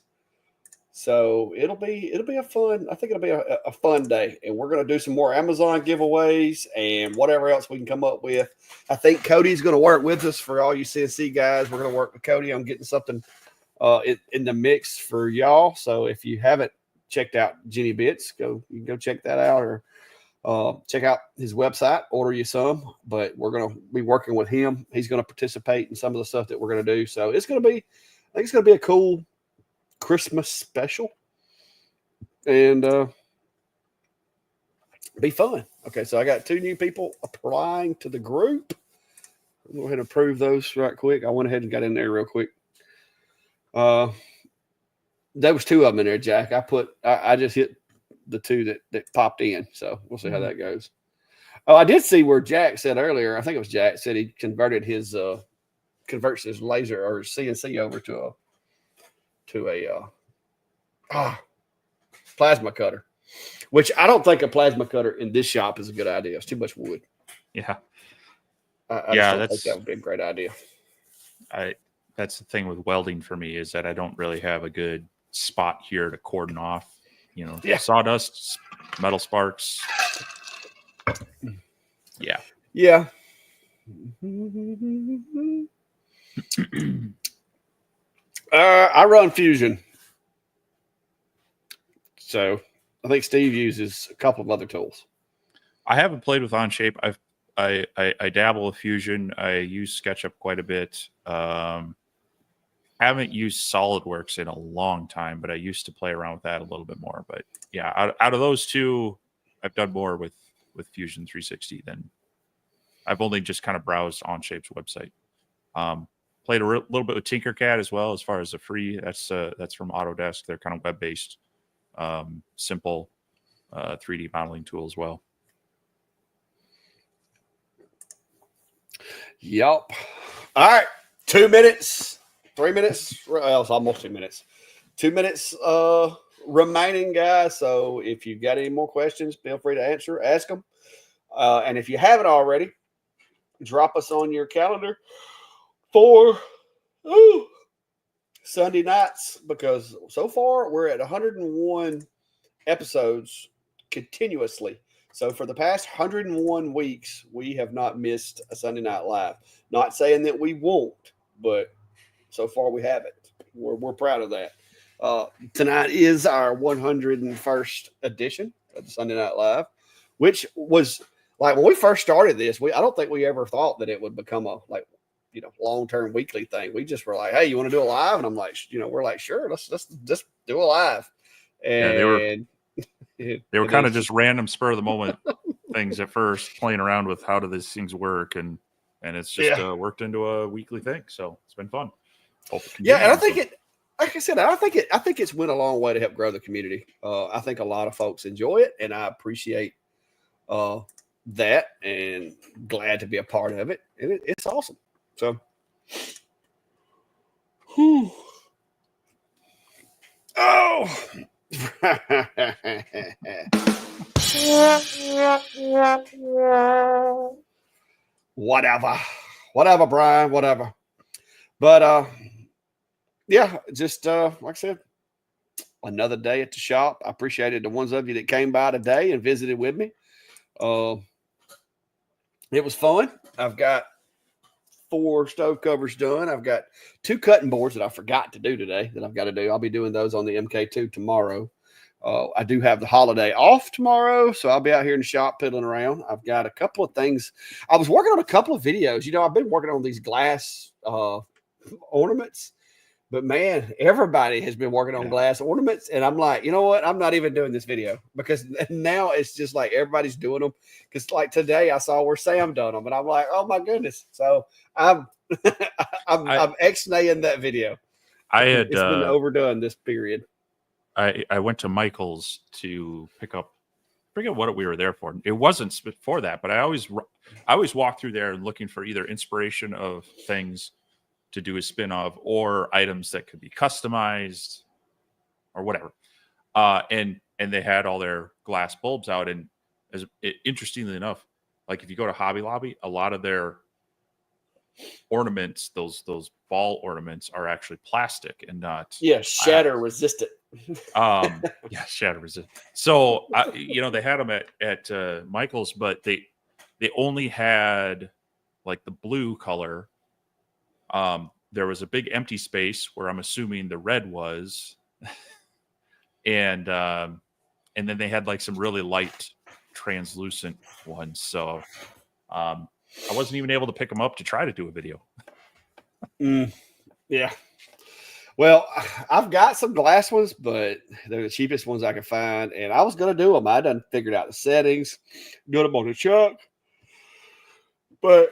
[SPEAKER 1] So it'll be a fun. I think it'll be a fun day, and we're gonna do some more Amazon giveaways and whatever else we can come up with. I think Cody's gonna work with us for all you CNC guys. We're gonna work with Cody on getting something in the mix for y'all. So if you haven't checked out Jenny Bits, you can go check that out, or check out his website, order you some. But we're gonna be working with him. He's gonna participate in some of the stuff that we're gonna do. So I think it's gonna be a cool Christmas special, and be fun. Okay, so I got 2 new people applying to the group. I'll go ahead and approve those right quick. I went ahead and got in there real quick. There was 2 of them in there, Jack. I just hit the 2 that popped in, so we'll see how that goes. Oh, I did see where Jack said earlier, I think it was Jack, said he converts his laser or CNC over to a plasma cutter, which I don't think a plasma cutter in this shop is a good idea. It's too much wood.
[SPEAKER 2] Yeah.
[SPEAKER 1] I don't think that would be a great idea.
[SPEAKER 2] That's the thing with welding for me, is that I don't really have a good spot here to cordon off, you know, sawdust, metal sparks. Yeah.
[SPEAKER 1] Yeah. I run Fusion. So I think Steve uses a couple of other tools.
[SPEAKER 2] I haven't played with Onshape. I dabble with Fusion. I use SketchUp quite a bit. Haven't used SolidWorks in a long time, but I used to play around with that a little bit more. But yeah, out of those 2, I've done more with Fusion 360 than I've only just kind of browsed Onshape's website. Played a little bit with Tinkercad as well, as far as the free. That's from Autodesk. They're kind of web-based, simple 3D modeling tool as well.
[SPEAKER 1] Yup. All right. 2 minutes, 3 minutes. Well, it's almost 2 minutes. 2 minutes remaining, guys. So if you've got any more questions, feel free to ask them. And if you haven't already, drop us on your calendar for Sunday nights, because so far we're at 101 episodes continuously. So for the past 101 weeks, we have not missed a Sunday Night Live. Not saying that we won't, but so far we haven't. We're proud of that. Tonight is our 101st edition of the Sunday Night Live, which was like when we first started this. I don't think we ever thought that it would become a long-term weekly thing. We just were like, hey, you want to do a live? And I'm like, we're like, sure, let's just do a live. And
[SPEAKER 2] they were kind of just random spur of the moment things at first, playing around with how do these things work, and it's just worked into a weekly thing. So it's been fun.
[SPEAKER 1] And I think like I said, I think it's went a long way to help grow the community. I think a lot of folks enjoy it, and I appreciate that, and glad to be a part of it. And it's awesome. So, whatever, Brian, whatever. But just like I said, another day at the shop. I appreciated the ones of you that came by today and visited with me. It was fun. I've got 4 stove covers done. I've got 2 cutting boards that I forgot to do today that I've got to do. I'll be doing those on the MK2 tomorrow. I do have the holiday off tomorrow, so I'll be out here in the shop piddling around. I've got a couple of things. I was working on a couple of videos. I've been working on these glass ornaments, But man, everybody has been working on glass ornaments, and I'm like, you know what? I'm not even doing this video because now it's just like everybody's doing them. Because like today, I saw where Sam done them, and I'm like, oh my goodness! So I'm I'm ex-naying that video. It's been overdone this period.
[SPEAKER 2] I went to Michael's to pick up. I forget what we were there for. It wasn't for that, but I always walk through there looking for either inspiration of things to do a spin of or items that could be customized or whatever. And they had all their glass bulbs out. And interestingly enough, like if you go to Hobby Lobby, a lot of their ornaments, those ball ornaments, are actually plastic and not
[SPEAKER 1] shatter resistant.
[SPEAKER 2] Shatter resistant. So they had them at Michael's, but they only had like the blue color. There was a big empty space where I'm assuming the red was, and then they had like some really light translucent ones. So I wasn't even able to pick them up to try to do a video.
[SPEAKER 1] Yeah. Well, I've got some glass ones, but they're the cheapest ones I can find. And I was going to do them. I done figured out the settings, got them on the chuck. But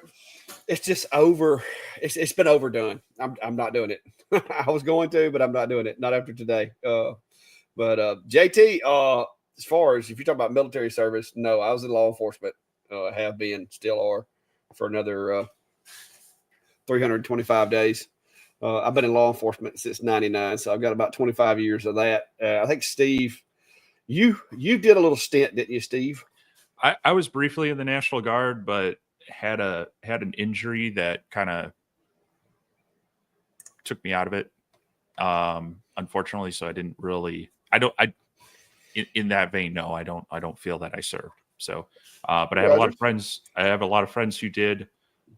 [SPEAKER 1] it's just over. It's been overdone. I'm not doing it. I was going to, but I'm not doing it. Not after today. But JT, as far as if you're talking about military service, no, I was in law enforcement. Have been, still are, for another 325 days. I've been in law enforcement since '99, so I've got about 25 years of that. I think Steve, you did a little stint, didn't you, Steve?
[SPEAKER 2] I was briefly in the National Guard, but had an injury that kind of took me out of it, unfortunately. So I didn't really. In that vein, no, I don't feel that I served. So, but I have a lot of friends. I have a lot of friends who did,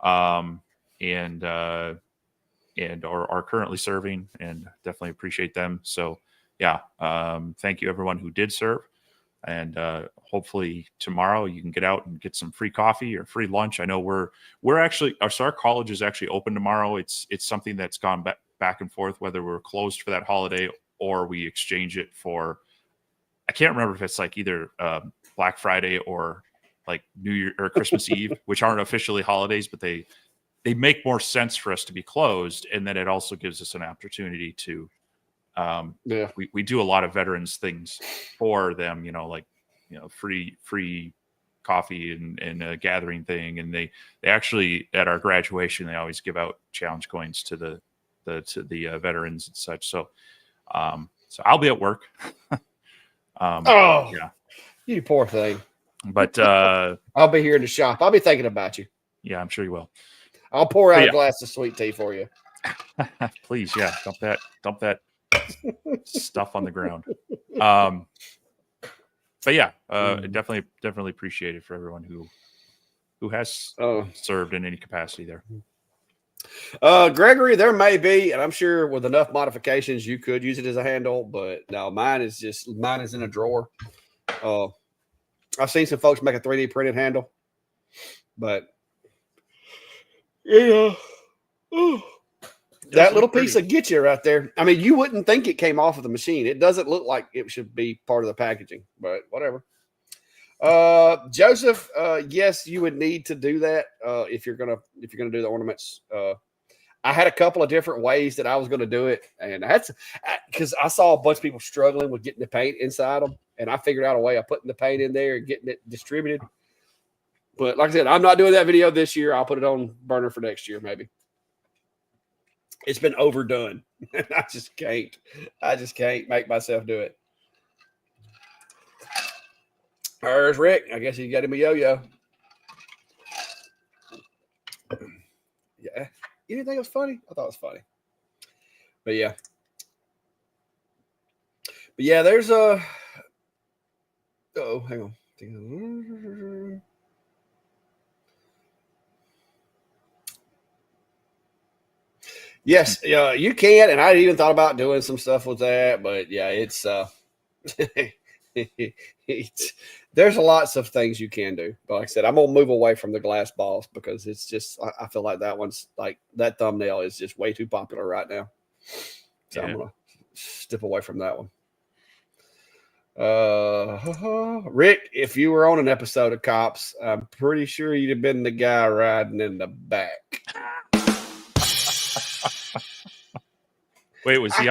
[SPEAKER 2] and are currently serving, and definitely appreciate them. So yeah, thank you everyone who did serve, and hopefully tomorrow you can get out and get some free coffee or free lunch. I know we're actually our college is actually open tomorrow. It's something that's gone back and forth whether we're closed for that holiday or we exchange it for, I can't remember if it's like either Black Friday or like New Year or Christmas Eve, which aren't officially holidays, but they make more sense for us to be closed. And then it also gives us an opportunity to, we do a lot of veterans things for them, free coffee and a gathering thing. And they actually, at our graduation, they always give out challenge coins to the veterans and such. So I'll be at work.
[SPEAKER 1] Yeah, you poor thing.
[SPEAKER 2] But
[SPEAKER 1] I'll be here in the shop. I'll be thinking about you.
[SPEAKER 2] Yeah, I'm sure you will.
[SPEAKER 1] I'll pour out a glass of sweet tea for you.
[SPEAKER 2] Please, yeah. Dump that stuff on the ground. But yeah, definitely appreciate it for everyone who has served in any capacity there.
[SPEAKER 1] Gregory, there may be, and I'm sure with enough modifications you could use it as a handle, but no, mine is in a drawer. I've seen some folks make a 3D printed handle, but that little piece will get you right there. I mean, you wouldn't think it came off of the machine. It doesn't look like it should be part of the packaging, but whatever. Joseph, yes, you would need to do that if you're gonna do the ornaments. I had a couple of different ways that I was going to do it, and that's because I saw a bunch of people struggling with getting the paint inside them, and I figured out a way of putting the paint in there and getting it distributed. But like I said, I'm not doing that video this year. I'll put it on burner for next year, maybe. It's been overdone. I just can't make myself do it. There's Rick. I guess he got him a yo-yo. Yeah. You didn't think it was funny? I thought it was funny. But yeah. There's a... Oh, hang on. Yes, you can, and I even thought about doing some stuff with that, but yeah, it's there's lots of things you can do. But like I said, I'm gonna move away from the glass balls because it's just I feel like that thumbnail is just way too popular right now. So
[SPEAKER 2] Yeah.
[SPEAKER 1] I'm gonna step away from that one. Rick, if you were on an episode of Cops, I'm pretty sure you'd have been the guy riding in the back.
[SPEAKER 2] Wait, was he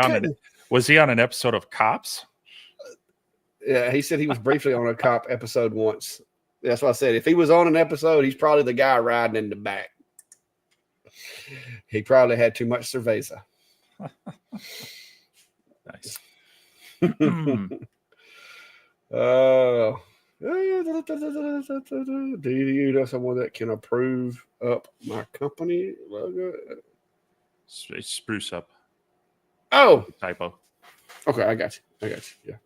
[SPEAKER 2] on an episode of Cops?
[SPEAKER 1] Yeah, he said he was briefly on a cop episode once. That's what I said. If he was on an episode, he's probably the guy riding in the back. He probably had too much cerveza.
[SPEAKER 2] Nice.
[SPEAKER 1] Do you know someone that can approve up my company logo?
[SPEAKER 2] Spruce up.
[SPEAKER 1] Oh,
[SPEAKER 2] Typo.
[SPEAKER 1] okay, I got you. Yeah.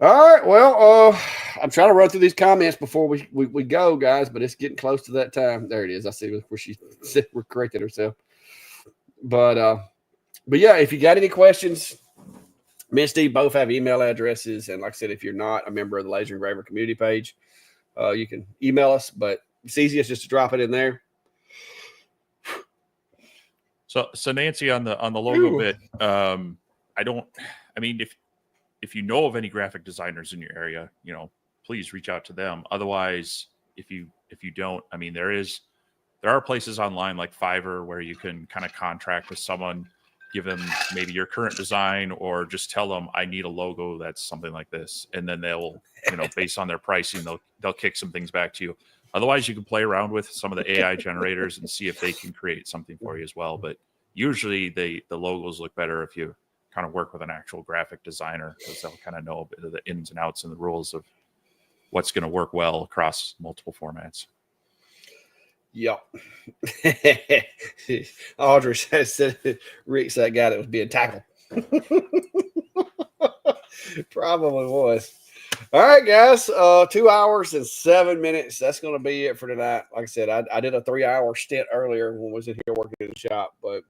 [SPEAKER 1] All right. Well, I'm trying to run through these comments before we go, guys, but it's getting close to that time. There it is. I see where she said we're correcting herself. But yeah, if you got any questions, me and Steve both have email addresses. And like I said, if you're not a member of the Laser Engraver community page, you can email us, but it's easiest just to drop it in there.
[SPEAKER 2] So Nancy, on the logo bit, if you know of any graphic designers in your area, please reach out to them. Otherwise, if you don't, there are places online like Fiverr where you can kind of contract with someone, give them maybe your current design, or just tell them I need a logo that's something like this, and then they'll, based on their pricing, they'll kick some things back to you. Otherwise, you can play around with some of the AI generators and see if they can create something for you as well. But usually the logos look better if you kind of work with an actual graphic designer, because they'll kind of know a bit of the ins and outs and the rules of what's going to work well across multiple formats.
[SPEAKER 1] Yep. Audrey said Rick's that guy that was being tackled. Probably was. All right, guys. 2 hours and 7 minutes. That's going to be it for tonight. Like I said, I did a 3-hour stint earlier when I was in here working in the shop. But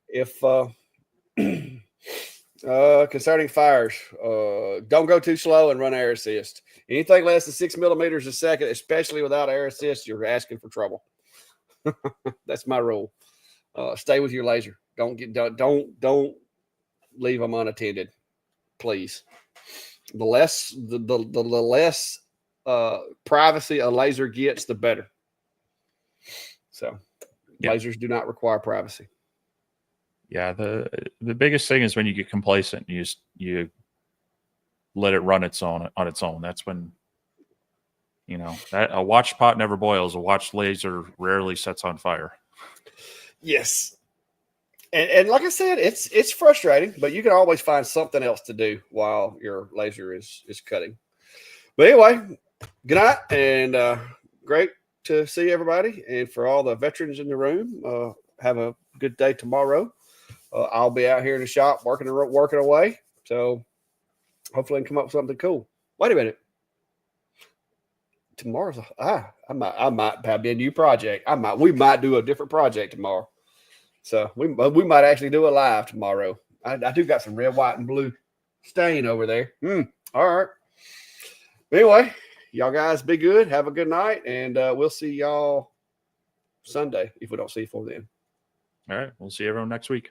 [SPEAKER 1] if concerning fires, don't go too slow and run air assist. Anything less than 6 millimeters a second, especially without air assist, you're asking for trouble. That's my rule. Stay with your laser. Don't leave them unattended, please. The less privacy a laser gets, the better. So, lasers do not require privacy.
[SPEAKER 2] Yeah, the biggest thing is when you get complacent, you let it run on its own. That's when that a watch pot never boils. A watch laser rarely sets on fire. Yes.
[SPEAKER 1] And like I said, it's frustrating, but you can always find something else to do while your laser is cutting. But anyway, good night, and great to see everybody. And for all the veterans in the room, have a good day tomorrow. I'll be out here in the shop working away. So hopefully I can come up with something cool. Wait a minute. Tomorrow's I might have a new project. We might do a different project tomorrow. So we might actually do a live tomorrow. I do got some red, white, and blue stain over there. All right. Anyway, y'all guys be good. Have a good night, and we'll see y'all Sunday if we don't see you before then.
[SPEAKER 2] All right. We'll see everyone next week.